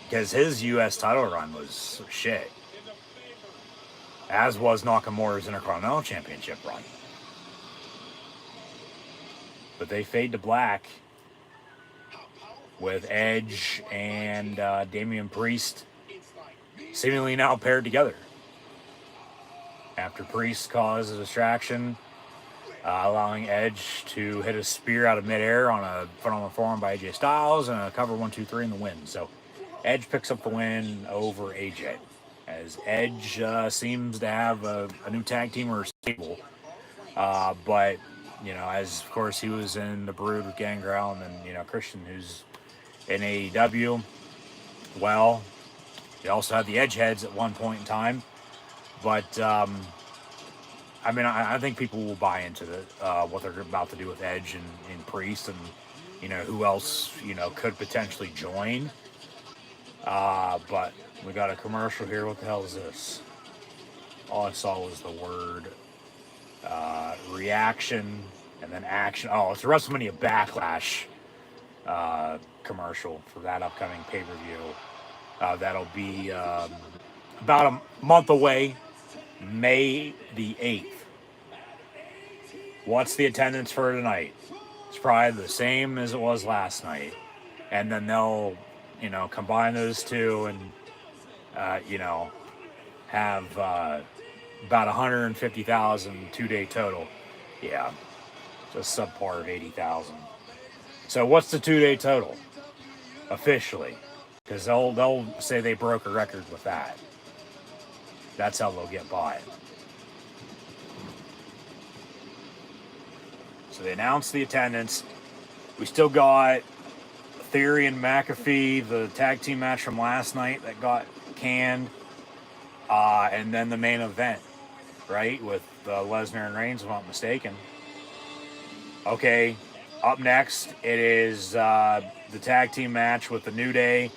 Because his U.S. title run was shit. As was Nakamura's Intercontinental Championship run. But they fade to black with Edge and Damian Priest seemingly now paired together. After Priest caused a distraction, allowing Edge to hit a spear out of midair on a phenomenal form by AJ Styles and a cover 1, 2, 3 in the win. So Edge picks up the win over AJ. As Edge seems to have a new tag team or stable. But, as of course he was in the Brood with Gangrel and then, Christian, who's in AEW. Well, he also had the Edgeheads at one point in time. But, I mean, I think people will buy into what they're about to do with Edge and Priest and, who else, could potentially join. But we got a commercial here. What the hell is this? All I saw was the word reaction and then action. Oh, it's a WrestleMania Backlash commercial for that upcoming pay-per-view. That'll be about a month away, May the 8th. What's the attendance for tonight? It's probably the same as it was last night. And then they'll, combine those two and, have about 150,000 two-day total. Yeah. Just subpar of 80,000. So what's the 2-day total officially? Because they'll say they broke a record with that. That's how they'll get by it. So they announced the attendance. We still got Theory and McAfee, the tag team match from last night that got canned. And then the main event, right? With Lesnar and Reigns, if I'm not mistaken. Okay, up next, it is the tag team match with the New Day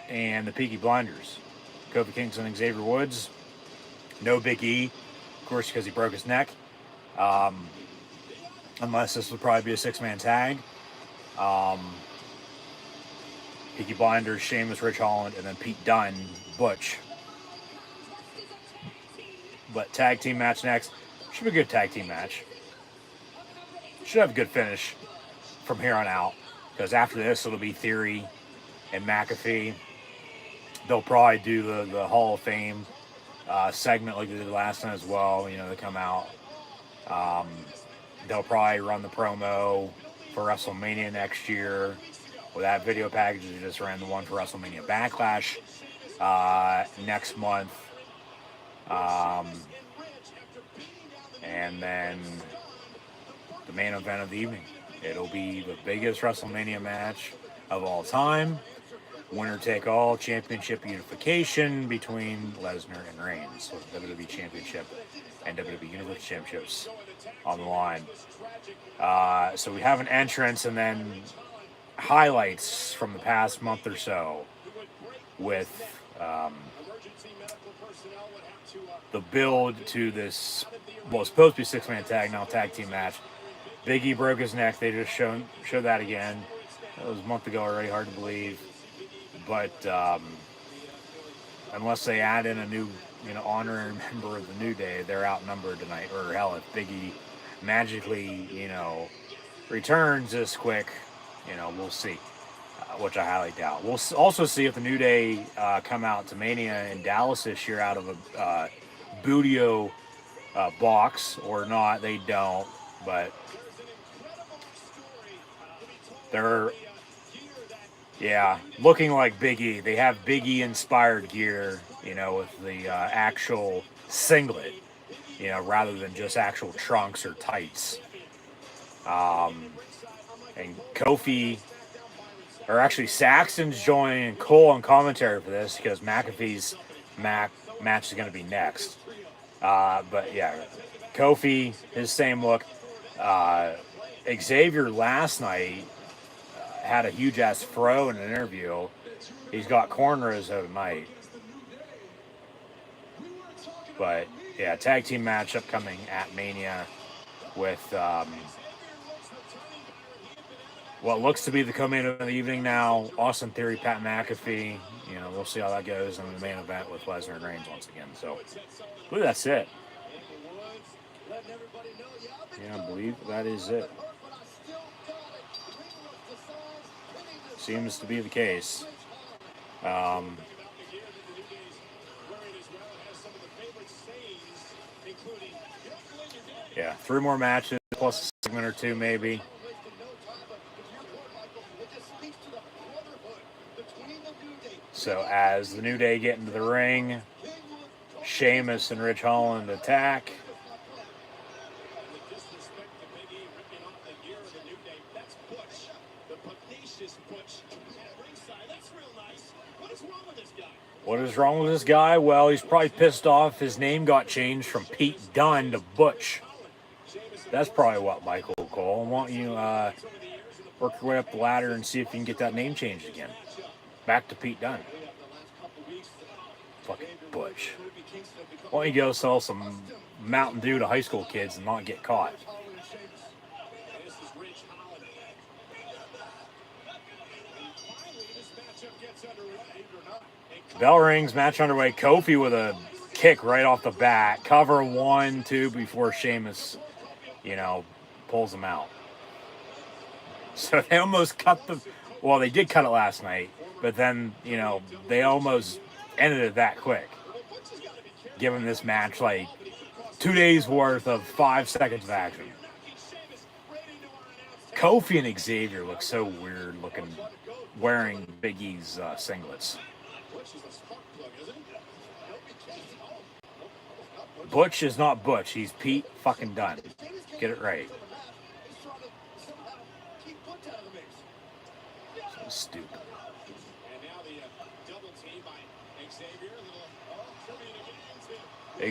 and the Peaky Blinders. Kofi Kingston and Xavier Woods. No Big E, of course, because he broke his neck. Unless this would probably be a 6-man tag. Peaky Blinders, Sheamus, Rich Holland, and then Pete Dunne, Butch. But tag team match next. Should be a good tag team match. Should have a good finish from here on out. Because after this, it'll be Theory and McAfee. They'll probably do the Hall of Fame segment like they did last time as well. You know, they come out. They'll probably run the promo for WrestleMania next year. With that video package, they just ran the one for WrestleMania Backlash next month. And then the main event of the evening. It'll be the biggest WrestleMania match of all time. Winner take all championship unification between Lesnar and Reigns. So WWE Championship and WWE Universal Championships on the line. So we have an entrance and then highlights from the past month or so with the build to this, well, it's supposed to be 6-man tag, now tag team match. Big E broke his neck. They just showed that again. That was a month ago already, hard to believe. But unless they add in a new, honorary member of the New Day, they're outnumbered tonight. Or hell, if Big E magically, returns this quick, we'll see. Which I highly doubt. We'll also see if the New Day come out to Mania in Dallas this year out of a Boodio box or not. They don't, but they're, looking like Big E. They have Big E inspired gear, with the actual singlet, rather than just actual trunks or tights. And Kofi, or actually Saxton's joining Cole on commentary for this because McAfee's match is going to be next. But yeah, Kofi, his same look. Xavier last night had a huge ass fro in an interview. He's got cornrows tonight. But yeah, tag team match upcoming at Mania with what looks to be the co-main event of the evening now. Austin Theory, Pat McAfee. We'll see how that goes in the main event with Lesnar and Reigns once again. So, I believe that's it. Yeah, I believe that is it. Seems to be the case. Yeah, 3 more matches plus a segment or 2 maybe. So as the New Day get into the ring, Sheamus and Rich Holland attack. What is wrong with this guy? Well, he's probably pissed off. His name got changed from Pete Dunne to Butch. That's probably what, Michael Cole. Why don't you work your way up the ladder and see if you can get that name changed again. Back to Pete Dunne. Fucking Butch. Why don't you go sell some Mountain Dew to high school kids and not get caught? Bell rings, match underway. Kofi with a kick right off the bat. Cover 1, 2 before Sheamus, pulls him out. So they almost cut well, they did cut it last night, but then, they almost ended it that quick. Giving this match like 2 days worth of 5 seconds of action. Kofi and Xavier look so weird looking, wearing Big E's singlets. Butch is not Butch. He's Pete fucking Dunne. Get it right. So stupid.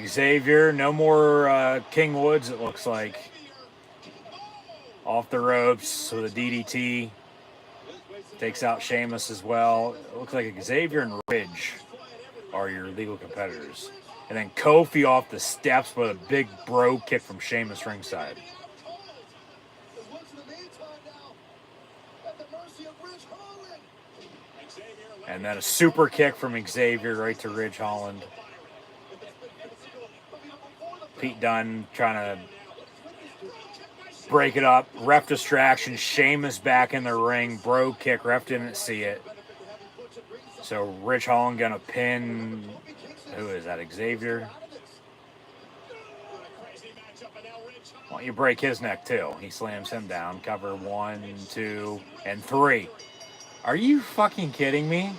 Xavier, no more King Woods, it looks like. Off the ropes with a DDT. Takes out Sheamus as well. It looks like Xavier and Ridge are your legal competitors. And then Kofi off the steps with a big bro kick from Sheamus ringside. And then a super kick from Xavier right to Ridge Holland. Pete Dunne trying to break it up. Ref distraction. Sheamus back in the ring. Bro kick. Ref didn't see it. So Ridge Holland gonna pin. Who is that? Xavier? Why don't you break his neck too? He slams him down. Cover 1, 2, and 3. Are you fucking kidding me?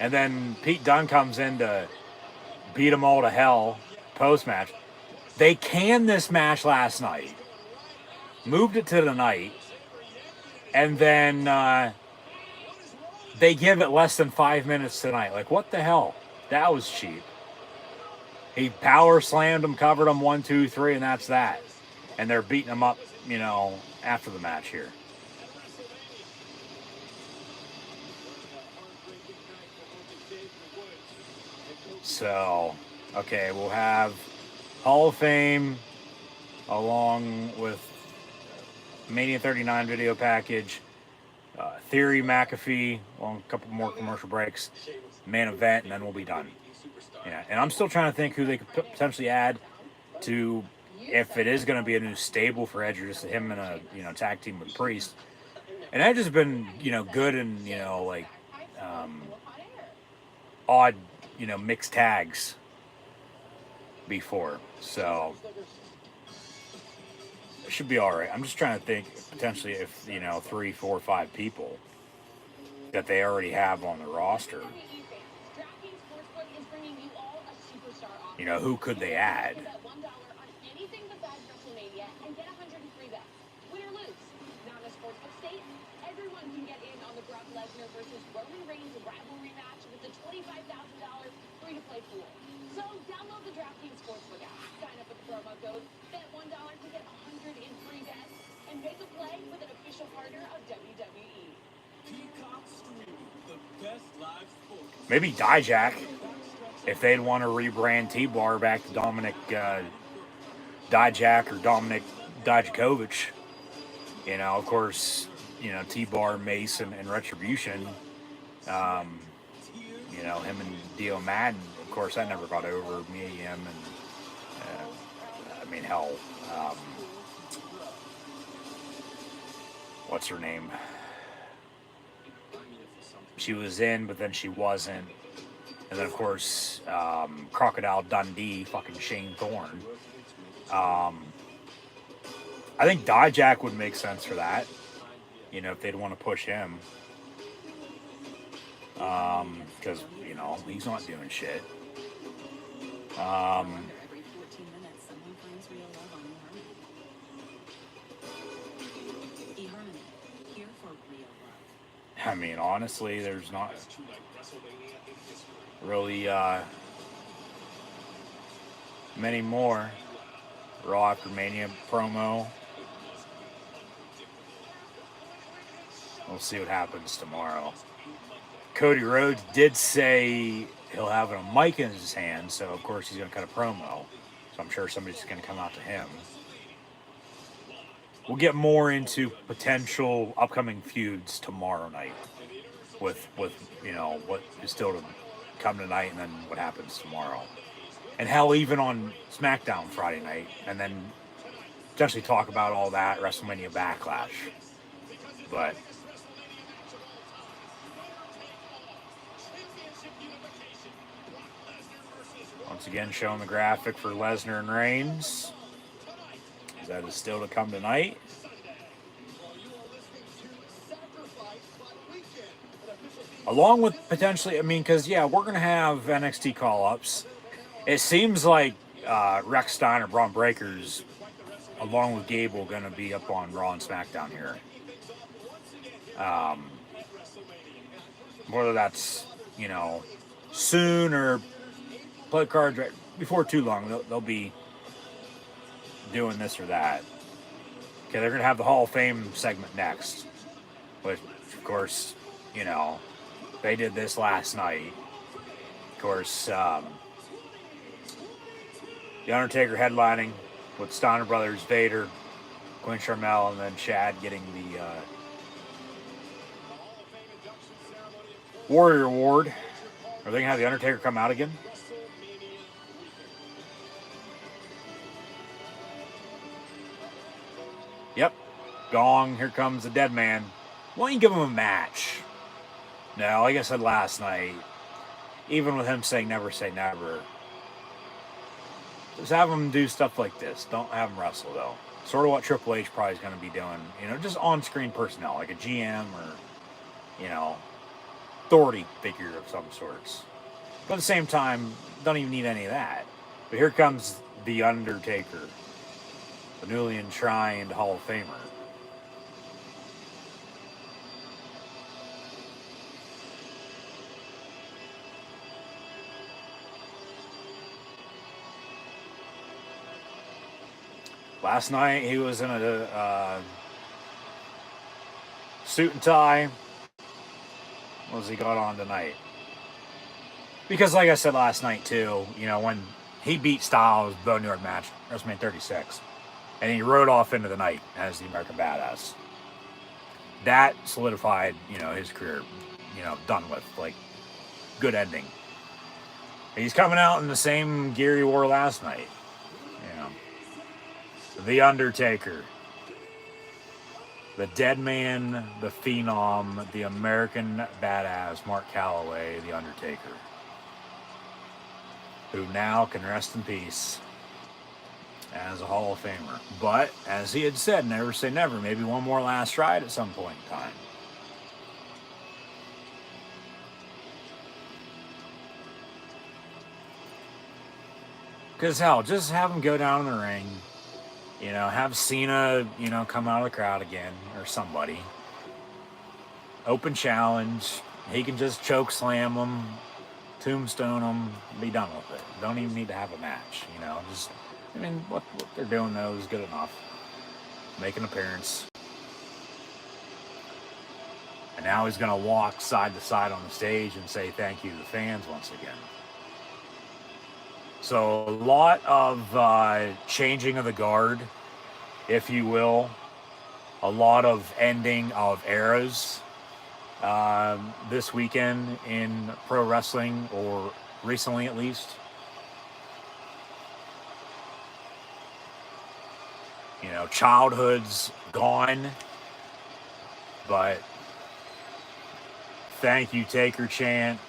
And then Pete Dunne comes in to beat them all to hell post-match. They canned this match last night. Moved it to tonight. And then they give it less than 5 minutes tonight. Like, what the hell? That was cheap. He power slammed him, covered him 1, 2, 3, and that's that. And they're beating him up, you know, after the match here. So, okay, we'll have Hall of Fame along with Mania 39 video package, Theory, McAfee, along a couple more commercial breaks, main event, and then we'll be done. Yeah, and I'm still trying to think who they could potentially add to, if it is going to be a new stable for Edge, or just him in a, you know, tag team with Priest. And Edge has been, you know, good in, you know, like odd, you know, mixed tags before, so it should be all right. I'm just trying to think potentially if, you know, 3, 4, 5 people that they already have on the roster, you know, who could they add? Everyone can get in on the Brock Lesnar versus Roman Reigns rivalry match with the $25,000 free-to-play pool. So download the DraftKings Sportsbook app, sign up with the promo code, bet $1 to get 100 in free bets, and make a play with an official partner of WWE. Peacock Streaming, the best live sports. Maybe Dijak, if they'd want to rebrand T-Bar back to Dominic Dijak or Dominic Dijakovic. You know, of course, you know, T-Bar, Mace, and Retribution. You know, him and Dio Madden, of course, that never got over me, him, and I mean, hell, what's her name? She was in, but then she wasn't. And then, of course, Crocodile Dundee, fucking Shane Thorne. I think Dijak would make sense for that. You know, if they'd want to push him. Because, you know, he's not doing shit. I mean, honestly, there's not really many more. Raw after Mania promo. We'll see what happens tomorrow. Cody Rhodes did say he'll have a mic in his hand, so of course he's going to cut a promo. So I'm sure somebody's going to come out to him. We'll get more into potential upcoming feuds tomorrow night with you know, what is still to come tonight and then what happens tomorrow. And hell, even on SmackDown Friday night, and then potentially talk about all that WrestleMania Backlash. But once again, showing the graphic for Lesnar and Reigns. That is still to come tonight. along with potentially, I mean, because yeah, we're gonna have NXT call-ups. It seems like Rex Steiner, Braun Breakers, along with Gable, gonna be up on Raw and SmackDown here. Whether that's soon or play cards right before too long, they'll be doing this or that. Okay, they're gonna have the Hall of Fame segment next, which of course, they did this last night. Of course, The Undertaker headlining with Steiner Brothers, Vader, Quinn Sharmell, and then Chad getting the Warrior Award. Are they gonna have The Undertaker come out again? Yep. Gong, here comes the dead man. Why don't you give him a match? No, like I said last night, even with him saying never say never, just have him do stuff like this. Don't have him wrestle, though. Sort of what Triple H probably is going to be doing. Just on-screen personnel, like a GM or, authority figure of some sorts. But at the same time, don't even need any of that. But here comes The Undertaker, the newly enshrined Hall of Famer. Last night he was in a suit and tie. What has he got on tonight? Because like I said last night too, when he beat Styles, Bone Yard match, WrestleMania 36, and he rode off into the night as the American Badass. That solidified, his career, done with, like, good ending. He's coming out in the same gear he wore last night. The Undertaker. The dead man, the phenom, the American badass, Mark Calloway, The Undertaker. Who now can rest in peace as a Hall of Famer. But, as he had said, never say never. Maybe one more last ride at some point in time. Because, hell, just have him go down in the ring. Have Cena, come out of the crowd again, or somebody. Open challenge. He can just choke slam him, tombstone him, be done with it. Don't even need to have a match, what they're doing, though, is good enough. Make an appearance. And now he's going to walk side to side on the stage and say thank you to the fans once again. So a lot of changing of the guard, if you will. A lot of ending of eras this weekend in pro wrestling, or recently at least. Childhood's gone, but thank you, Taker chant.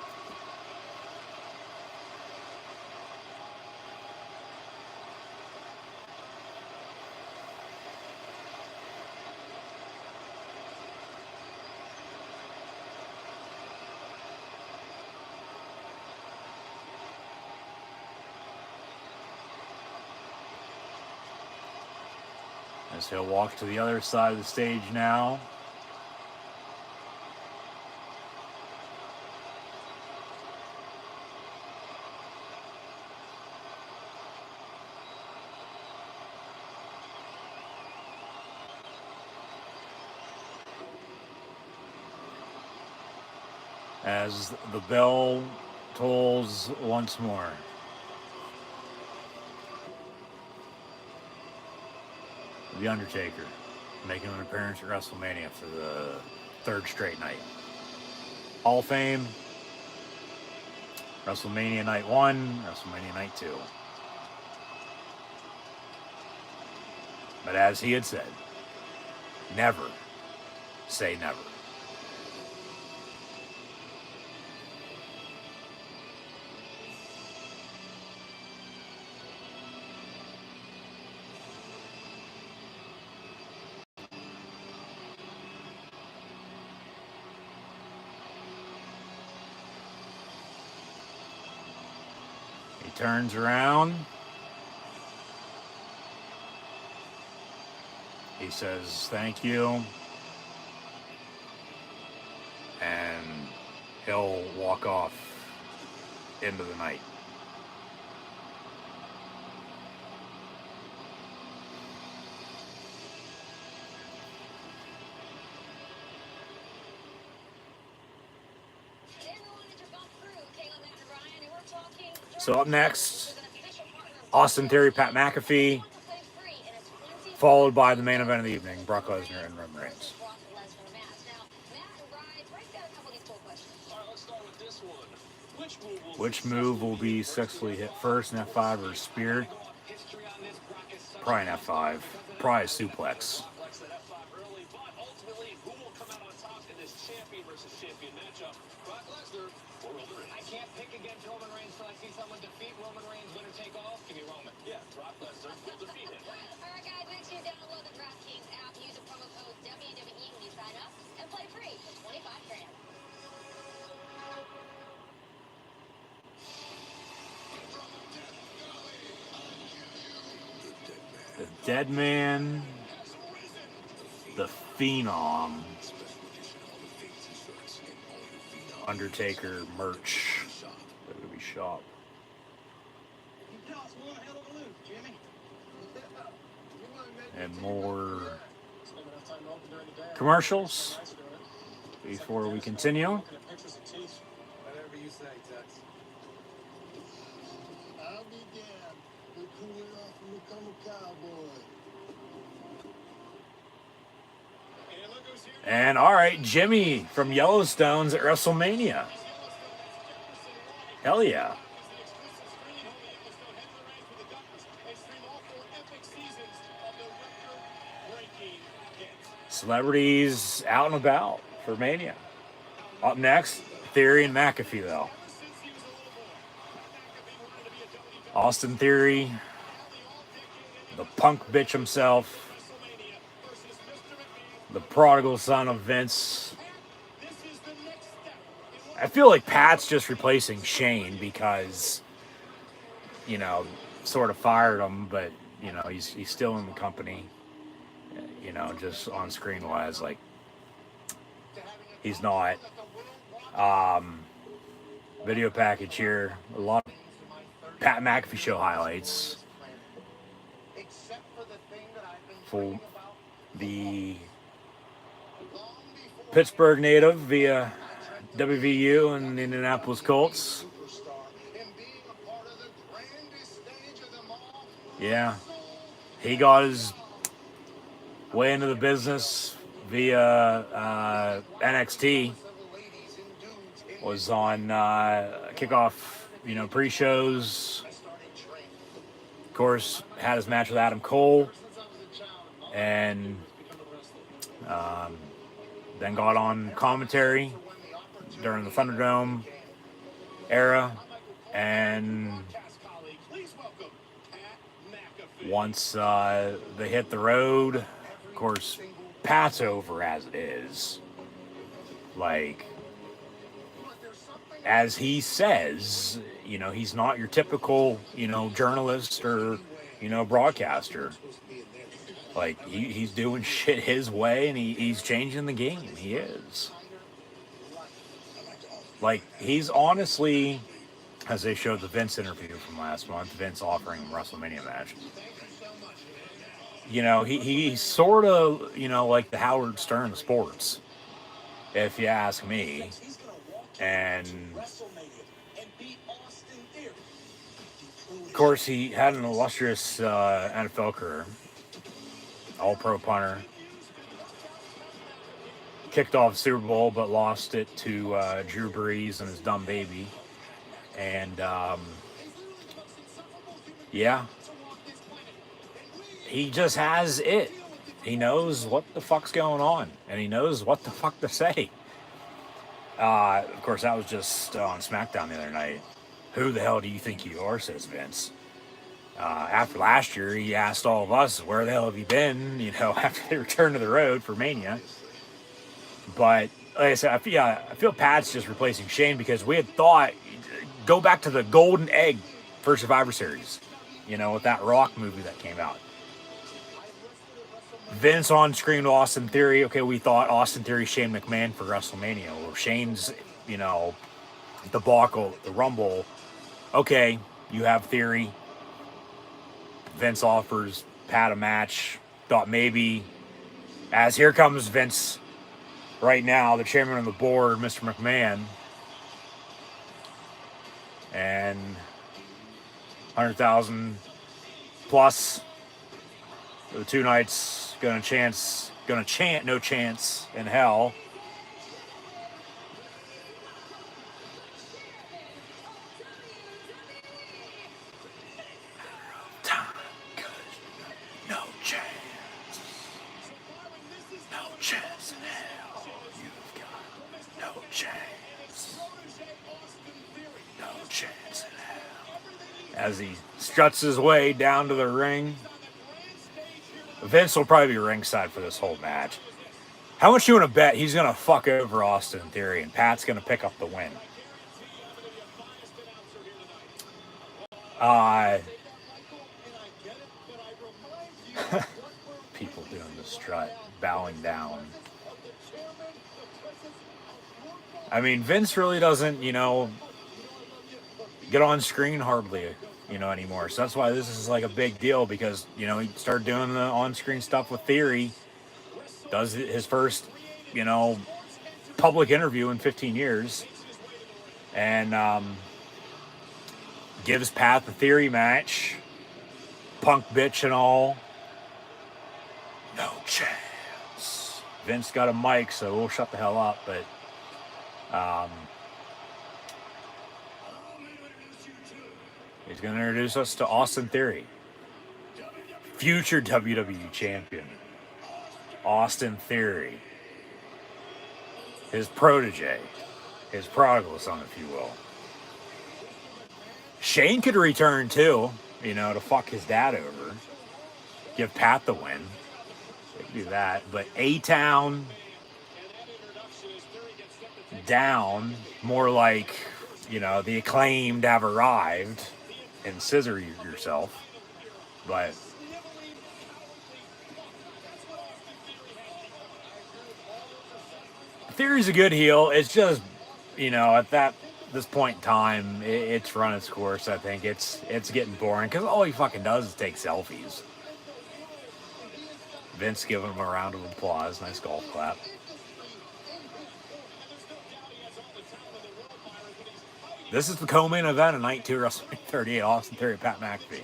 As he'll walk to the other side of the stage now. As the bell tolls once more. The Undertaker making an appearance at WrestleMania for the third straight night. Hall of Fame, WrestleMania Night 1, WrestleMania Night 2. But as he had said, never say never. turns around. He says, thank you. And he'll walk off into the night. So up next, Austin Theory, Pat McAfee, followed by the main event of the evening, Brock Lesnar and Roman Reigns. Which move will be successfully hit first, an F5 or a spear? Probably an F5. Probably a suplex. I can't pick against Roman Reigns until I see someone defeat Roman Reigns, winner take all. Give me Roman. Yeah, Brock Lesnar will defeat him. All right, guys, make sure you download the DraftKings app. Use the promo code WWE when you sign up and play free for 25 grand. The Dead Man, the Phenom, Undertaker merch, WWE shop. And more commercials before we continue. Whatever you say, Tex. I'll be damned. Look who went off and become a cowboy. And all right, Jimmy from Yellowstone's at WrestleMania. Hell yeah. Celebrities out and about for Mania. Up next, Theory and McAfee, though. Austin Theory, the punk bitch himself, the prodigal son of Vince. I feel like Pat's just replacing Shane because, you know, sort of fired him, but, you know, he's still in the company. You know, just on screen wise, like, he's not. Video package here. A lot of Pat McAfee show highlights for the Pittsburgh native via WVU and the Indianapolis Colts. Yeah, he got his way into the business via NXT. Was on kickoff, you know, pre-shows. Of course, had his match with Adam Cole, and then got on commentary during the Thunderdome era, and once they hit the road, of course, Pat's over as it is. Like, as he says, you know, he's not your typical, you know, journalist or, you know, broadcaster. Like, he's doing shit his way, and he's changing the game. He is. Like, he's honestly, as they showed the Vince interview from last month, Vince offering him a WrestleMania match. You know, he's sort of, you know, like the Howard Stern of sports, if you ask me. And of course, he had an illustrious NFL career. All-pro punter. Kicked off the Super Bowl, but lost it to Drew Brees and his dumb baby. And, yeah. He just has it. He knows what the fuck's going on. And he knows what the fuck to say. Of course, that was just on SmackDown the other night. Who the hell do you think you are, says Vince. After last year, he asked all of us, where the hell have you been, you know, after they returned to the road for Mania. But, like I said, I feel Pat's just replacing Shane because we had thought, go back to the golden egg for Survivor Series, you know, with that Rock movie that came out. Vince on screen with Austin Theory. Okay, we thought Austin Theory, Shane McMahon for WrestleMania. Or Shane's, you know, debacle, the Rumble. Okay, you have Theory. Vince offers Pat a match. Thought maybe, as here comes Vince right now, the chairman of the board, Mr. McMahon. And 100,000 plus for the 2 nights. Gonna chant no chance in hell. No chance. No chance in hell. You've got no chance. No chance in hell. As he struts his way down to the ring. Vince will probably be ringside for this whole match. How much you want to bet he's going to fuck over Austin Theory and Pat's going to pick up the win? People doing the strut, bowing down. I mean, Vince really doesn't, you know, get on screen hardly, you know, anymore. So that's why this is like a big deal, because, you know, he started doing the on-screen stuff with Theory. Does his first, you know, public interview in 15 years. And gives Pat the Theory match. Punk bitch and all. No chance. Vince got a mic, so we'll shut the hell up. But he's going to introduce us to Austin Theory, future WWE champion. Austin Theory, his protege, his prodigal son, if you will. Shane could return too, you know, to fuck his dad over. Give Pat the win. They could do that. But A-Town down, more like, you know, the Acclaimed have arrived, and scissor yourself. But Theory's a good heel. It's just, you know, at this point in time, it's run its course. I think it's getting boring, because all he fucking does is take selfies. Vince giving him a round of applause. Nice golf clap. This is the co-main event of Night 2 WrestleMania 38. Austin Theory, Pat McAfee.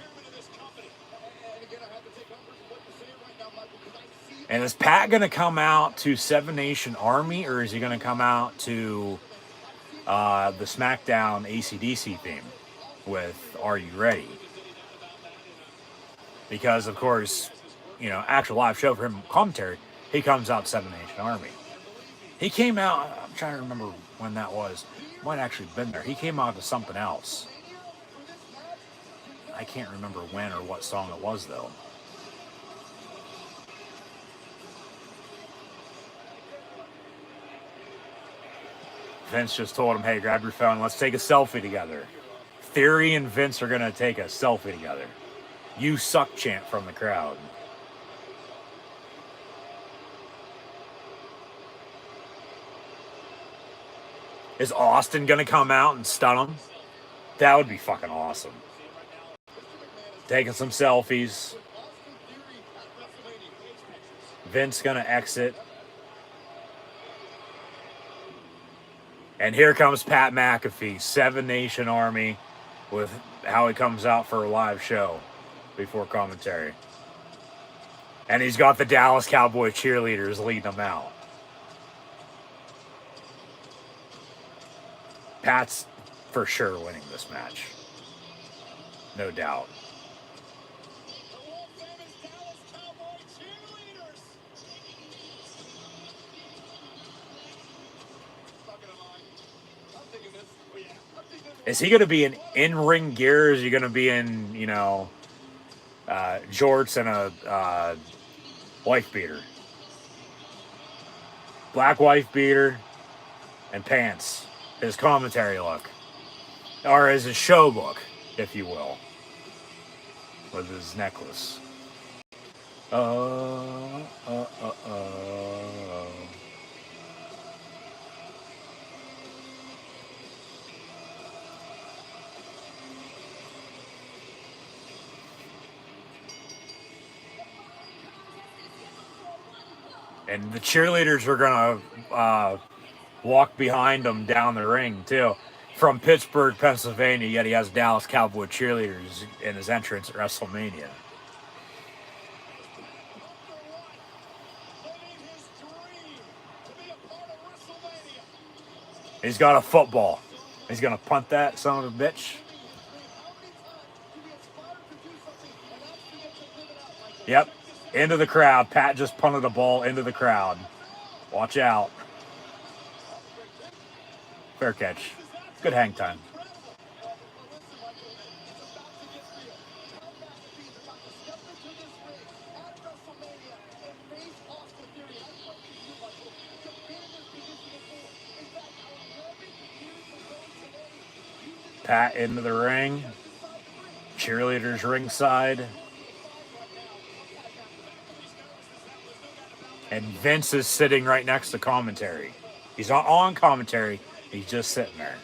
And is Pat going to come out to Seven Nation Army, or is he going to come out to the SmackDown AC/DC theme with Are You Ready? Because, of course, you know, actual live show for him, commentary, he comes out Seven Nation Army. He came out, I'm trying to remember when that was. Might actually been there. He came out to something else. I can't remember when or what song it was, though. Vince just told him, hey, grab your phone, let's take a selfie together. Theory and Vince are going to take a selfie together. You suck chant from the crowd. Is Austin going to come out and stun him? That would be fucking awesome. Taking some selfies. Vince going to exit. And here comes Pat McAfee, Seven Nation Army, with how he comes out for a live show before commentary. And he's got the Dallas Cowboy cheerleaders leading him out. Pat's for sure winning this match. No doubt. Is he going to be in in-ring gear? Or is he going to be in, you know, jorts and a wife beater? Black wife beater and pants. His commentary look. Or his show look, if you will, with his necklace. And the cheerleaders were gonna walk behind him down the ring too. From Pittsburgh, Pennsylvania, yet he has Dallas Cowboy cheerleaders in his entrance at WrestleMania. He's got a football. He's gonna punt that son of a bitch. Yep, into the crowd. Pat just punted a ball into the crowd. Watch out. Fair catch. Good hang time. Pat into the ring. Cheerleaders ringside. And Vince is sitting right next to commentary. He's not on commentary. He's just sitting there.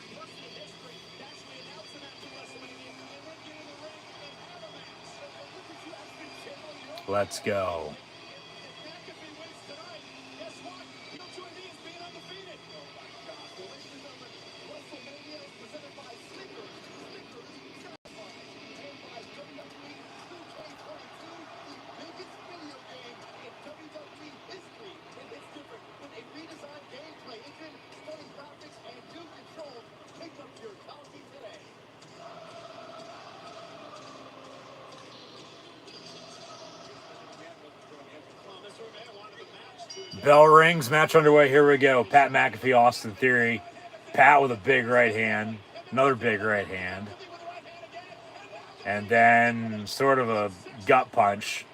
Let's go. Bell rings, match underway. Here we go. Pat McAfee, Austin Theory. Pat with a big right hand. Another big right hand. And then sort of a gut punch.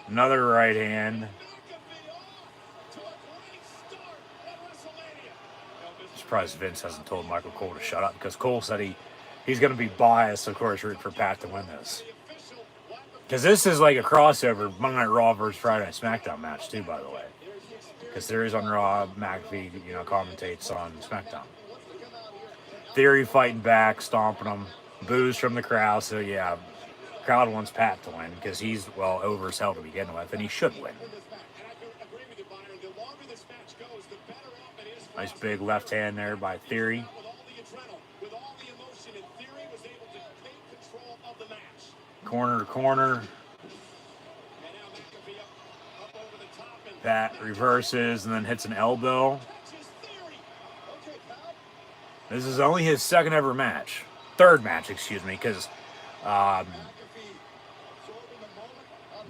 Another right hand. I'm surprised Vince hasn't told Michael Cole to shut up, because Cole said he's going to be biased, of course, rooting for Pat to win this. Because this is like a crossover Monday Night Raw versus Friday Night SmackDown match too, by the way. Because Theory's on Raw, McAfee, commentates on SmackDown. Theory fighting back, stomping him, boos from the crowd. So yeah, crowd wants Pat to win because he's over as hell to begin with, and he should win. Nice big left hand there by Theory. Corner to corner. Pat reverses and then hits an elbow. This is only his third match, excuse me, because the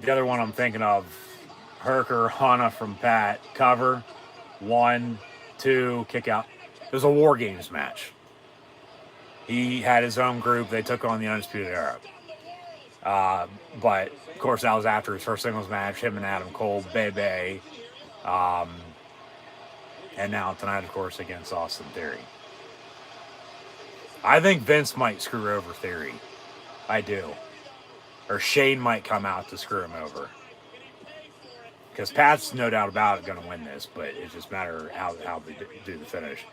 other one I'm thinking of, Herker, Hana from Pat, cover, 1, 2, kick out. It was a War Games match. He had his own group. They took on the Undisputed Era. But, of course, that was after his first singles match, him and Adam Cole, Bebe. And now tonight, of course, against Austin Theory. I think Vince might screw over Theory. I do. Or Shane might come out to screw him over. Because Pat's no doubt about it going to win this, but it's just a matter of how they do the finish.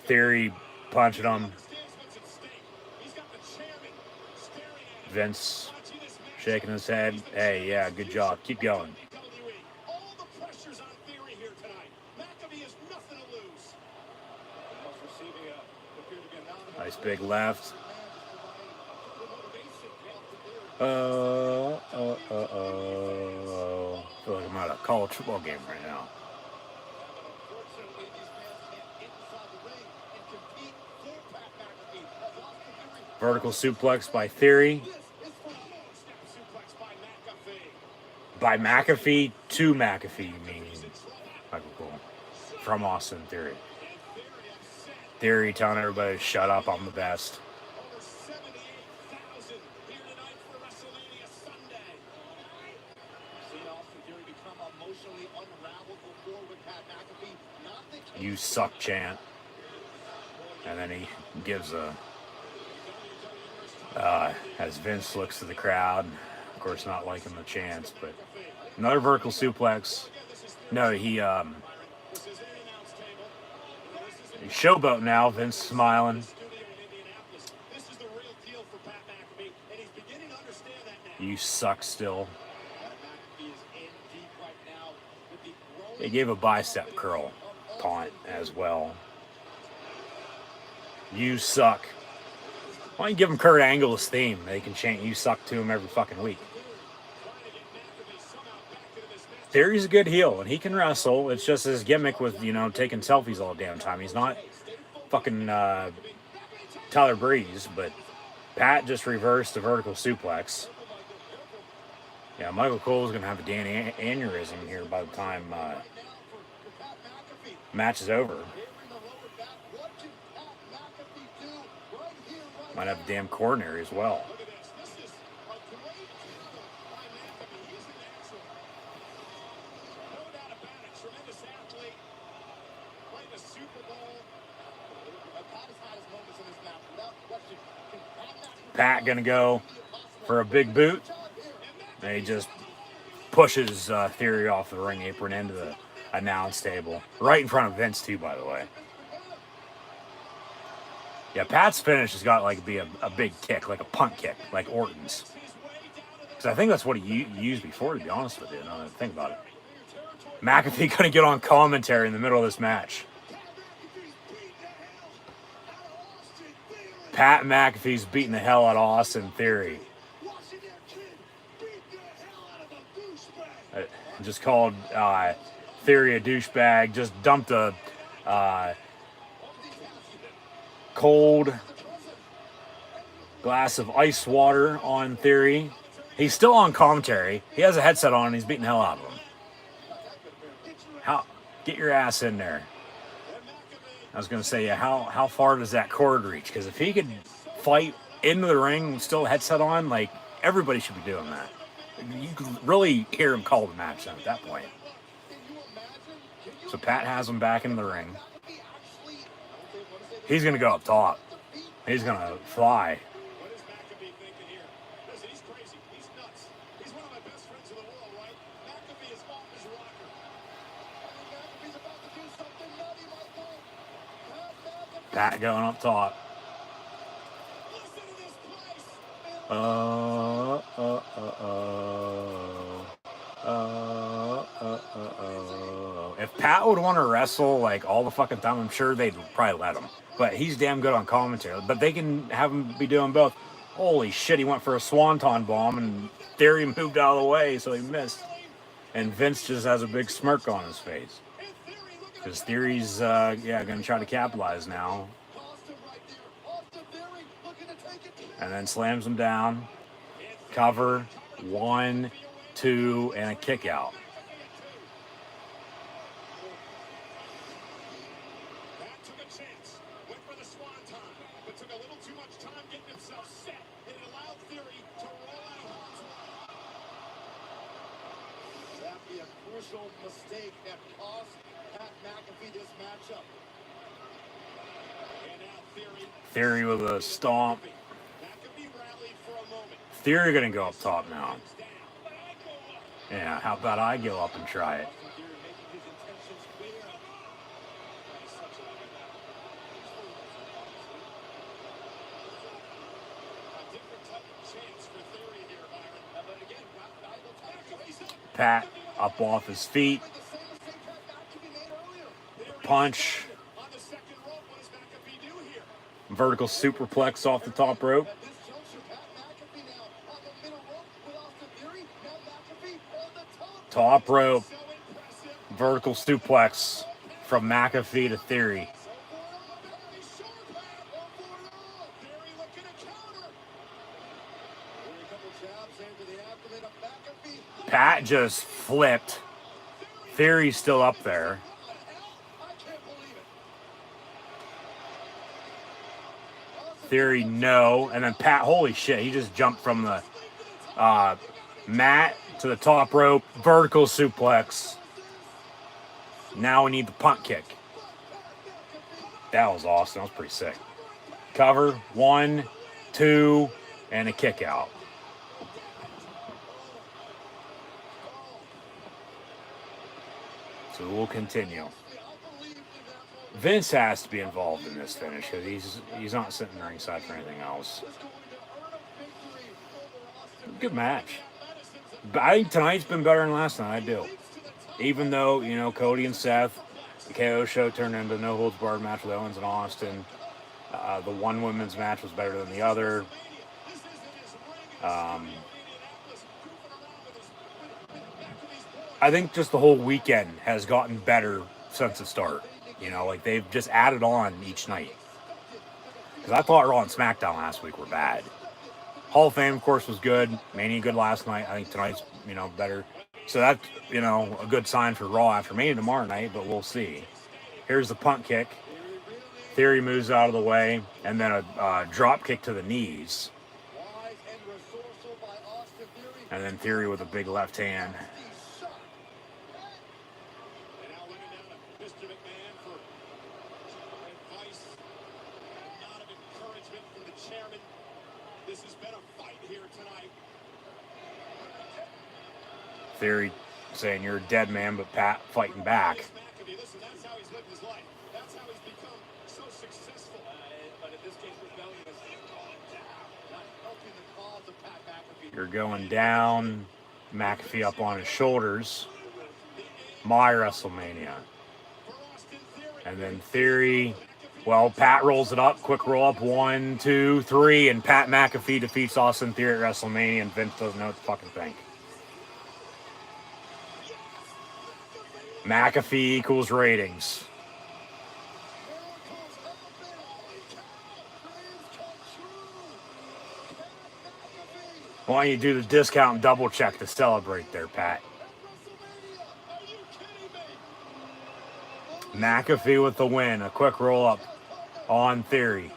Theory punching him. Vince shaking his head. Hey, yeah, good job. Keep going. Nice big left. I feel like I'm at a college football game right now. Vertical suplex by Theory. By McAfee to McAfee, meaning Michael Cole. From Austin Theory. Theory telling everybody to shut up, I'm the best. You suck chant. And then he gives a As Vince looks to the crowd, of course not liking the chants, but another vertical suplex. No, he's showboat now. Vince smiling. You suck still. They gave a bicep curl taunt as well. You suck. Why don't you give him Kurt Angle's theme? They can chant "You suck" to him every fucking week. Theory's a good heel, and he can wrestle. It's just his gimmick with, you know, taking selfies all the damn time. He's not fucking Tyler Breeze, but Pat just reversed a vertical suplex. Yeah, Michael Cole's going to have a Dan aneurysm here by the time match is over. Might have a damn coronary as well. Pat gonna go for a big boot. And he just pushes Theory off the ring apron into the announce table. Right in front of Vince too, by the way. Yeah, Pat's finish has got to like be a big kick, like a punt kick, like Orton's. Because I think that's what he used before, to be honest with you. Now that I think about it. McAfee gonna get on commentary in the middle of this match. Pat McAfee's beating the hell out of Austin Theory. Just called Theory a douchebag. Just dumped a cold glass of ice water on Theory. He's still on commentary. He has a headset on and he's beating the hell out of him. Get your ass in there. I was going to say, yeah, how far does that cord reach? Because if he could fight into the ring with still a headset on, like, everybody should be doing that. You could really hear him call the match then at that point. So Pat has him back in the ring. He's going to go up top. He's going to fly. Pat going up top. If Pat would want to wrestle like all the fucking time, I'm sure they'd probably let him. But he's damn good on commentary. But they can have him be doing both. Holy shit, he went for a swanton bomb and Theory moved out of the way, so he missed. And Vince just has a big smirk on his face. Because Theory's, going to try to capitalize now. And then slams him down. Cover. 1, 2, and a kick out. Mistake that cost Pat McAfee this matchup. Theory with a stomp. Theory gonna go up top now. Yeah, how about I go up and try it? Pat up off his feet. Punch. Vertical superplex off the top rope. Top rope. Vertical suplex from McAfee to Theory. Pat just flipped. Theory's still up there. Theory, no. And then Pat, holy shit, he just jumped from the mat to the top rope. Vertical suplex. Now we need the punt kick. That was awesome. That was pretty sick. Cover. 1, 2, and a kick out. So we'll continue. Vince has to be involved in this finish because he's not sitting ringside for anything else. Good match. But I think tonight's been better than last night. I do. Even though, you know, Cody and Seth, the KO show turned into a no holds barred match with Owens and Austin. The one women's match was better than the other. I think just the whole weekend has gotten better since the start. You know, like they've just added on each night. Because I thought Raw and SmackDown last week were bad. Hall of Fame, of course, was good. Mania good last night. I think tonight's, you know, better. So that's, you know, a good sign for Raw after Mania tomorrow night, but we'll see. Here's the punt kick. Theory moves out of the way, and then a drop kick to the knees. And then Theory with a big left hand. Theory saying you're a dead man, but Pat fighting back. That's how he's lived his life. That's how he's become so successful. But in this case, rebellion is not helping the cause of Pat McAfee. You're going down. McAfee up on his shoulders. My WrestleMania. And then Theory. Well, Pat rolls it up. Quick roll up. 1, 2, 3. And Pat McAfee defeats Austin Theory at WrestleMania. And Vince doesn't know what to fucking think. McAfee equals ratings. Why don't you do the discount and double check to celebrate there, Pat? McAfee with the win. A quick roll up on Theory.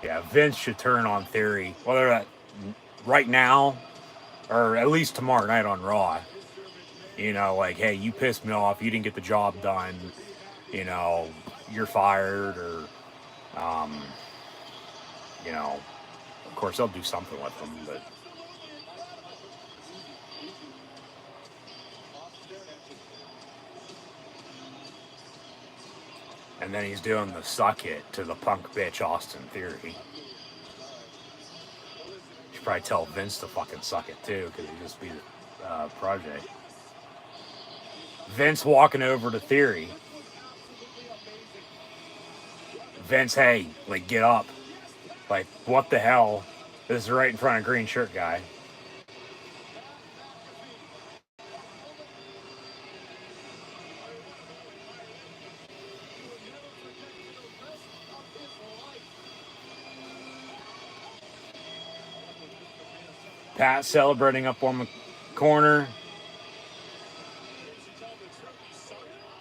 Yeah, Vince should turn on Theory. Whether that right now or at least tomorrow night on Raw. You know, like, hey, you pissed me off. You didn't get the job done. You know, you're fired, or, you know, of course they'll do something with them, but. And then he's doing the suck it to the punk bitch Austin Theory. Should probably tell Vince to fucking suck it too, because he just beat the project. Vince walking over to Theory. Vince, hey, like, get up. Like, what the hell? This is right in front of green shirt guy. Pat celebrating up on the corner.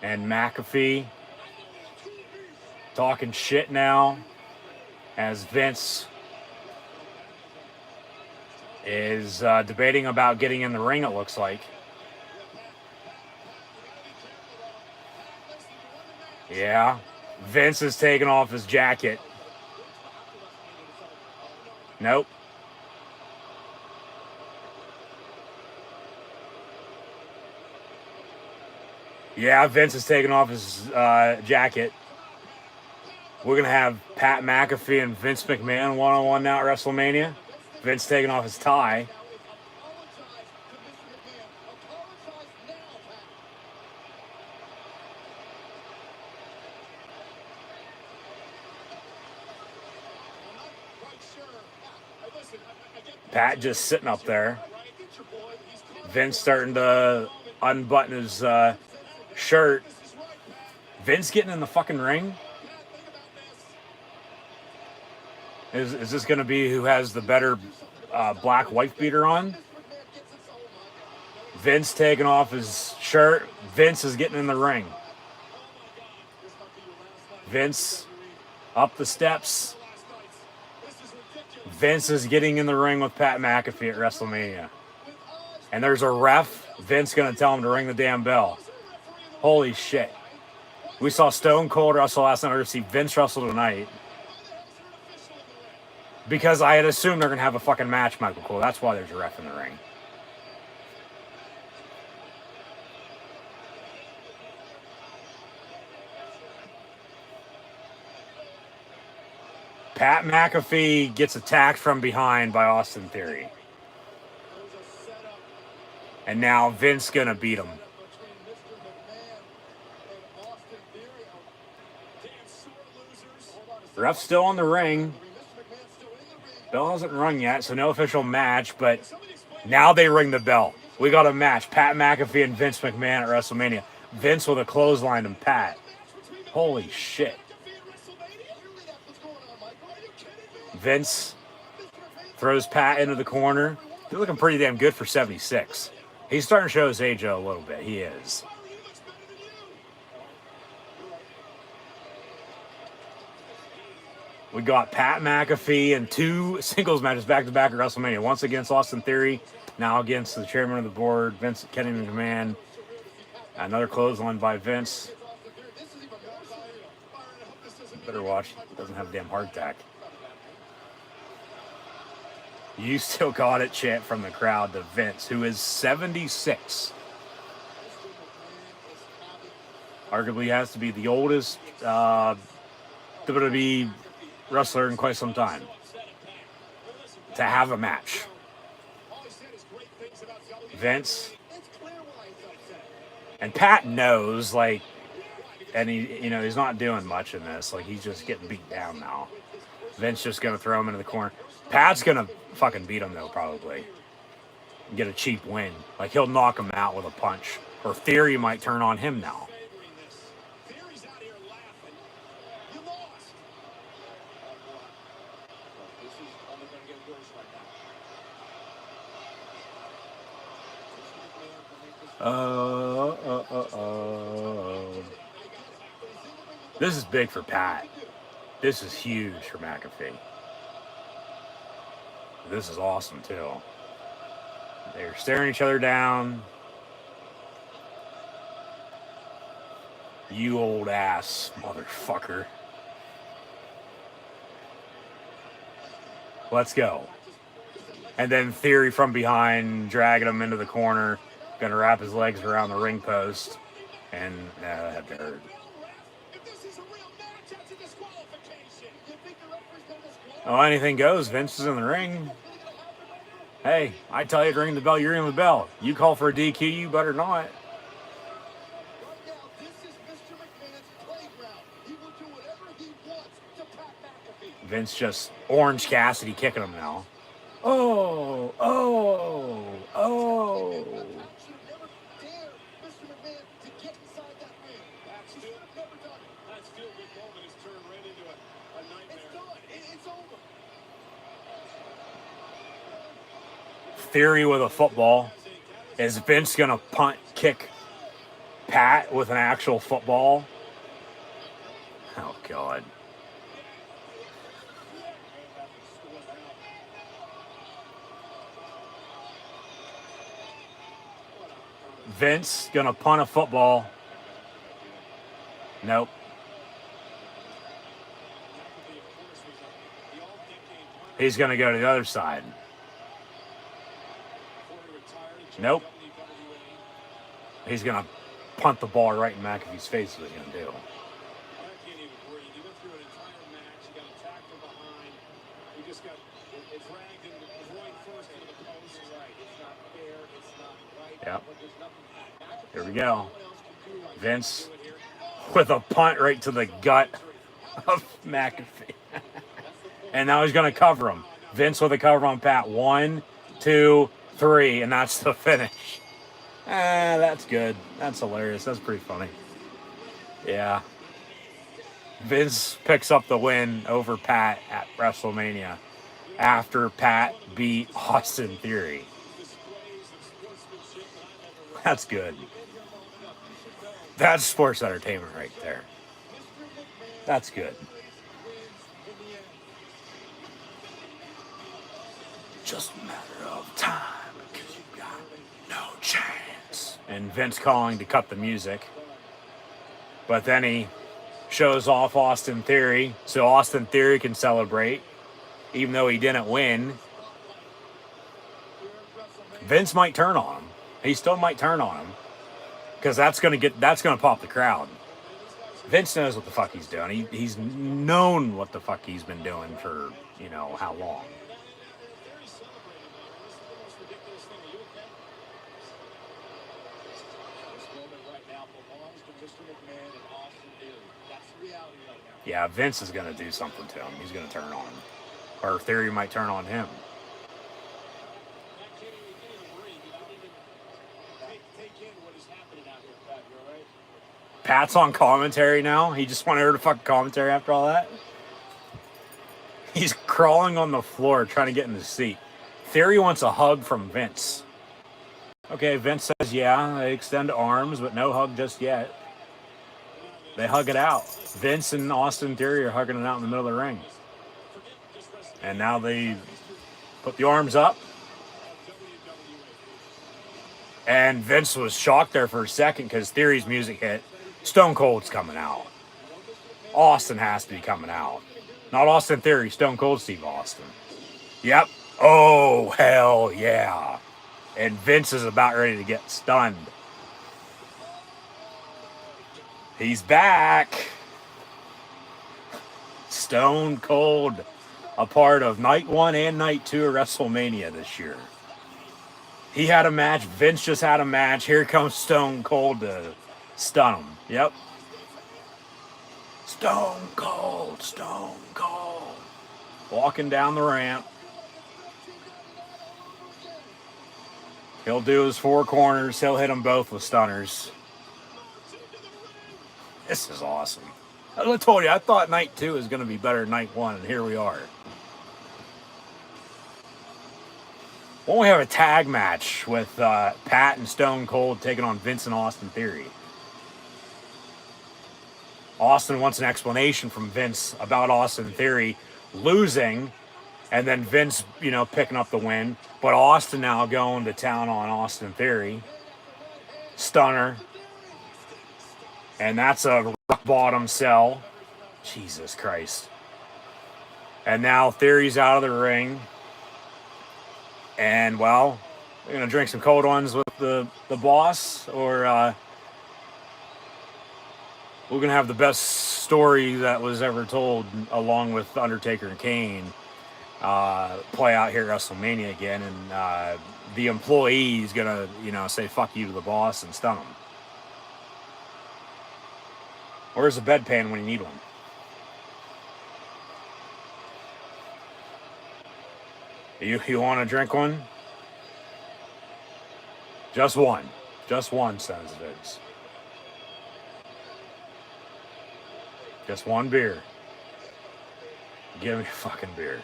And McAfee talking shit now as Vince is debating about getting in the ring, it looks like. Yeah. Vince is taking off his jacket. Nope. Yeah, Vince is taking off his jacket. We're going to have Pat McAfee and Vince McMahon one-on-one now at WrestleMania. Vince taking off his tie. Pat just sitting up there. Vince starting to unbutton his shirt. Vince getting in the fucking ring? Is this going to be who has the better black wife beater on? Vince taking off his shirt. Vince is getting in the ring. Vince up the steps. Vince is getting in the ring with Pat McAfee at WrestleMania. And there's a ref. Vince going to tell him to ring the damn bell. Holy shit. We saw Stone Cold wrestle last night. We're going to see Vince wrestle tonight. Because I had assumed they're going to have a fucking match, Michael Cole. That's why there's a ref in the ring. Pat McAfee gets attacked from behind by Austin Theory. And now Vince going to beat him. Ref's still in the ring. Bell hasn't rung yet, so no official match, but now they ring the bell. We got a match. Pat McAfee and Vince McMahon at WrestleMania. Vince with a clothesline and Pat. Holy shit. Vince throws Pat into the corner. He's looking pretty damn good for 76. He's starting to show his age a little bit. He is. We got Pat McAfee in 2 singles matches back-to-back at WrestleMania. Once against Austin Theory, now against the chairman of the board, Kenny McMahon. Another clothesline by Vince. Better watch. He doesn't have a damn heart attack. You still got it chant from the crowd to Vince, who is 76. Arguably has to be the oldest WWE wrestler in quite some time to have a match. Vince and Pat knows, like, and he's not doing much in this. Like, he's just getting beat down now. Vince just gonna throw him into the corner. Pat's gonna fucking beat him though, probably. Get a cheap win. Like, he'll knock him out with a punch. Or Theory might turn on him now. This is big for Pat. This is huge for McAfee. This is awesome, too. They're staring each other down. You old ass motherfucker. Let's go. And then Theory from behind, dragging him into the corner. Gonna wrap his legs around the ring post. And that hurt. Oh, anything goes. Vince is in the ring. Hey, I tell you to ring the bell, you ring the bell. You call for a DQ, you better not. Vince just Orange Cassidy kicking him now. Oh. Theory with a football. Is Vince gonna kick Pat with an actual football? Oh God. Vince gonna punt a football. Nope. He's gonna go to the other side. Nope. He's going to punt the ball right in McAfee's face is what he's going to do. Yep. Here we go. Vince with a punt right to the gut of McAfee. And now he's going to cover him. Vince with a cover on Pat. 1, 2, 3, and that's the finish. That's good. That's hilarious. That's pretty funny. Yeah. Vince picks up the win over Pat at WrestleMania after Pat beat Austin Theory. That's good. That's sports entertainment right there. That's good. Just a matter of time. No chance. And Vince calling to cut the music. But then he shows off Austin Theory so Austin Theory can celebrate. even though he didn't win. Vince might turn on him. He still might turn on him because that's gonna pop the crowd. Vince knows what the fuck he's doing. He's known what the fuck he's been doing for how long. Yeah, Vince is gonna do something to him. He's gonna turn on him, or Theory might turn on him. Pat's on commentary now. He just wanted her to fucking commentary after all that. He's crawling on the floor trying to get in the seat. Theory wants a hug from Vince. Okay, Vince says, yeah, they extend arms, but no hug just yet. They hug it out. Vince and Austin Theory are hugging it out in the middle of the ring. And now they put the arms up. And Vince was shocked there for a second because Theory's music hit. Stone Cold's coming out. Austin has to be coming out. Not Austin Theory, Stone Cold Steve Austin. Yep. Oh, hell yeah. And Vince is about ready to get stunned. He's back. Stone Cold, a part of night 1 and night 2 of WrestleMania this year. He had a match. Vince just had a match. Here comes Stone Cold to stun him. Yep. Stone Cold, Stone Cold. Walking down the ramp. He'll do his 4 corners. He'll hit them both with stunners. This is awesome. I told you, I thought night 2 was going to be better than night 1, and here we are. Won't we have a tag match with Pat and Stone Cold taking on Vince and Austin Theory? Austin wants an explanation from Vince about Austin Theory losing, and then Vince, picking up the win. But Austin now going to town on Austin Theory. Stunner. And that's a rock bottom sell. Jesus Christ. And now Theory's out of the ring. And, well, we're going to drink some cold ones with the boss, or we're going to have the best story that was ever told, along with Undertaker and Kane, play out here at WrestleMania again. And the employee is going to, say fuck you to the boss and stun him. Where's the bedpan when you need one? You want to drink one? Just one. Just one, says Vince. Just one beer. Give me a fucking beer.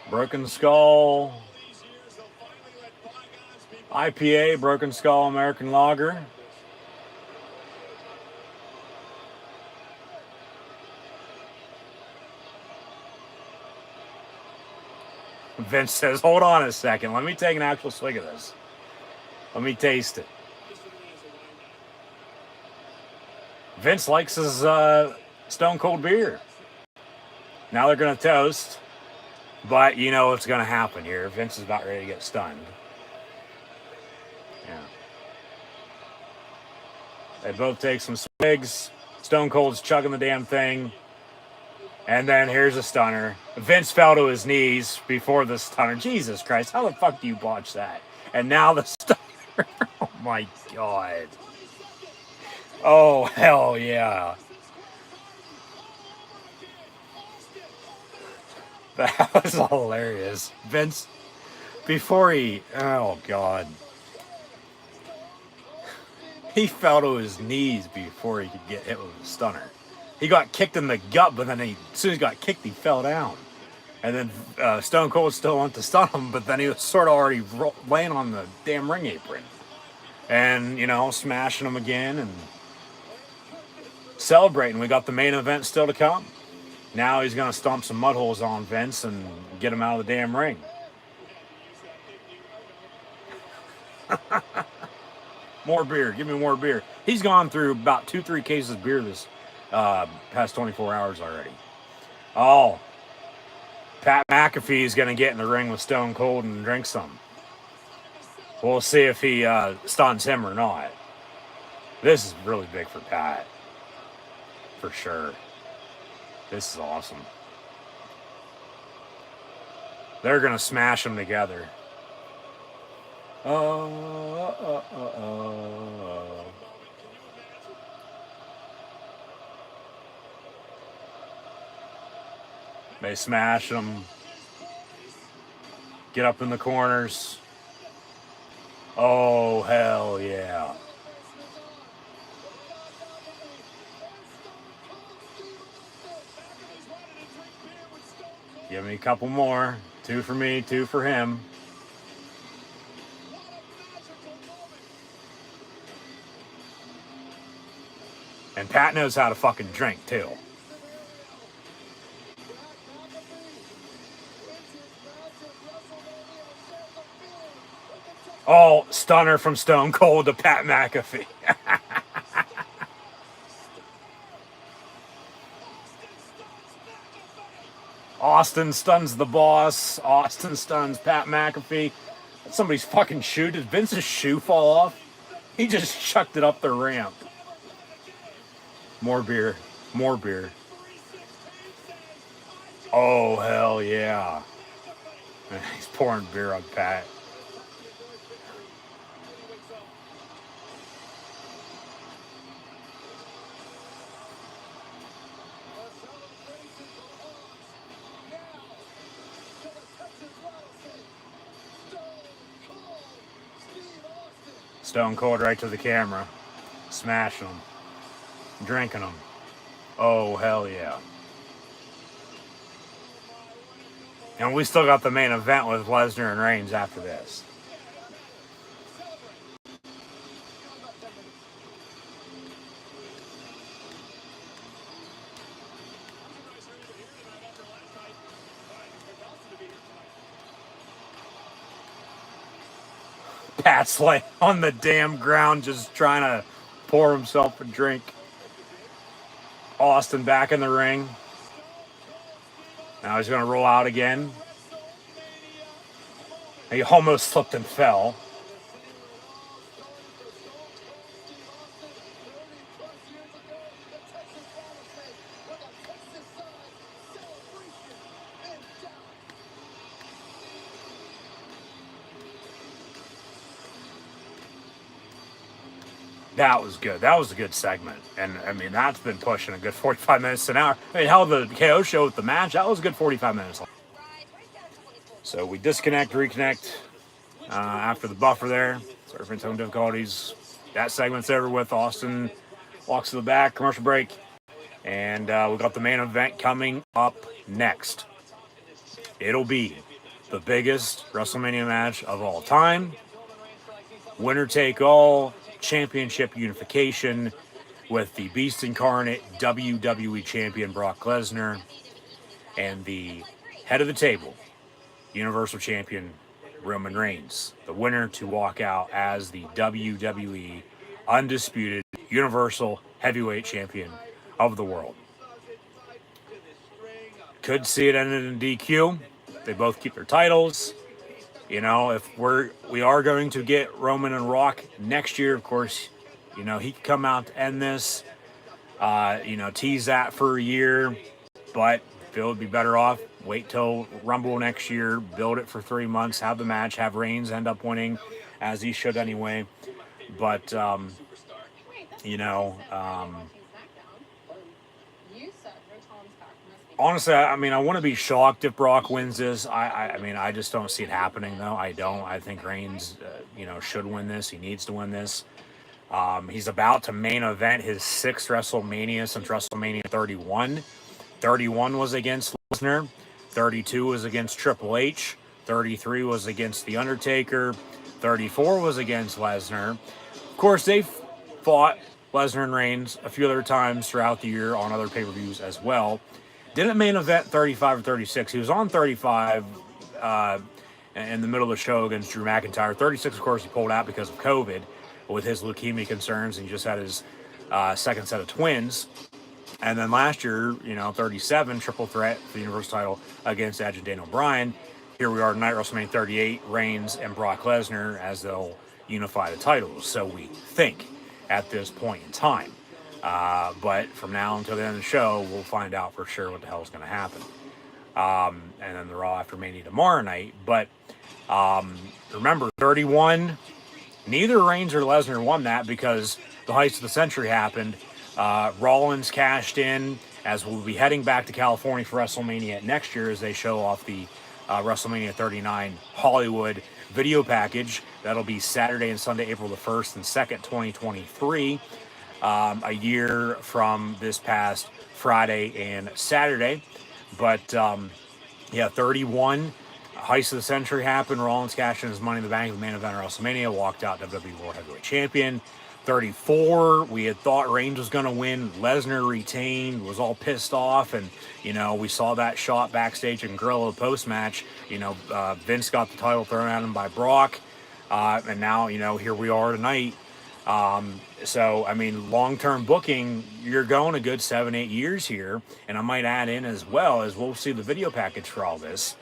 Broken Skull. IPA, Broken Skull American Lager. Vince says, hold on a second. Let me take an actual swig of this. Let me taste it. Vince likes his Stone Cold beer. Now they're going to toast. But you know what's going to happen here. Vince is about ready to get stunned. Yeah. They both take some swigs. Stone Cold's chugging the damn thing. And then here's a stunner. Vince fell to his knees before the stunner. Jesus Christ, how the fuck do you botch that? And now the stunner. Oh my God. Oh, hell yeah. That was hilarious. Vince, before he... Oh, God. He fell to his knees before he could get hit with a stunner. He got kicked in the gut, but then as soon as he got kicked, he fell down. And then Stone Cold still went to stun him, but then he was sort of already laying on the damn ring apron. And, smashing him again and celebrating. We got the main event still to come. Now he's going to stomp some mud holes on Vince and get him out of the damn ring. More beer. Give me more beer. He's gone through about 2-3 cases of beer Past 24 hours already. Oh, Pat McAfee is going to get in the ring with Stone Cold and drink some. We'll see if he stuns him or not. This is really big for Pat. For sure. This is awesome. They're going to smash them together. They smash them. Get up in the corners. Oh, hell yeah. Give me a couple more. 2 for me, 2 for him. And Pat knows how to fucking drink, too. Oh, stunner from Stone Cold to Pat McAfee. Austin stuns the boss. Austin stuns Pat McAfee. Somebody's fucking shoe. Did Vince's shoe fall off? He just chucked it up the ramp. More beer. More beer. Oh, hell yeah. He's pouring beer on Pat. Stone Cold right to the camera. Smashing them. Drinking them. Oh, hell yeah. And we still got the main event with Lesnar and Reigns after this. Pat's like on the damn ground just trying to pour himself a drink. Austin back in the ring. Now he's going to roll out again. He almost slipped and fell. That was good. That was a good segment. And, I mean, that's been pushing a good 45 minutes an hour. I mean, hell, the KO show with the match, that was a good 45 minutes long. So we disconnect, reconnect after the buffer there. Sorry for some difficulties. That segment's over with. Austin walks to the back, commercial break. And we got the main event coming up next. It'll be the biggest WrestleMania match of all time. Winner take all. Championship unification with the Beast Incarnate WWE Champion Brock Lesnar and the head of the table, Universal Champion Roman Reigns. The winner to walk out as the WWE Undisputed Universal Heavyweight Champion of the world. Could see it ended in DQ. They both keep their titles. You know, if we are going to get Roman and Rock next year, of course, you know, he could come out to end this, you know, tease that for a year, but Phil would be better off. Wait till Rumble next year, build it for 3 months, have the match, have Reigns end up winning, as he should anyway. But, you know, honestly, I mean, I want to be shocked if Brock wins this. I mean, I just don't see it happening, though. I don't. I think Reigns, you know, should win this. He needs to win this. He's about to main event his 6th WrestleMania since WrestleMania 31. 31 was against Lesnar. 32 was against Triple H. 33 was against The Undertaker. 34 was against Lesnar. Of course, they've fought Lesnar and Reigns a few other times throughout the year on other pay-per-views as well. Didn't main event 35 or 36. He was on 35 in the middle of the show against Drew McIntyre. 36, of course, he pulled out because of COVID with his leukemia concerns. And he just had his second set of twins. And then last year, 37, triple threat for the Universal title against Edge and Daniel Bryan. Here we are tonight, WrestleMania 38, Reigns and Brock Lesnar as they'll unify the titles. So we think at this point in time. But from now until the end of the show, we'll find out for sure what the hell is going to happen. And then the Raw after Mania tomorrow night. But remember, 31, neither Reigns or Lesnar won that because the Heights of the Century happened. Rollins cashed in as we'll be heading back to California for WrestleMania next year as they show off the WrestleMania 39 Hollywood video package. That'll be Saturday and Sunday, April the 1st and 2nd, 2023. A year from this past Friday and Saturday. But, 31, Heist of the Century happened. Rollins cashed in his Money in the Bank, the main event of WrestleMania, walked out WWE World Heavyweight Champion. 34, we had thought Reigns was going to win. Lesnar retained, was all pissed off. And, we saw that shot backstage in Gorilla post-match. Vince got the title thrown at him by Brock. And now, here we are tonight. So, long-term booking, you're going a good 7-8 years here. And I might add in as well as we'll see the video package for all this.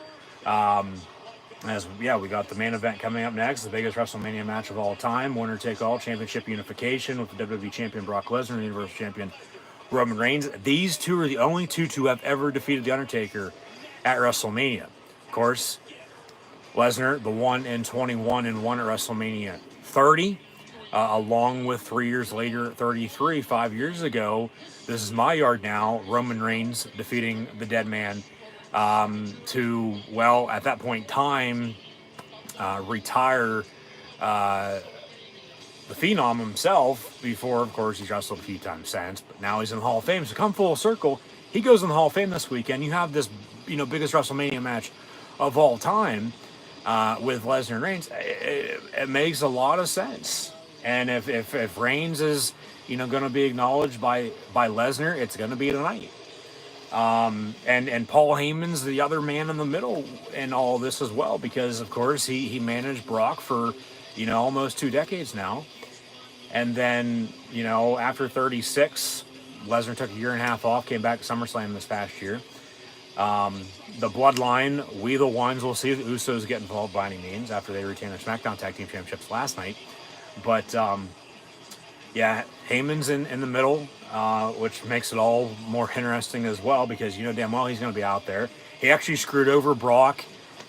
We got the main event coming up next, the biggest WrestleMania match of all time, winner-take-all, championship unification with the WWE Champion Brock Lesnar and the Universal Champion Roman Reigns. These two are the only two to have ever defeated The Undertaker at WrestleMania. Of course, Lesnar, the 1-21 and 1 at WrestleMania 30, along with 3 years later at 33, 5 years ago. This is my yard now. Roman Reigns defeating the Dead Man to, at that point in time, retire the Phenom himself before, of course, he's wrestled a few times since, but now he's in the Hall of Fame. So come full circle, he goes in the Hall of Fame this weekend. You have this, biggest WrestleMania match of all time with Lesnar and Reigns. It makes a lot of sense. And if Reigns is, going to be acknowledged by Lesnar, it's going to be tonight. And Paul Heyman's the other man in the middle in all this as well, because of course he managed Brock for, almost 2 decades now. And then, after 36, Lesnar took a year and a half off, came back to SummerSlam this past year. The Bloodline, we the ones, we'll see if the Usos get involved by any means after they retained their SmackDown Tag Team Championships last night. But, Heyman's in the middle, which makes it all more interesting as well, because damn well he's going to be out there. He actually screwed over Brock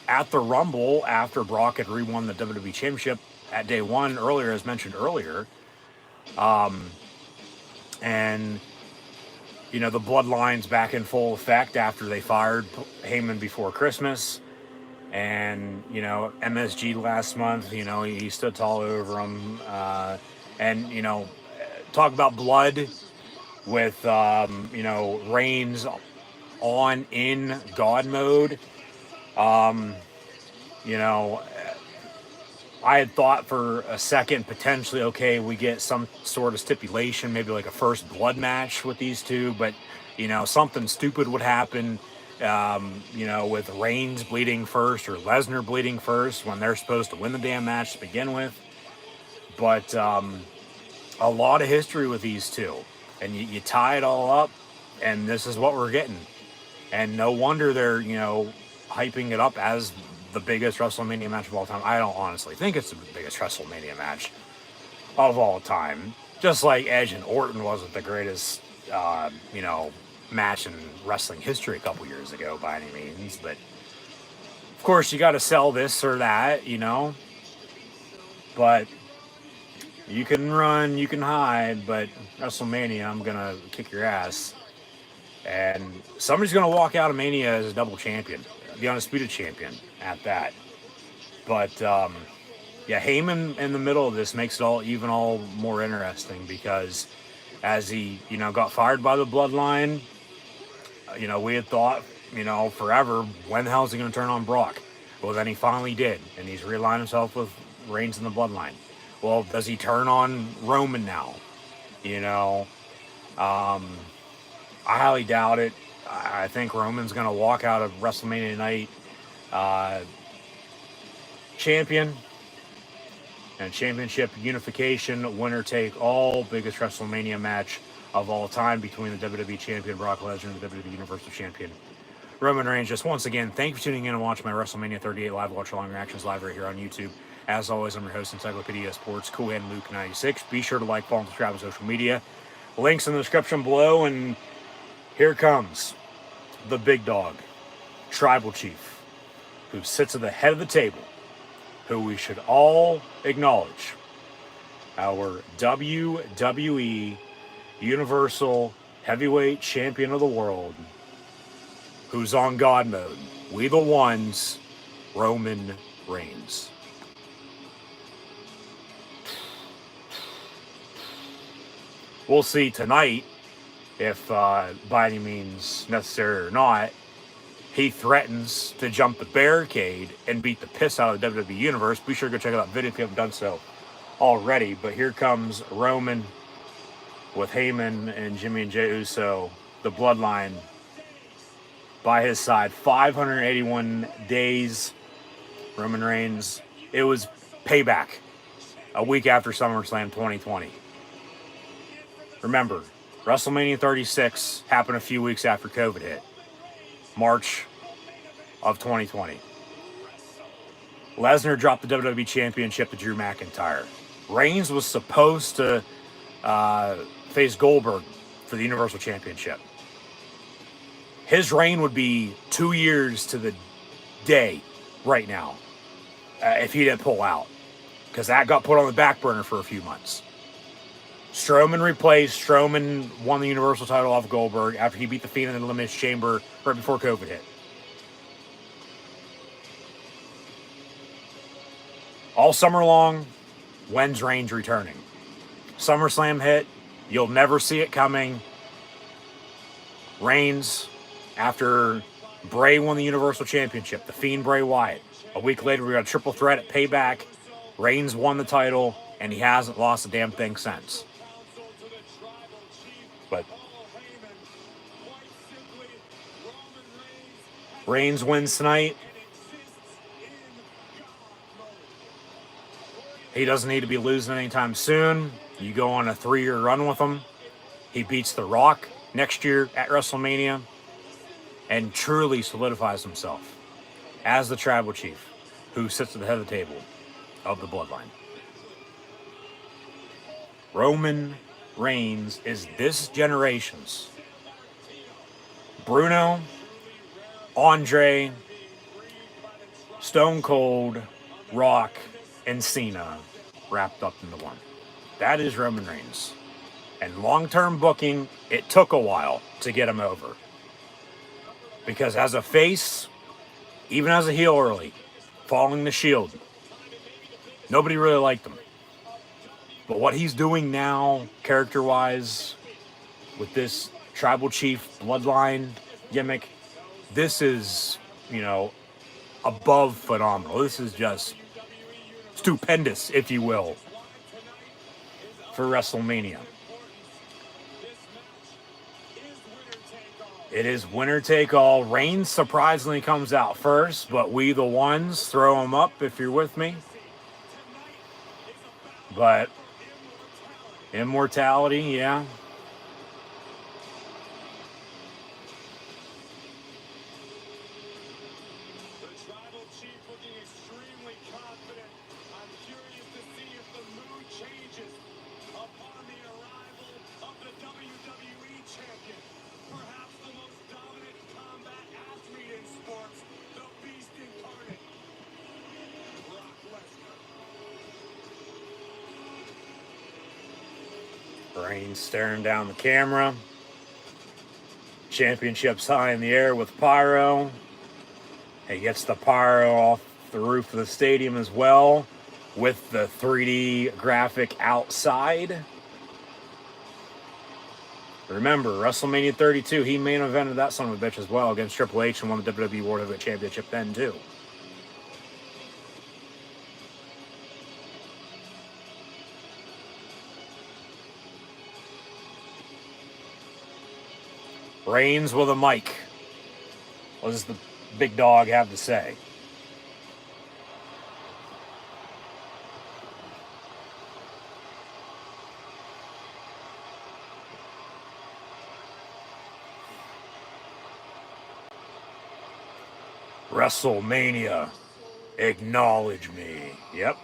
at the Rumble after Brock had re-won the WWE Championship at day one earlier, as mentioned earlier. And the Bloodline's back in full effect after they fired Heyman before Christmas. And, MSG last month, he stood tall over him. And, talk about blood with, Reigns in God mode. I had thought for a second, potentially, okay, we get some sort of stipulation, maybe like a first blood match with these two, but, something stupid would happen, with Reigns bleeding first or Lesnar bleeding first when they're supposed to win the damn match to begin with. But a lot of history with these two, and you tie it all up, and this is what we're getting. And no wonder they're, hyping it up as the biggest WrestleMania match of all time. I don't honestly think it's the biggest WrestleMania match of all time. Just like Edge and Orton wasn't the greatest, match in wrestling history a couple years ago by any means. But, of course, you got to sell this or that, But you can run, you can hide, but WrestleMania, I'm going to kick your ass. And somebody's going to walk out of Mania as a double champion, the undisputed champion at that. But, Heyman in the middle of this makes it all more interesting, because as he, got fired by the Bloodline, we had thought, forever, when the hell is he going to turn on Brock? Well, then he finally did, and he's realigned himself with Reigns in the Bloodline. Well, does he turn on Roman now? I highly doubt it. I think Roman's going to walk out of WrestleMania night champion, and championship unification, winner take all, biggest WrestleMania match of all time between the WWE Champion Brock Lesnar and the WWE Universal Champion Roman Reigns. Just once again, thank you for tuning in and watching my WrestleMania 38 live watch along reactions live right here on YouTube. As always, I'm your host, Encyclopedia Sports, Cool Hand Luke 96. Be sure to like, follow, and subscribe on social media. Links in the description below, and here comes the big dog, Tribal Chief, who sits at the head of the table, who we should all acknowledge, our WWE Universal Heavyweight Champion of the world, who's on God mode. We the ones, Roman Reigns. We'll see tonight if by any means necessary or not, he threatens to jump the barricade and beat the piss out of the WWE Universe. Be sure to go check out that video if you haven't done so already. But here comes Roman with Heyman and Jimmy and Jey Uso, the bloodline by his side. 581 days, Roman Reigns. It was payback a week after SummerSlam 2020. Remember, WrestleMania 36 happened a few weeks after COVID hit. March of 2020. Lesnar dropped the WWE Championship to Drew McIntyre. Reigns was supposed to face Goldberg for the Universal Championship. His reign would be 2 years to the day right now if he didn't pull out, because that got put on the back burner for a few months. Strowman replaced. Strowman won the Universal title off Goldberg after he beat The Fiend in the Elimination Chamber right before COVID hit. All summer long, when's Reigns returning? SummerSlam hit. You'll never see it coming. Reigns, after Bray won the Universal Championship, The Fiend, Bray Wyatt. A week later, we got a triple threat at Payback. Reigns won the title, and he hasn't lost a damn thing since. But Reigns wins tonight. He doesn't need to be losing anytime soon. You go on a 3-year run with him. He beats The Rock next year at WrestleMania and truly solidifies himself as the Tribal Chief who sits at the head of the table of the bloodline. Roman Reigns is this generation's Bruno, Andre, Stone Cold, Rock, and Cena wrapped up into one. That is Roman Reigns. And long-term booking, it took a while to get him over. Because as a face, even as a heel early, following the Shield, nobody really liked him. But what he's doing now, character-wise, with this Tribal Chief bloodline gimmick, this is, above phenomenal. This is just stupendous, if you will, for WrestleMania. It is winner take all. Reigns surprisingly comes out first, but we the ones throw him up if you're with me. But immortality, yeah. The Tribal Chief looking extremely confident. I'm curious to see if the mood changes upon the arrival of the WWE Champion. Perhaps the most dominant combat athlete in sports, the Beast incarnate, Brock Lesnar. Reigns staring down the camera. Championship's high in the air with pyro. He gets the pyro off the roof of the stadium as well, with the 3D graphic outside. Remember, WrestleMania 32, he main evented that son of a bitch as well against Triple H and won the WWE World Heavyweight Championship then too. Reigns with a mic. What does the big dog have to say? WrestleMania. Acknowledge me. Yep.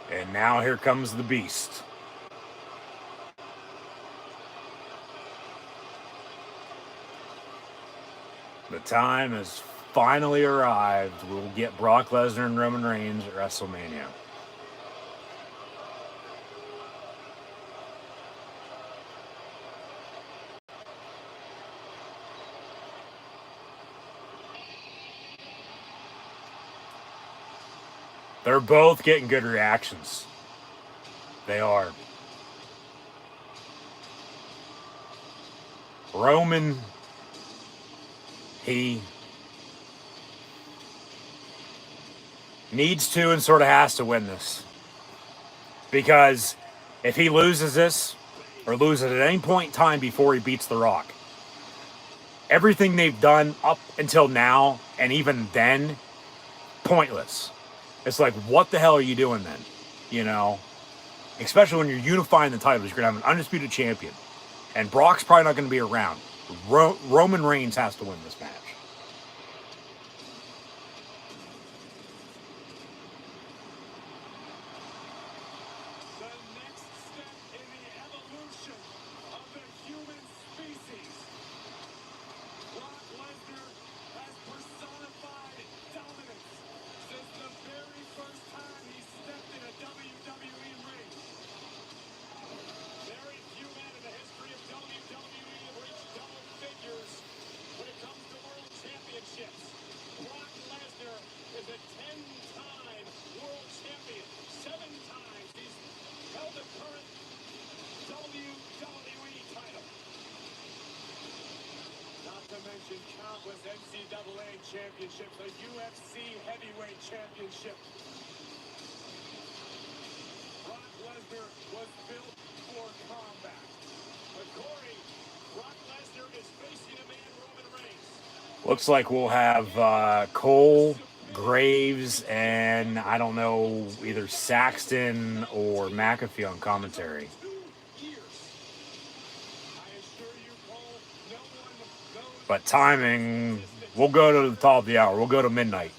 And now here comes the beast. The time has finally arrived. We'll get Brock Lesnar and Roman Reigns at WrestleMania. They're both getting good reactions. They are. Roman, he needs to and sort of has to win this. Because if he loses this, or loses at any point in time before he beats The Rock, everything they've done up until now, and even then, pointless. It's like, what the hell are you doing then? You know? Especially when you're unifying the titles. You're going to have an undisputed champion. And Brock's probably not going to be around. Roman Reigns has to win this match. The next step in the evolution of the human species. Brock Lesnar has personified dominance since the very first time he stepped in a WWE ring. Very few men in the history of WWE have reached double figures when it comes to world championships. Brock Lesnar is a 10-time world champion. 7 times he's held the current WWE title. Not to mention countless NCAA championships, a UFC heavyweight championship. Brock Lesnar was built for combat. But Corey, Brock Lesnar is facing a man, Roman Reigns. Looks like we'll have Cole, Graves, and I don't know, either Saxton or McAfee on commentary. 2 years. I assure you, Cole, no one knows. But timing, we'll go to the top of the hour. We'll go to midnight.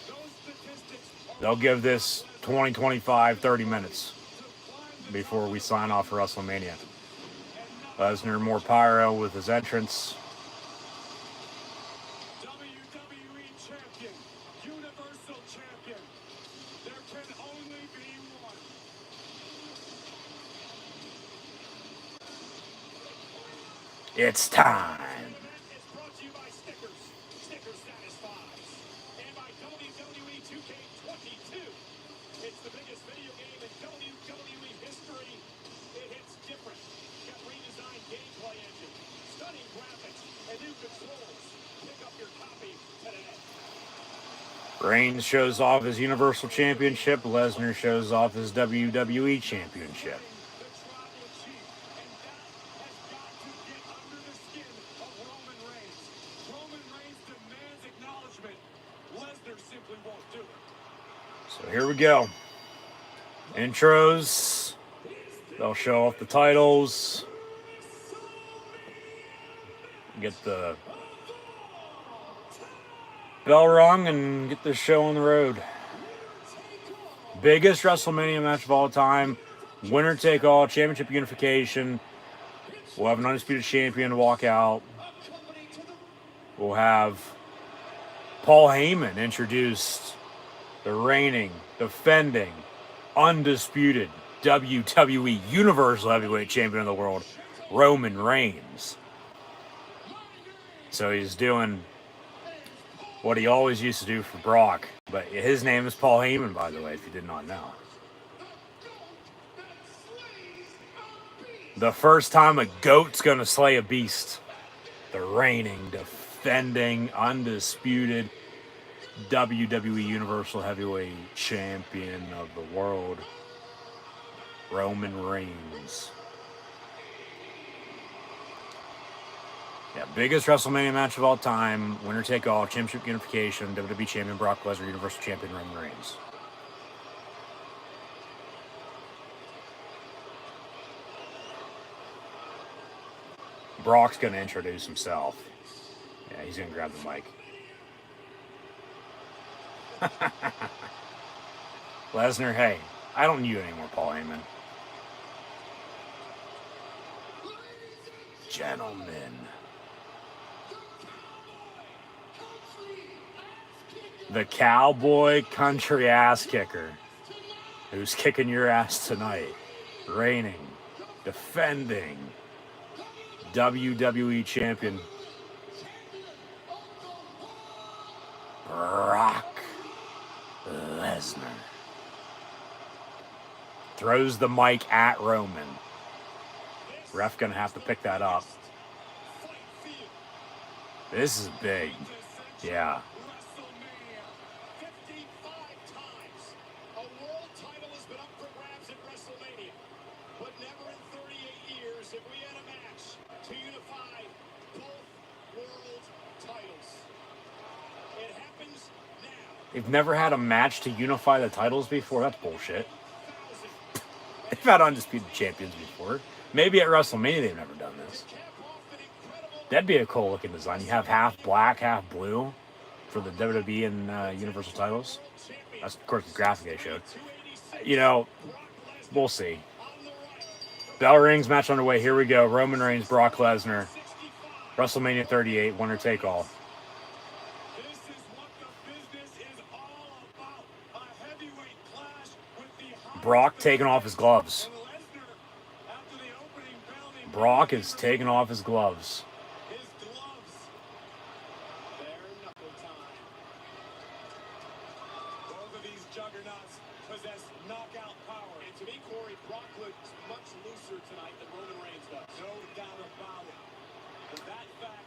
Those statistics are They'll give this 20, 25, 30 minutes before we sign off for WrestleMania. Lesnar more pyro with his entrance. WWE champion, Universal champion. There can only be one. It's time. The event is brought to you by Stickers. Stickers satisfies. And by WWE 2K22. It's the biggest video game in WWE history. It hits different. Got redesigned gameplay engine, stunning graphics, and new controls. Pick up your copy today. Reigns shows off his Universal Championship. Lesnar shows off his WWE Championship. The tribal chief, and that has got to get under the skin of Roman Reigns. Roman Reigns demands acknowledgement. Lesnar simply won't do it. So here we go. Intros. They'll show off the titles. Get the bell rung and get this show on the road. Biggest WrestleMania match of all time. Winner take all, championship unification. We'll have an undisputed champion walk out. We'll have Paul Heyman introduced the reigning, defending, undisputed WWE Universal Heavyweight Champion of the world, Roman Reigns. So he's doing what he always used to do for Brock. But his name is Paul Heyman, by the way, if you did not know. The first time a goat's going to slay a beast. The reigning, defending, undisputed WWE Universal Heavyweight Champion of the world, Roman Reigns. Yeah, biggest WrestleMania match of all time. Winner take all, championship unification, WWE Champion Brock Lesnar, Universal Champion Roman Reigns. Brock's going to introduce himself. Yeah, he's going to grab the mic. Lesnar, hey, I don't need you anymore, Paul Heyman. Gentlemen. The Cowboy Country Ass Kicker, who's kicking your ass tonight. Reigning, defending WWE Champion Brock Lesnar. Throws the mic at Roman. Ref gonna have to pick that up. This is big. Yeah. WrestleMania. 55 times a world title has been up for grabs at WrestleMania. But never in 38 years have we had a match to unify both world titles. It happens now. They've never had a match to unify the titles before. That's bullshit. They've had undisputed champions before. Maybe at WrestleMania they've never done this. That'd be a cool looking design. You have half black, half blue for the WWE and Universal titles. That's, of course, the graphic they showed. You know, we'll see. Bell rings, match underway. Here we go. Roman Reigns, Brock Lesnar. WrestleMania 38, winner take all. This is what the business is all about. A heavyweight clash with the Brock taking off his gloves. and Lesnar, after the opening bell, he Brock is taking off his gloves. his gloves. Bare knuckle time. Both of these juggernauts possess knockout power. And to me, Corey, Brock looks much looser tonight than Roman Reigns does. No doubt about it. But that fact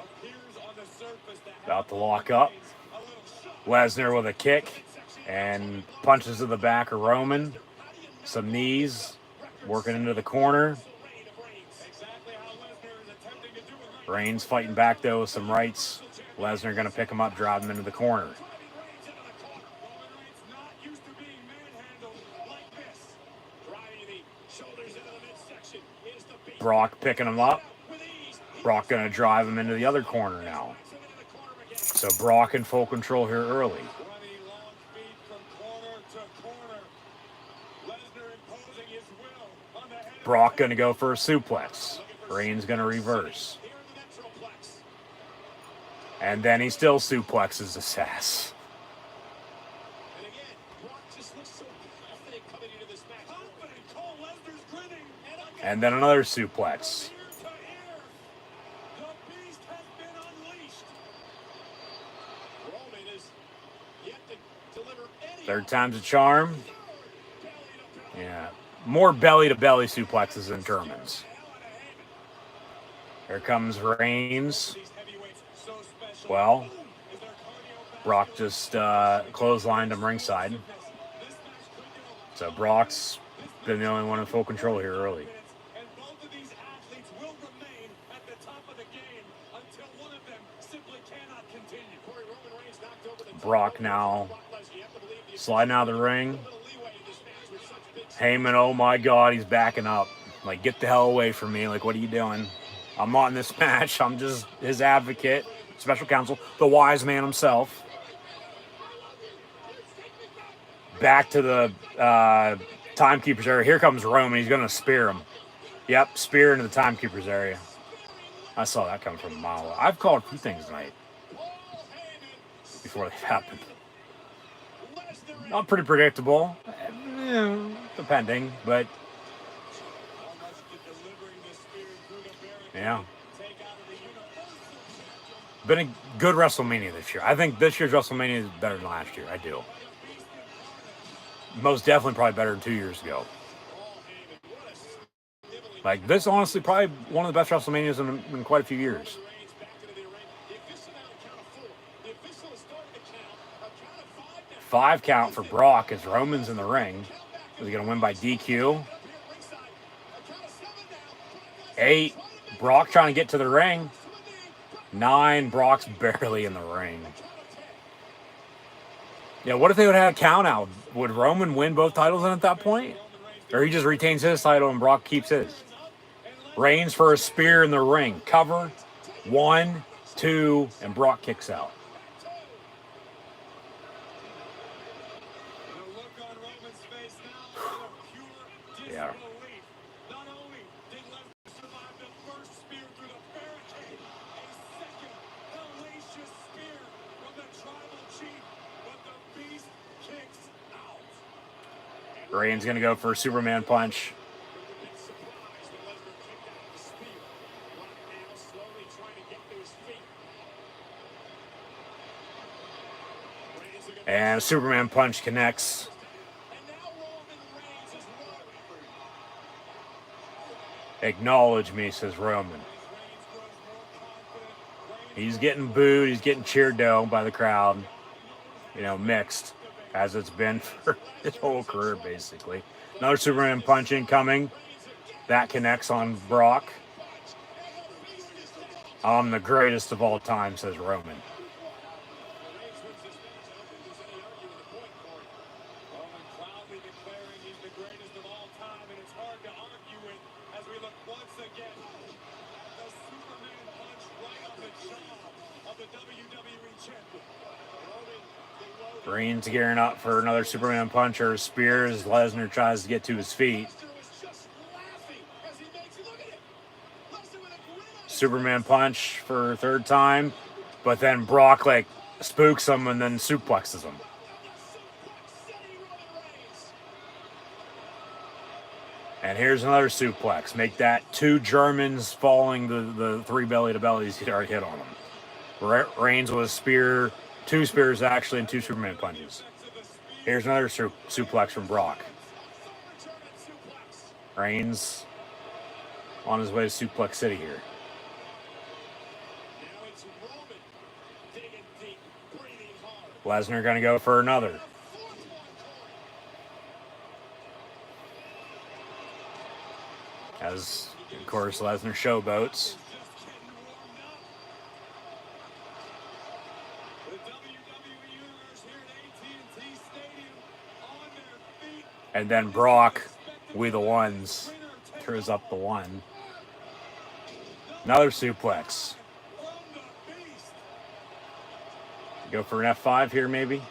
appears on the surface to have About to lock up. a little shock. Lesnar with a kick and punches to the back of Roman. Some knees working into the corner. Exactly how Lesnar is attempting to do it right Reigns fighting back though with some rights. Lesnar going to pick him up, drive him into the corner. Roman Reigns not used to being manhandled like this. Driving the shoulders into the midsection is the beat. Brock picking him up. With ease. Brock going to drive him into the other corner now. Him into the corner again. So Brock in full control here early. running long feet from corner to corner. Lesnar imposing his will on the head. Brock going to go for a suplex. Reigns going to reverse. Here in the Metroplex. And then he still suplexes his ass. And again, Brock just looks so confident coming into this match. Confident. Cole Lesnar's grinning. And again, And then another suplex. Ear to ear. The beast has been unleashed. Roman is yet to deliver any Third time's a charm. belly to belly. Yeah. More belly-to-belly suplexes than Germans. Here comes Reigns. These heavyweights so special. Well, Is their cardio back? Brock just clotheslined him ringside. This match could go So Brock's been the only one in full control here early. and both of these athletes will remain at the top of the game until one of them simply cannot continue. Corey, Roman Reigns knocked over the top Brock rope. now Brock Lesnar, you have to believe the sliding out of the ring. little leeway in this match with such big Heyman, oh my God, he's backing up. Like, get the hell away from me. Like, what are you doing? I'm not in this match. I'm just his advocate, special counsel, the wise man himself. Back to the timekeeper's area. Here comes Roman. He's going to spear him. Yep, spear into the timekeeper's area. I saw that coming from a mile away. I've called a few things tonight before they happened. Not pretty predictable, depending, but How much did delivering the spear through the barricade yeah. take out of the universal? Been a good WrestleMania this year. I think this year's WrestleMania is better than last year. I do. Most definitely probably better than 2 years ago. Like, this honestly probably one of the best WrestleManias in quite a few years. Reigns back into the ring. The official now to count of 4. The official is starting to count. A count of 5 now. 5 count for Brock as Roman's in the ring. Is he going to win by DQ? Here at ringside. A count of 7 now. 8. Brock trying to get to the ring. 9. Brock's barely in the ring. Yeah, what if they would have had a count out? Would Roman win both titles at that point? Or he just retains his title and Brock keeps his? Reigns for a spear in the ring. Cover. 1, 2, and Brock kicks out. Yeah. Not only did Lesnar survive the first spear through the barricade, a second hellacious spear from the tribal chief, but the beast kicks out. Reigns going to go for a Superman punch. And a Superman punch connects. Acknowledge me, says Roman. He's getting booed. He's getting cheered down by the crowd. You know, mixed, as it's been for his whole career, basically. Another Superman punch incoming. That connects on Brock. I'm the greatest of all time, says Roman. Reigns gearing up for another Superman punch or a spear as Lesnar tries to get to his feet. Superman punch for a third time, but then Brock like spooks him and then suplexes him. And here's another suplex. Make that 2 Germans following the 3 belly-to-bellies he'd already hit on him. Reigns was spear, 2 spears actually, and 2 Superman punches. Here's another suplex from Brock. Reigns on his way to Suplex City here. Lesnar going to go for another. As, of course, Lesnar showboats. And then Brock, we the ones, throws up the 1. Another suplex. Go for an F5 here, maybe.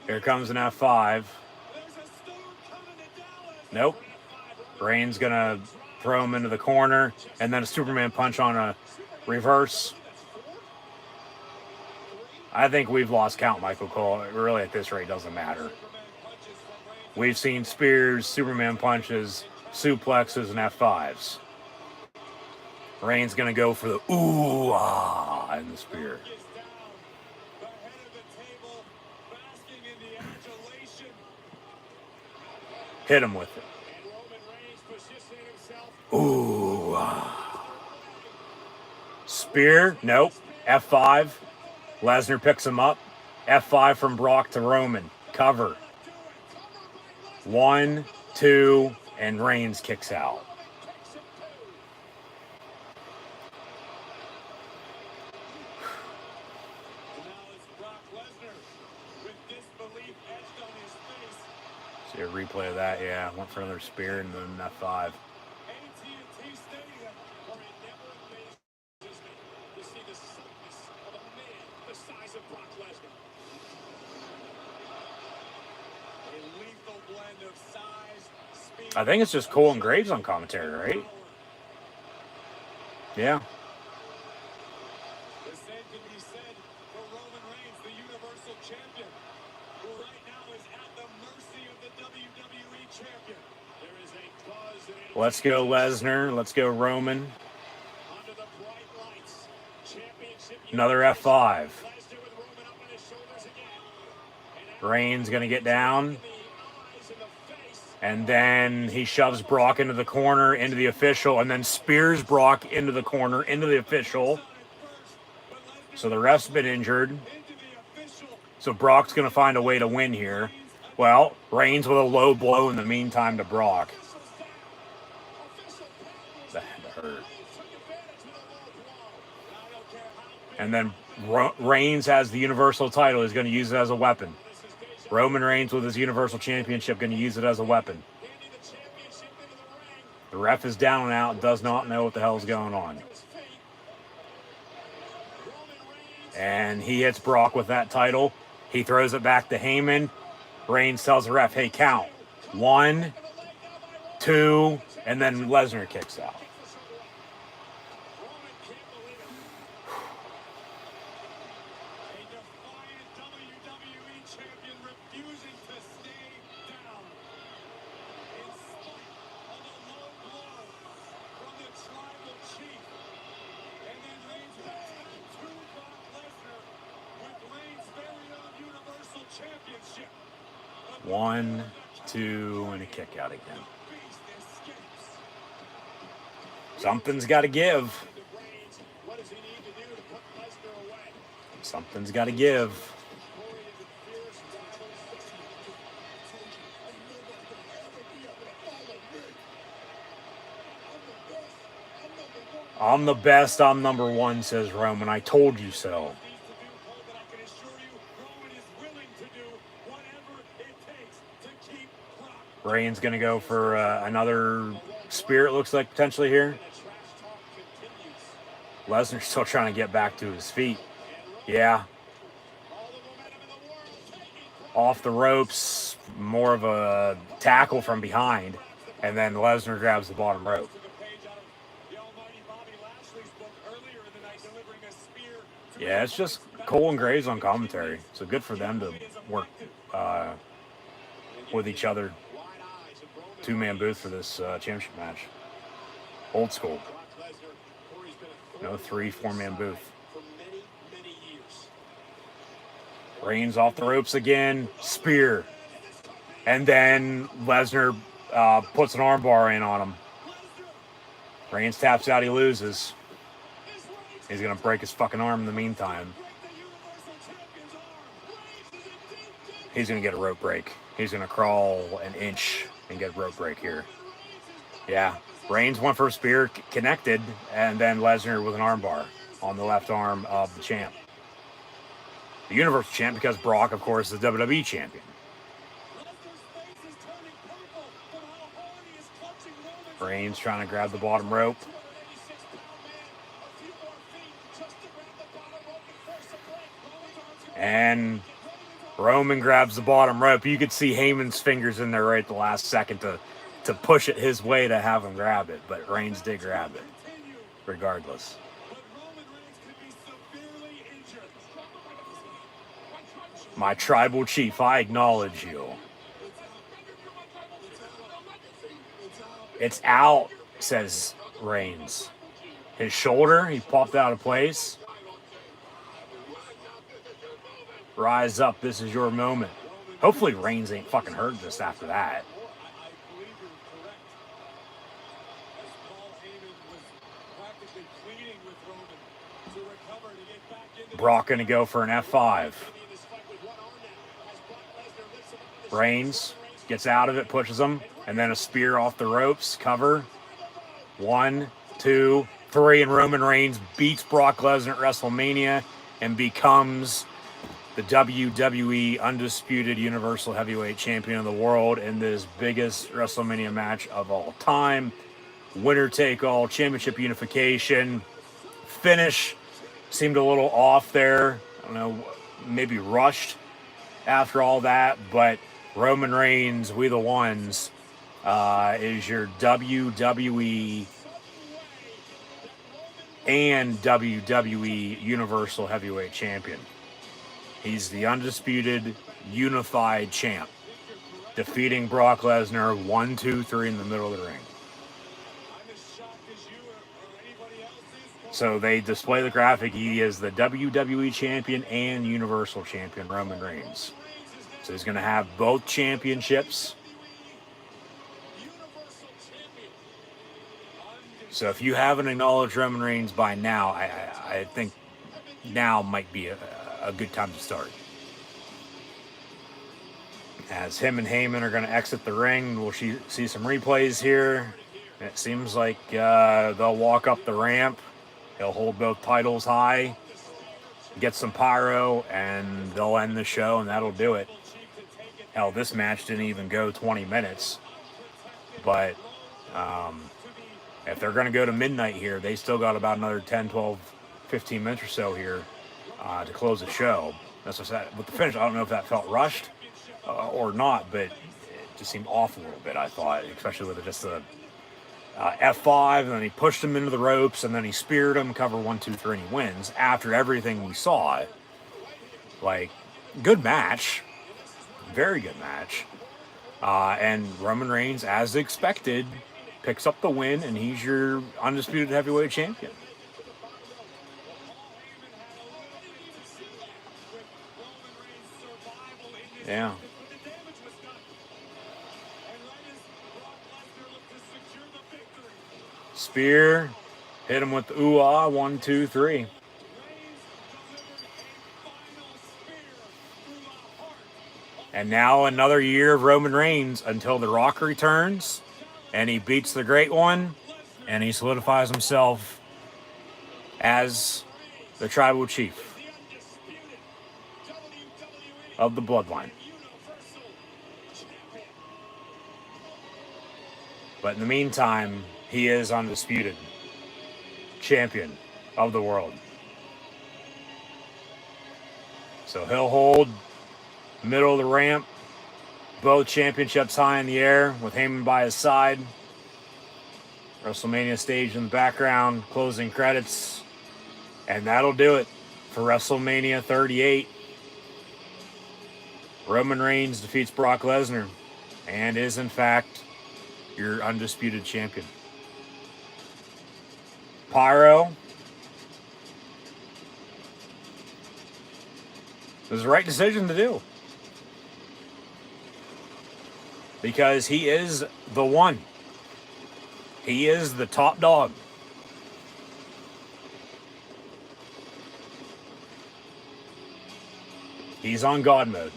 Here comes an F5. Nope. Reigns gonna throw him into the corner, and then a Superman punch on a reverse. I think we've lost count, Michael Cole. Really, at this rate, doesn't matter. We've seen spears, Superman punches, suplexes, and F5s. Reigns gonna go for the ooh ah in the spear. Hit him with it. Ooh. Spear? Nope. F5. Lesnar picks him up. F5 from Brock to Roman. Cover. 1, 2, and Reigns kicks out. See a replay of that, yeah. Went for another spear and then F5. I think it's just Cole and Graves on commentary, right? Yeah. The same can be said for Roman Reigns, the Universal Champion, who right now is at the mercy of the WWE Champion. There is a buzz. Let's go Lesnar. Let's go Roman. Under the bright lights. Championship. Another F5. Reigns going to get down. And then he shoves Brock into the corner, into the official, and then spears Brock into the corner, into the official. So the ref's been injured. So Brock's going to find a way to win here. Well, Reigns with a low blow in the meantime to Brock. That hurt. And then Reigns has the Universal title. He's going to use it as a weapon. Roman Reigns with his Universal Championship going to use it as a weapon. The ref is down and out, does not know what the hell is going on. And he hits Brock with that title. He throws it back to Heyman. Reigns tells the ref, hey, count. 1, 2, and then Lesnar kicks out. One, two, and a kick out again. Something's got to give. Something's got to give. I'm the best. I'm number one, says Roman. I told you so. Reigns going to go for another spear, it looks like, potentially here. Lesnar's still trying to get back to his feet. Yeah. Off the ropes, more of a tackle from behind. And then Lesnar grabs the bottom rope. Yeah, it's just Cole and Graves on commentary. So good for them to work with each other. Two-man booth for this championship match. Old school. No 3-4-man booth. Reigns off the ropes again. Spear. And then Lesnar puts an armbar in on him. Reigns taps out. He loses. He's going to break his fucking arm in the meantime. He's going to get a rope break. He's going to crawl an inch and get a rope break here. Yeah. Reigns went for a spear, connected, and then Lesnar with an armbar on the left arm of the champ. The Universal champ, because Brock, of course, is the WWE champion. Reigns trying to grab the bottom rope. And Roman grabs the bottom rope. You could see Heyman's fingers in there right at the last second to push it his way to have him grab it. But Reigns did grab it, regardless. My tribal chief, I acknowledge you. It's out, says Reigns. His shoulder, he popped out of place. Rise up, this is your moment. Hopefully Reigns ain't fucking hurt just after that. Brock gonna go for an F5. Reigns gets out of it, pushes him, and then a spear off the ropes, cover. 1, 2, 3, and Roman Reigns beats Brock Lesnar at WrestleMania and becomes the WWE Undisputed Universal Heavyweight Champion of the world in this biggest WrestleMania match of all time. Winner take all, championship unification. Finish seemed a little off there. I don't know, maybe rushed after all that, but Roman Reigns, we the ones, is your WWE and WWE Universal Heavyweight Champion. He's the undisputed, unified champ, defeating Brock Lesnar 1, 2, 3 in the middle of the ring. So they display the graphic. He is the WWE champion and Universal champion, Roman Reigns. So he's going to have both championships. So if you haven't acknowledged Roman Reigns by now, I think now might be a good time to start. As him and Heyman are going to exit the ring, we'll see some replays here. It seems like they'll walk up the ramp. He'll hold both titles high, get some pyro, and they'll end the show, and that'll do it. Hell, this match didn't even go 20 minutes. But if they're going to go to midnight here, they still got about another 10, 12, 15 minutes or so here to close the show. That's what I said. With the finish, I don't know if that felt rushed or not, but it just seemed off a little bit, I thought, especially with just the F5, and then he pushed him into the ropes, and then he speared him, cover 1, 2, 3, and he wins. After everything we saw, like, good match. Very good match. And Roman Reigns, as expected, picks up the win, and he's your undisputed heavyweight champion. Yeah. Spear, hit him with the ooh-ah, 1, 2, 3. And now another year of Roman Reigns until The Rock returns, and he beats the Great One, and he solidifies himself as the tribal chief of the bloodline. But in the meantime, he is undisputed champion of the world. So he'll hold middle of the ramp, both championships high in the air with Heyman by his side. WrestleMania stage in the background, closing credits, and that'll do it for WrestleMania 38. Roman Reigns defeats Brock Lesnar and is in fact your undisputed champion. Pyro. It was the right decision to do. Because he is the one. He is the top dog. He's on God mode.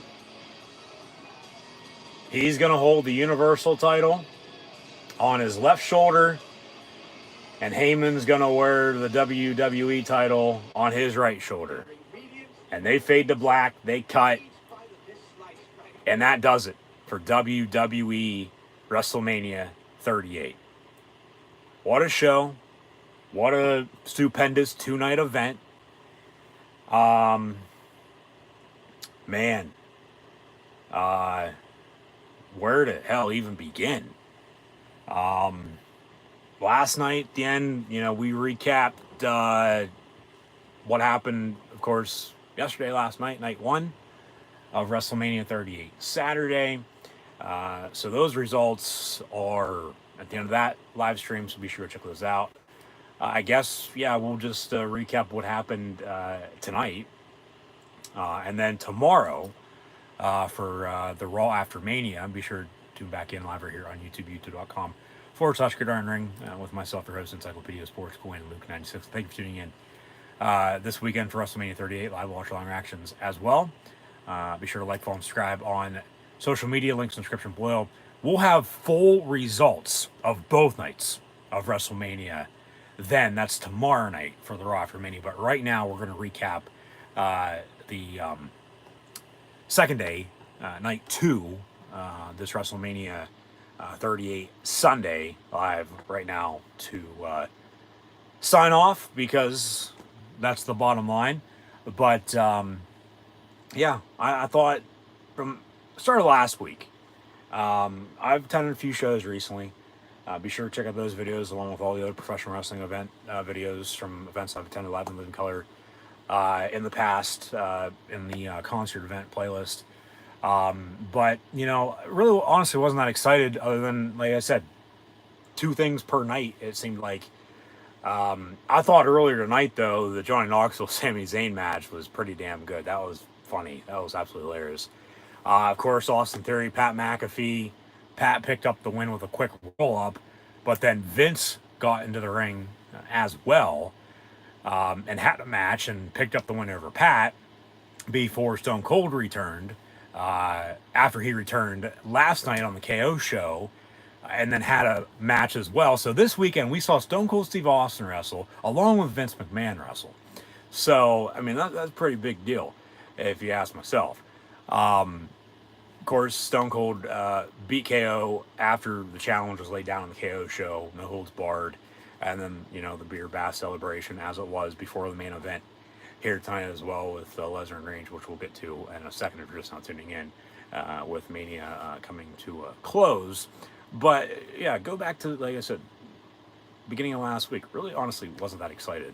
He's going to hold the Universal title on his left shoulder, and Heyman's going to wear the WWE title on his right shoulder. And they fade to black, they cut, and that does it for WWE WrestleMania 38. What a show. What a stupendous two-night event. Man. Where the hell even begin? Last night, at the end, we recapped what happened, of course, yesterday, last night, night one of WrestleMania 38. Saturday. So those results are at the end of that live stream, so be sure to check those out. I guess, we'll just recap what happened tonight. And then tomorrow, for the Raw After Mania, be sure to tune back in live right here on YouTube, youtube.com/Gridiron Ring, with myself, your host, Encyclopedia Sports, Gwen and Luke 96. Thank you for tuning in this weekend for WrestleMania 38, live watch-along reactions as well. Be sure to like, follow, and subscribe on social media, links in the description below. We'll have full results of both nights of WrestleMania. Then that's tomorrow night for the Raw After Mania. But right now we're going to recap the second day, night 2, this WrestleMania 38 Sunday, live right now to sign off, because that's the bottom line. But I thought from the start of last week, I've attended a few shows recently. Be sure to check out those videos along with all the other professional wrestling event videos from events I've attended live in living color in the past, in the concert event playlist. But, really, honestly, wasn't that excited, other than, like I said, 2 things per night, it seemed like. I thought earlier tonight, though, the Johnny Knoxville Sami Zayn match was pretty damn good. That was funny. That was absolutely hilarious. Of course, Austin Theory, Pat McAfee. Pat picked up the win with a quick roll-up, but then Vince got into the ring as well. and had a match and picked up the win over Pat before Stone Cold returned. After he returned last night on the KO show, and then had a match as well. So this weekend we saw Stone Cold Steve Austin wrestle along with Vince McMahon wrestle. So I mean that's a pretty big deal, if you ask myself. Of course, Stone Cold beat KO after the challenge was laid down on the KO show, no holds barred, and then the beer bath celebration as it was before the main event here tonight as well with Lesnar and Reigns, which we'll get to in a second if you're just not tuning in, with Mania coming to a close. But yeah, go back to, like I said, beginning of last week. Really, honestly, wasn't that excited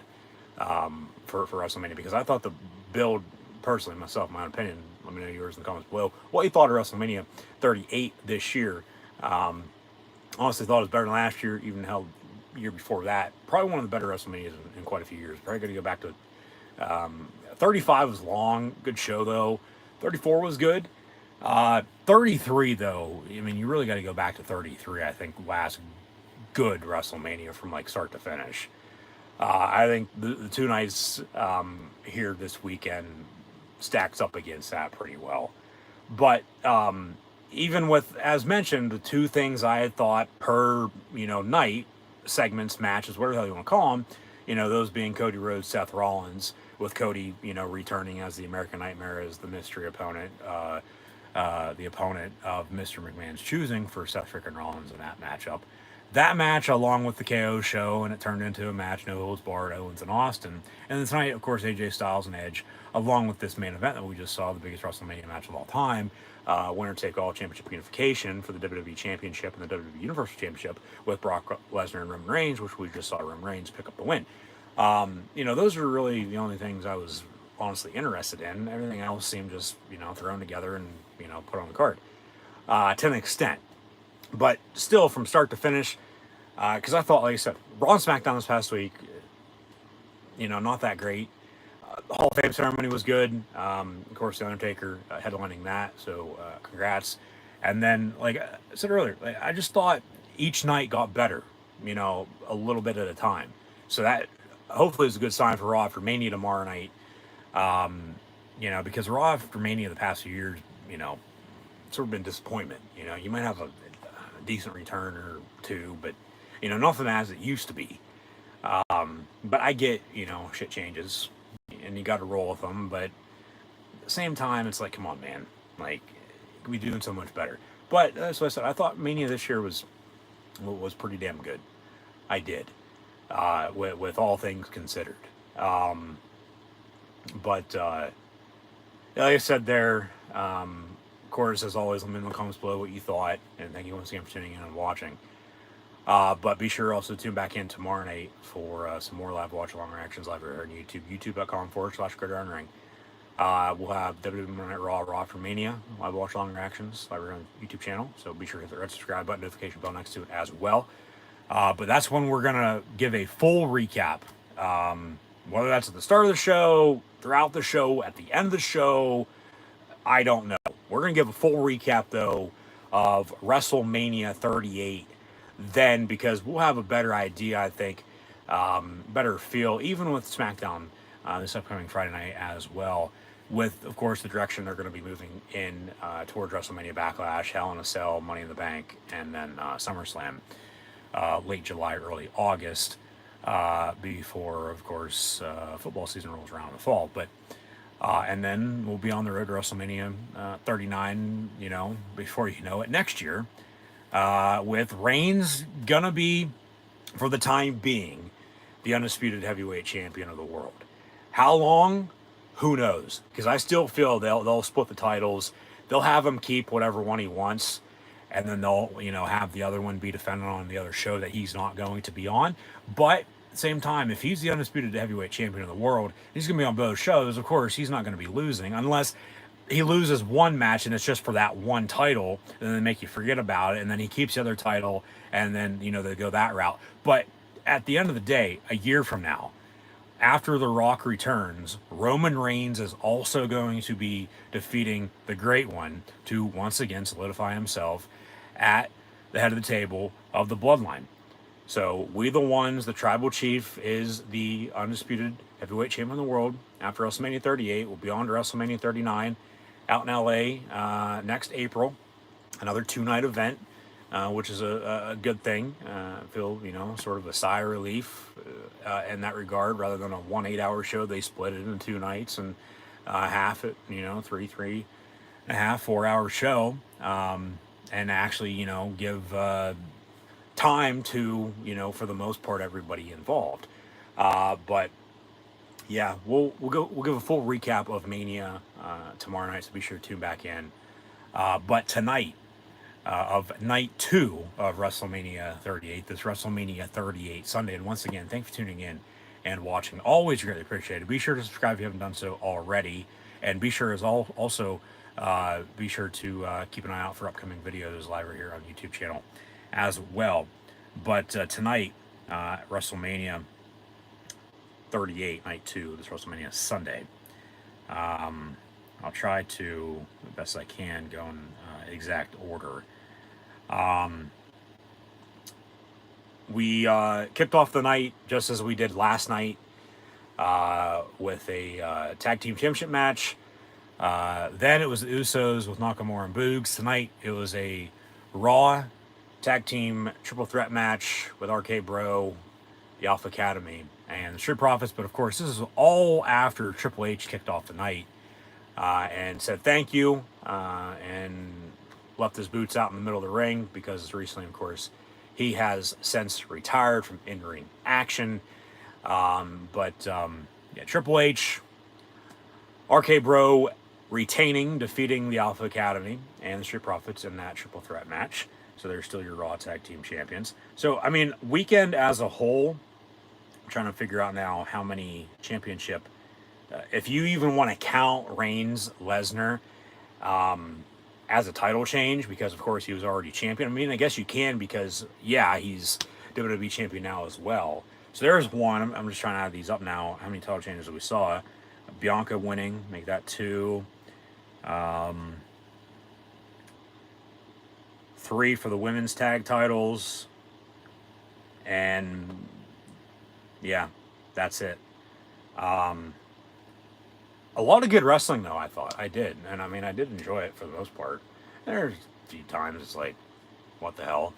for WrestleMania, because I thought the build, personally, myself, my own opinion, let me know yours in the comments below, what you thought of WrestleMania 38 this year. Honestly, thought it was better than last year, even held year before that. Probably one of the better WrestleManias in quite a few years. Probably going to go back to 35 was long, good show though. 34 was good. 33 though, I mean, you really got to go back to 33. I think last good WrestleMania from like start to finish. I think the two nights here this weekend stacks up against that pretty well. But even with, as mentioned, the two things I had thought per night, segments, matches, whatever the hell you want to call them, those being Cody Rhodes, Seth Rollins, with Cody returning as the American Nightmare, as the mystery opponent, the opponent of Mr. McMahon's choosing for Seth freaking Rollins in that matchup. That match, along with the KO show, and it turned into a match, no holds barred, Owens and Austin. And then tonight, of course, AJ Styles and Edge, along with this main event that we just saw, the biggest WrestleMania match of all time, winner-take-all championship unification for the WWE Championship and the WWE Universal Championship with Brock Lesnar and Roman Reigns, which we just saw Roman Reigns pick up the win. Those are really the only things I was honestly interested in. Everything else seemed just, thrown together and, put on the card to an extent. But still, from start to finish, because I thought, like I said, Raw and SmackDown this past week, not that great. The Hall of Fame ceremony was good. Of course, The Undertaker headlining that, so congrats. And then, like I said earlier, I just thought each night got better, a little bit at a time. So that hopefully is a good sign for Raw after Mania tomorrow night. Because Raw after Mania the past few years, sort of been disappointment. You might have a decent return or two, but nothing as it used to be. But I get shit changes and you got to roll with them, but at the same time it's like, come on, man, like we doing so much better. But that's what I said, I thought Mania this year was pretty damn good. I did, with all things considered. But like I said there, of course, as always, let me know in the comments below what you thought, and thank you once again for tuning in and watching. But be sure also to tune back in tomorrow night for some more live watch-along reactions live here on YouTube, youtube.com/GridironRing. We'll have WWE Monday Night Raw for Mania, live watch-along reactions live here on the YouTube channel, so be sure to hit the red subscribe button, notification bell next to it as well. But that's when we're going to give a full recap, whether that's at the start of the show, throughout the show, at the end of the show, I don't know. We're going to give a full recap, though, of WrestleMania 38 then, because we'll have a better idea, I think, better feel, even with SmackDown this upcoming Friday night as well, with, of course, the direction they're going to be moving in towards WrestleMania Backlash, Hell in a Cell, Money in the Bank, and then SummerSlam, late July, early August, before, of course, football season rolls around in the fall. But and then we'll be on the road to WrestleMania 39, before you know it, next year, with Reigns gonna be, for the time being, the undisputed heavyweight champion of the world. How long? Who knows? Because I still feel they'll split the titles. They'll have him keep whatever one he wants, and then they'll have the other one be defended on the other show that he's not going to be on. But at the same time, if he's the undisputed heavyweight champion of the world, he's going to be on both shows. Of course, he's not going to be losing unless he loses one match and it's just for that one title, and then they make you forget about it, and then he keeps the other title, and then they go that route. But at the end of the day, a year from now, after The Rock returns, Roman Reigns is also going to be defeating the Great One to once again solidify himself at the head of the table of the Bloodline. So We the Ones, the Tribal Chief, is the undisputed heavyweight champion of the world after WrestleMania 38. We'll be on to WrestleMania 39 out in LA next April. Another 2-night event, which is a good thing. I feel, sort of a sigh of relief in that regard. Rather than a 1 8-hour show, they split it into 2 nights and half it, 3 and a half, 4-hour show. And actually, give time to, for the most part, everybody involved. But yeah, we'll give a full recap of Mania tomorrow night, so be sure to tune back in. But tonight, of night 2 of WrestleMania 38, this WrestleMania 38 Sunday, and once again, thanks for tuning in and watching. Always greatly appreciated. Be sure to subscribe if you haven't done so already, and be sure be sure to keep an eye out for upcoming videos live right here on the YouTube channel as well. But tonight, WrestleMania 38, night 2, this WrestleMania Sunday. I'll try to, the best I can, go in exact order. We kicked off the night just as we did last night with a tag team championship match. Then it was the Usos with Nakamura and Boogs. Tonight it was a Raw tag team triple threat match with RK Bro, the Alpha Academy, and the Street Profits. But of course, this is all after Triple H kicked off the night and said thank you and left his boots out in the middle of the ring because recently, of course, he has since retired from in-ring action. Yeah, Triple H, RK Bro retaining, defeating the Alpha Academy and the Street Profits in that triple threat match. So they're still your Raw Tag Team Champions. So, I mean, weekend as a whole, I'm trying to figure out now how many championship, if you even want to count Reigns, Lesnar, as a title change, because of course he was already champion. I mean, I guess you can because, yeah, he's WWE champion now as well. So there's one. I'm just trying to add these up now. How many title changes we saw? Bianca winning, make that 2. 3 for the women's tag titles. And yeah, that's it. A lot of good wrestling, though, I thought. I did. And I mean, I did enjoy it for the most part. There's a few times it's like, what the hell?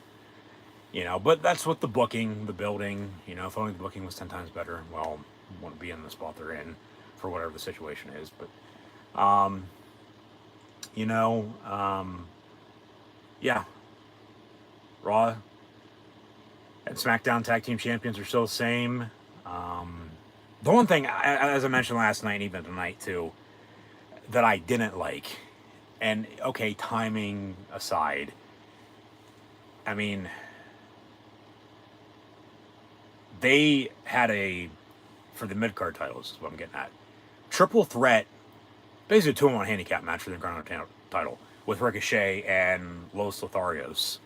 But that's what the booking, the building, if only the booking was 10 times better, well, wouldn't be in the spot they're in for whatever the situation is. But, yeah. Raw and SmackDown Tag Team Champions are still the same. The one thing, as I mentioned last night and even tonight too, that I didn't like, and okay, timing aside, I mean, they had for the mid-card titles is what I'm getting at, triple threat, basically a 2-on-1 handicap match for the Intercontinental title with Ricochet and Los Lotharios,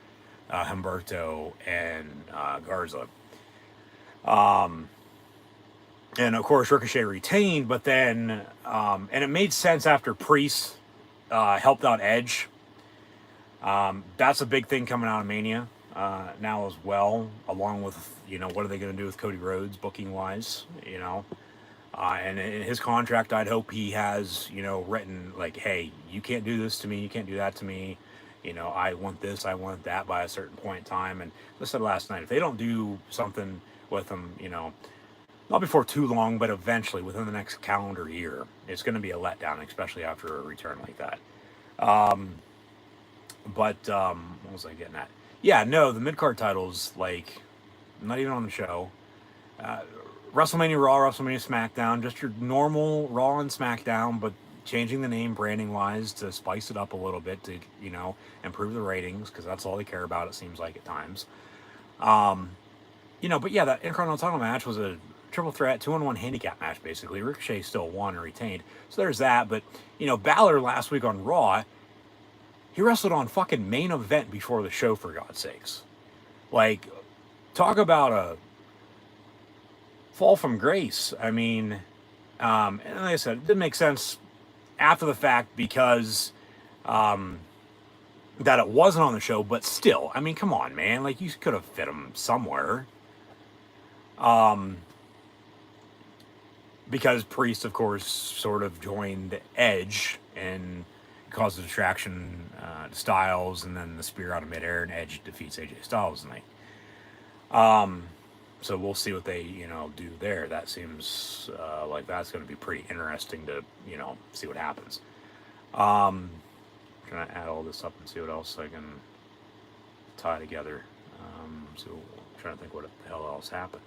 Humberto and Garza. And of course Ricochet retained, but then and it made sense after Priest helped out Edge. That's a big thing coming out of Mania now as well, along with what are they going to do with Cody Rhodes booking wise, and in his contract I'd hope he has written like, hey, you can't do this to me, you can't do that to me, I want this, I want that by a certain point in time. And I said last night, if they don't do something with him, not before too long, but eventually within the next calendar year, it's going to be a letdown, especially after a return like that. What was I getting at? Yeah, no, the mid-card titles, like, not even on the show. WrestleMania Raw, WrestleMania SmackDown, just your normal Raw and SmackDown, but changing the name branding-wise to spice it up a little bit to, improve the ratings, because that's all they care about, it seems like, at times. But yeah, that Intercontinental title match was a triple threat, 2-on-1 handicap match, basically. Ricochet still won and retained. So there's that. But, Balor last week on Raw, he wrestled on fucking main event before the show, for God's sakes. Like, talk about a fall from grace. I mean, and like I said, it didn't make sense after the fact because that it wasn't on the show, but still, I mean, come on, man. Like, you could have fit him somewhere. Because Priest, of course, sort of joined Edge and caused a distraction to Styles, and then the spear out of midair, and Edge defeats AJ Styles tonight. So we'll see what they, do there. That seems like that's going to be pretty interesting to, see what happens. Trying to add all this up and see what else I can tie together. So trying to think what the hell else happened.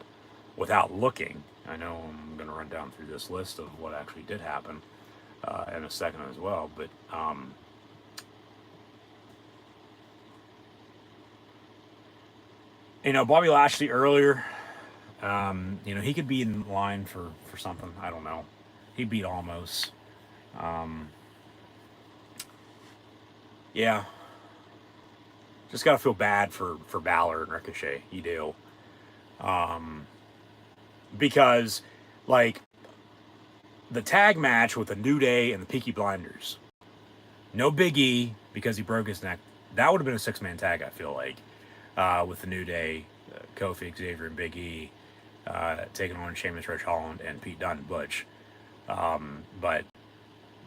Without looking, I know I'm going to run down through this list of what actually did happen in a second as well. But Bobby Lashley earlier, he could be in line for something. I don't know. He beat Omos. Yeah. Just got to feel bad for Balor and Ricochet. You do. Because, like, the tag match with the New Day and the Peaky Blinders. No Big E, because he broke his neck. That would have been a 6-man tag, I feel like. With the New Day, Kofi, Xavier, and Big E taking on Sheamus, Ridge Holland, and Pete Dunne, Butch. But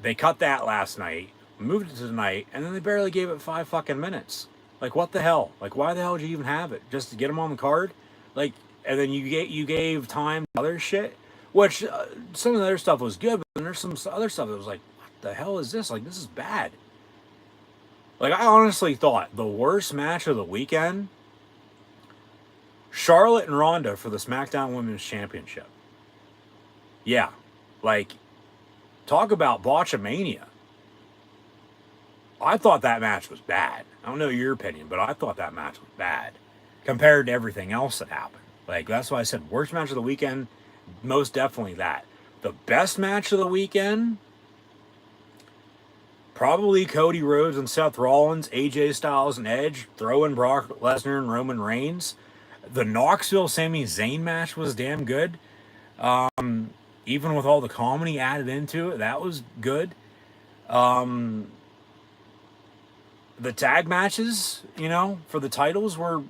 they cut that last night, moved it to tonight, and then they barely gave it 5 fucking minutes. Like, what the hell? Like, why the hell did you even have it? Just to get them on the card? Like, and then you gave time to other shit, which some of the other stuff was good, but then there's some other stuff that was like, what the hell is this? Like, this is bad. Like, I honestly thought the worst match of the weekend, Charlotte and Ronda for the SmackDown Women's Championship. Yeah, like, talk about botchamania. I thought that match was bad. I don't know your opinion, but I thought that match was bad compared to everything else that happened. Like, that's why I said worst match of the weekend, most definitely that. The best match of the weekend, probably Cody Rhodes and Seth Rollins, AJ Styles and Edge, throw in Brock Lesnar and Roman Reigns. The Knoxville Sami Zayn match was damn good. Even with all the comedy added into it, that was good. The tag matches, for the titles were,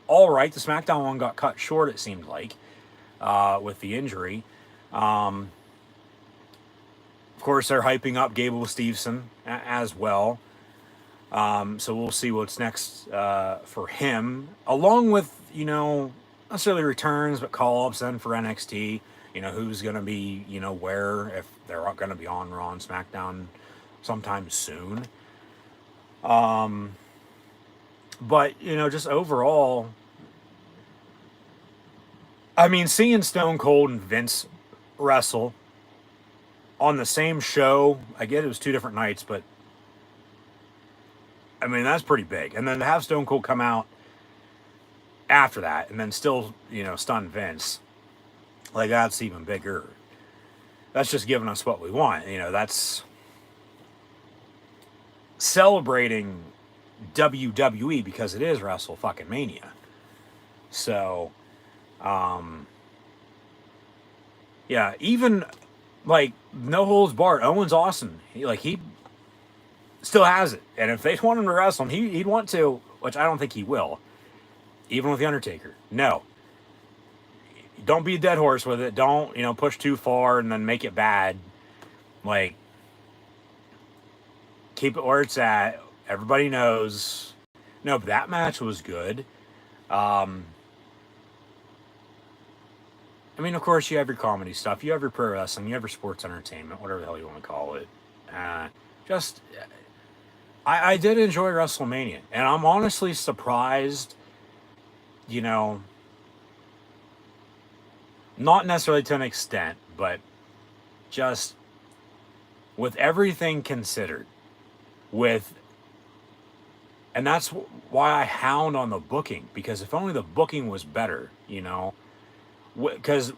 all right. The SmackDown one got cut short, it seemed like, with the injury. Of course, they're hyping up Gable Steveson as well. So we'll see what's next for him, along with, not necessarily returns, but call-ups then for NXT. Who's going to be, where, if they're going to be on Raw and SmackDown sometime soon. But, just overall, I mean, seeing Stone Cold and Vince wrestle on the same show, I get it was 2 different nights, but I mean, that's pretty big. And then to have Stone Cold come out after that and then still, stun Vince, like, that's even bigger. That's just giving us what we want. That's celebrating WWE because it is Wrestle fucking Mania. So, yeah, even like no holds barred. Owens Austin, he still has it, and if they want him to wrestle him, he'd want to, which I don't think he will. Even with the Undertaker, no. Don't be a dead horse with it. Don't push too far and then make it bad. Like, keep it where it's at. Everybody knows. No, but that match was good. I mean, of course, you have your comedy stuff. You have your pro wrestling. You have your sports entertainment, whatever the hell you want to call it. I did enjoy WrestleMania. And I'm honestly surprised, not necessarily to an extent, but just with everything considered, and that's why I hound on the booking, because if only the booking was better, because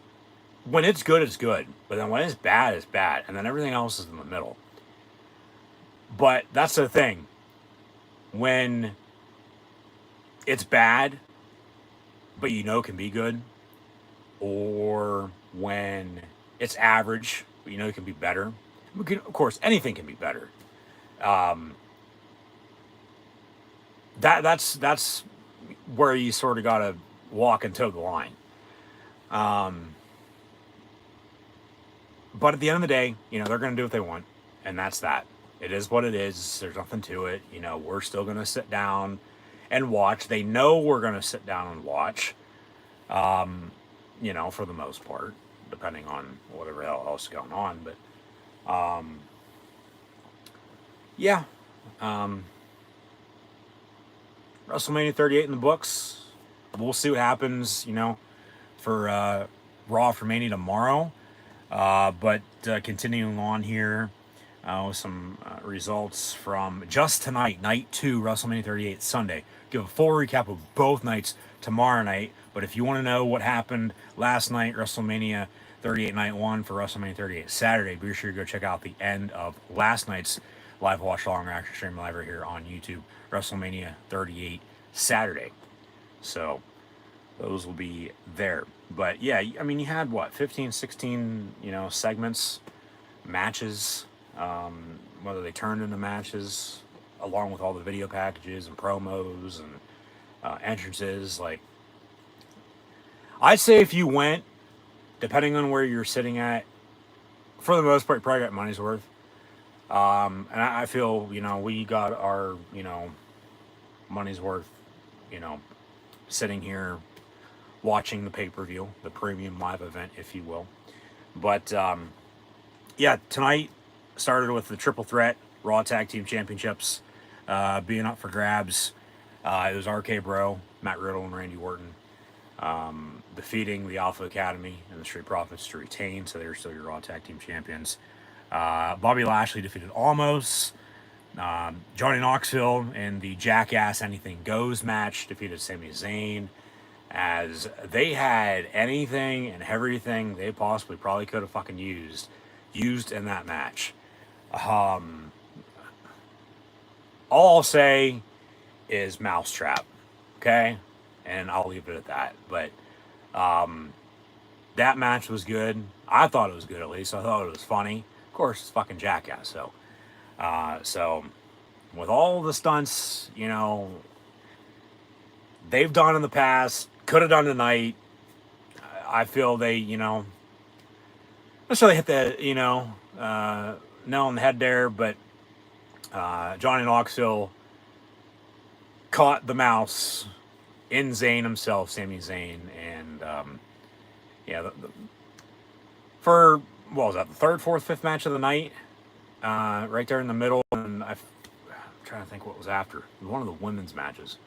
when it's good, it's good, but then when it's bad, and then everything else is in the middle. But that's the thing. When it's bad, but it can be good, or when it's average, but it can be better. Of course, anything can be better. That's where you sort of got to walk and toe the line. But at the end of the day, they're going to do what they want, and that's that. It is what it is. There's nothing to it. We're still going to sit down and watch. They know we're going to sit down and watch, for the most part, depending on whatever else is going on. But, yeah. WrestleMania 38 in the books. We'll see what happens, for Raw for Mania tomorrow. But continuing on here with some results from just tonight, night 2, WrestleMania 38 Sunday. Give a full recap of both nights tomorrow night. But if you want to know what happened last night, WrestleMania 38 night 1 for WrestleMania 38 Saturday, be sure to go check out the end of last night's live watch along reaction stream live right here on YouTube, WrestleMania 38 Saturday. So those will be there. But yeah, I mean, you had 15, 16, segments, matches, whether they turned into matches, along with all the video packages and promos and entrances. Like, I'd say if you went, depending on where you're sitting at, for the most part, you probably got money's worth. And I feel, we got our, money's worth, sitting here watching the pay-per-view, the premium live event, if you will. But, yeah, tonight started with the triple threat Raw Tag Team Championships being up for grabs. It was RK Bro, Matt Riddle, and Randy Orton defeating the Alpha Academy and the Street Profits to retain, so they're still your Raw Tag Team Champions. Bobby Lashley defeated Omos. Johnny Knoxville in the Jackass Anything Goes match defeated Sami Zayn, as they had anything and everything they possibly probably could have fucking used in that match. All I'll say is mousetrap, okay? And I'll leave it at that. But that match was good. I thought it was good, at least. I thought it was funny. Of course, it's fucking Jackass, so. So, with all the stunts, they've done in the past, could have done tonight, I feel they, necessarily hit the, nail on the head there, but Johnny Knoxville caught the mouse in Zayn himself, Sami Zayn, and, for, what was that, the third, fourth, fifth match of the night, right there in the middle, and I'm trying to think what was after. One of the women's matches.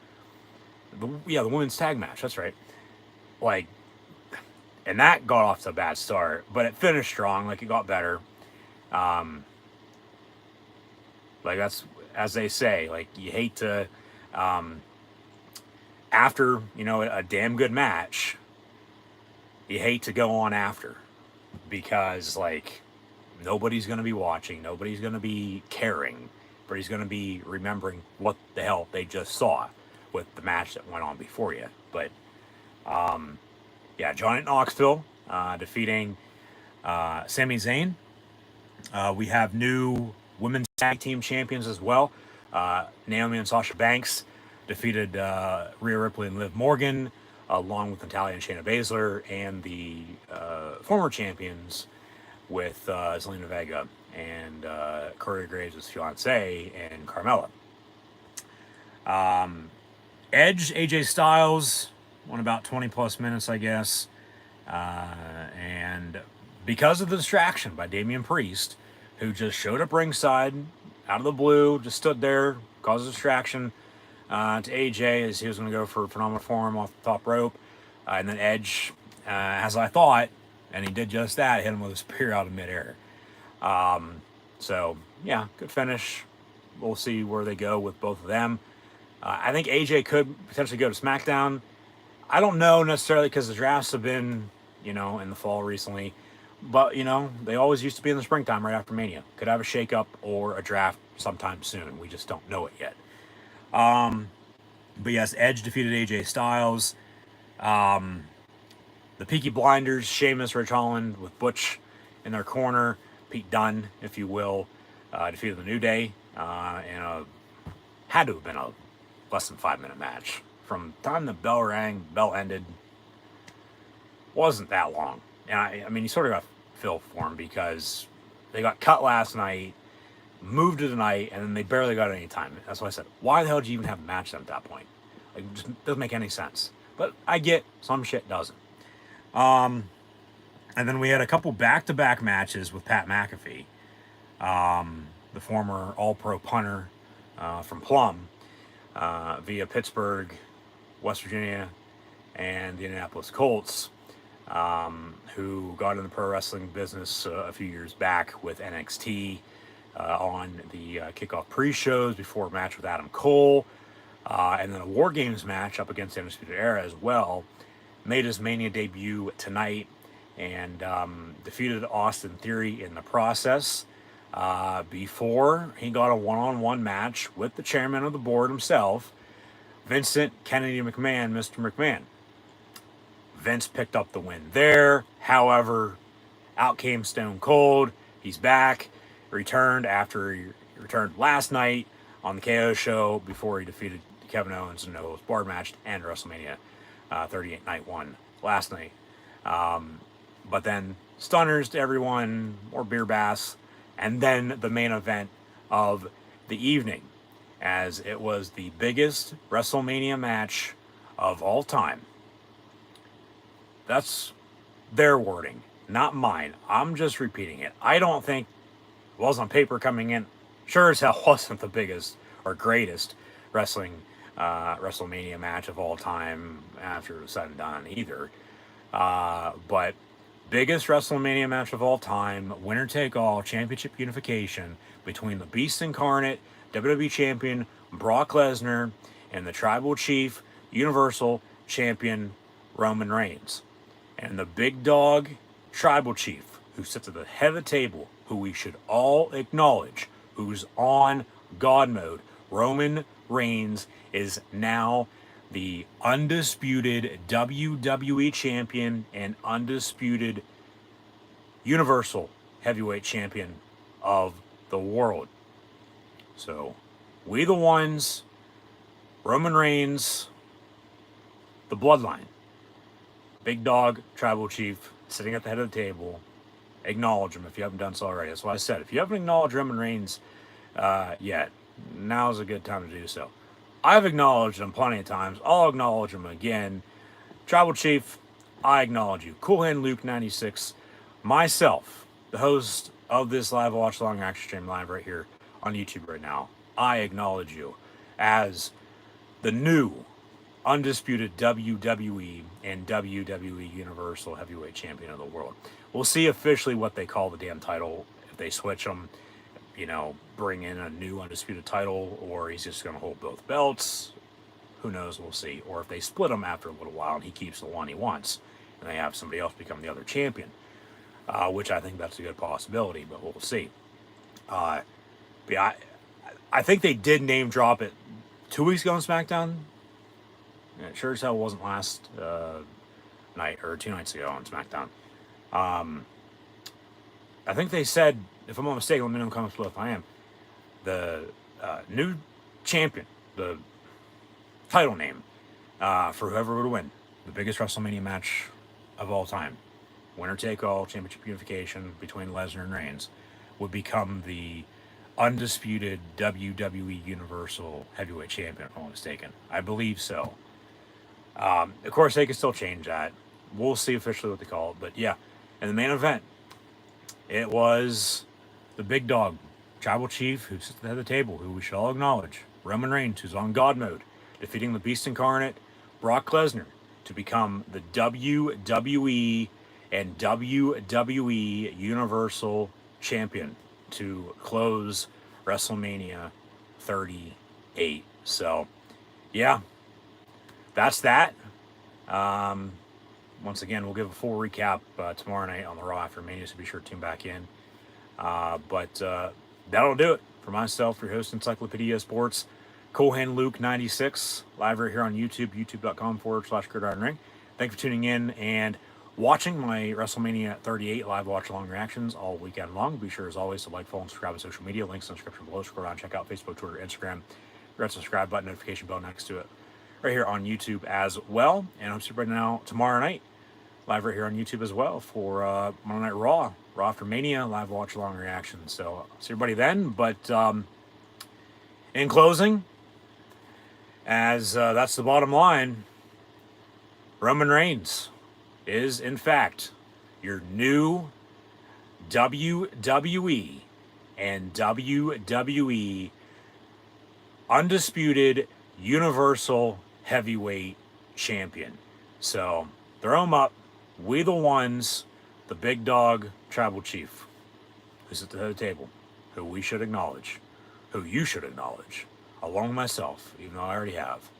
The women's tag match, that's right. Like, and that got off to a bad start, but it finished strong, like it got better. Like that's, as they say, like you hate to, after, a damn good match, you hate to go on after, because like, nobody's going to be watching, nobody's going to be caring, but he's going to be remembering what the hell they just saw with the match that went on before you. But, yeah, Johnny Knoxville defeating Sami Zayn. We have new women's tag team champions as well. Naomi and Sasha Banks defeated Rhea Ripley and Liv Morgan, along with Natalya and Shayna Baszler, and the former champions with Zelina Vega and Corey Graves' fiance and Carmella. Edge, AJ Styles, won about 20 plus minutes, I guess. And because of the distraction by Damian Priest, who just showed up ringside out of the blue, just stood there, caused a distraction to AJ as he was going to go for phenomenal form off the top rope. And then Edge, as I thought, and he did just that, hit him with a spear out of midair. So, yeah, good finish. We'll see where they go with both of them. I think AJ could potentially go to SmackDown. I don't know necessarily, because the drafts have been, in the fall recently. But, they always used to be in the springtime right after Mania. Could have a shakeup or a draft sometime soon. We just don't know it yet. But yes, Edge defeated AJ Styles. The Peaky Blinders, Sheamus, Rich Holland with Butch in their corner. Pete Dunne, if you will, defeated the New Day. And had to have been a less than 5 minute match. From the time the bell rang, bell ended. wasn't that long. And I mean, you sort of got to feel for them because they got cut last night, moved to tonight, and then they barely got any time. That's why I said, why the hell did you even have a match at that point? Like, it just doesn't make any sense. But I get some shit doesn't. And then we had a couple back-to-back matches with Pat McAfee, the former All-Pro punter from Plum, via Pittsburgh, West Virginia, and the Indianapolis Colts, who got in the pro wrestling business a few years back with NXT on the kickoff pre-shows before a match with Adam Cole, and then a War Games match up against the Undisputed Era as well. Made his Mania debut tonight and defeated Austin Theory in the process before he got a one-on-one match with the chairman of the board himself, Vincent Kennedy McMahon, Mr. McMahon. Vince picked up the win there. However, out came Stone Cold. He's back. Returned after he returned last night on the KO show before he defeated Kevin Owens in a no-holds barred match and WrestleMania 38 Night 1 last night. But then stunners to everyone, more beer baths, and then the main event of the evening, as it was the biggest WrestleMania match of all time. That's their wording, not mine. I'm just repeating it. I don't think it was on paper coming in. Sure as hell wasn't the biggest or greatest WrestleMania match of all time after it was said and done either. But biggest WrestleMania match of all time, winner take all, championship unification between the Beast Incarnate, WWE Champion Brock Lesnar, and the Tribal Chief, Universal Champion Roman Reigns. And the big dog Tribal Chief, who sits at the head of the table, who we should all acknowledge, who's on God mode, Roman Reigns, is now the undisputed WWE Champion and undisputed Universal Heavyweight Champion of the world. So, we the ones, Roman Reigns, the bloodline, big dog, Tribal Chief, sitting at the head of the table. Acknowledge him if you haven't done so already. That's why I said, if you haven't acknowledged Roman Reigns yet, now's a good time to do so. I've acknowledged him plenty of times. I'll acknowledge him again. Tribal Chief, I acknowledge you. Cool Hand Luke 96, myself, the host of this live watch along action stream live right here on YouTube right now. I acknowledge you as the new undisputed WWE and WWE Universal Heavyweight Champion of the world. We'll see officially what they call the damn title, if they switch them, you know, bring in a new undisputed title, or he's just going to hold both belts. Who knows? We'll see. Or if they split them after a little while and he keeps the one he wants and they have somebody else become the other champion, which I think that's a good possibility, but we'll see. But yeah, I think they did name drop it 2 weeks ago on SmackDown. It sure as hell wasn't last night or 2 nights ago on SmackDown. I think they said, if I'm not mistaken, let me know in the comments below if I am, the new champion, the title name for whoever would win the biggest WrestleMania match of all time, winner take all, championship unification between Lesnar and Reigns, would become the undisputed WWE Universal Heavyweight Champion, if I'm not mistaken. I believe so. Of course, they can still change that. We'll see officially what they call it. But yeah, in the main event, it was the big dog, Tribal Chief, who sits at the head of the table, who we should all acknowledge, Roman Reigns, who's on God mode, defeating the Beast Incarnate, Brock Lesnar, to become the WWE and WWE Universal Champion to close WrestleMania 38. So, yeah, that's that. Once again, we'll give a full recap tomorrow night on the Raw after Mania, so be sure to tune back in. But that'll do it for myself, your host, Encyclopedia Sports, Cool Hand Luke 96, live right here on YouTube, youtube.com/GridironRing. Thanks for tuning in and watching my WrestleMania 38 live watch-along reactions all weekend long. Be sure, as always, to like, follow, and subscribe on social media. Links in the description below. Scroll down, check out Facebook, Twitter, Instagram. Red subscribe button, notification bell next to it, right here on YouTube as well. And I'm super right now, tomorrow night, live right here on YouTube as well for Monday Night Raw, Raw After Mania, live watch along reaction. So see everybody then. But in closing, as that's the bottom line, Roman Reigns is in fact your new WWE and WWE undisputed Universal Heavyweight Champion. So throw him up. We the ones, the big dog tribal chief, who's at the head of the table, who we should acknowledge, who you should acknowledge, along with myself, even though I already have,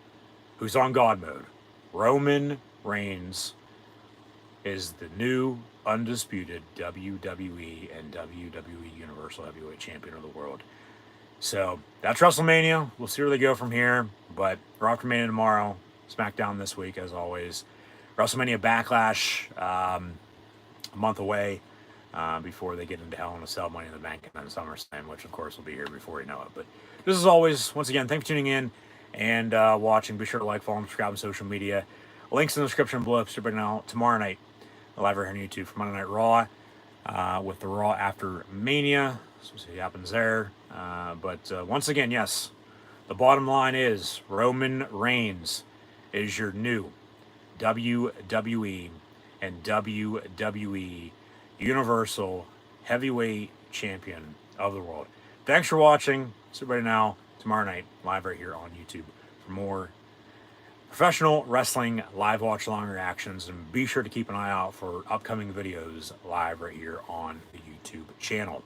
who's on God mode. Roman Reigns is the new undisputed WWE and WWE Universal Heavyweight Champion of the world. So that's WrestleMania. We'll see where they go from here. But Raw After Mania tomorrow, SmackDown this week, as always. WrestleMania Backlash, a month away before they get into Hell in a Cell, Money in the Bank, and then SummerSlam, which of course will be here before you know it. But this is always, once again, thanks for tuning in and watching. Be sure to like, follow, and subscribe on social media. Links in the description below. So everybody know tomorrow night, live right here on YouTube for Monday Night Raw with the Raw After Mania. So we'll see what happens there. But once again, yes, the bottom line is Roman Reigns is your new WWE and WWE Universal Heavyweight Champion of the world. Thanks for watching. See everybody now tomorrow night, live right here on YouTube for more professional wrestling live watch along reactions, and be sure to keep an eye out for upcoming videos live right here on the YouTube channel.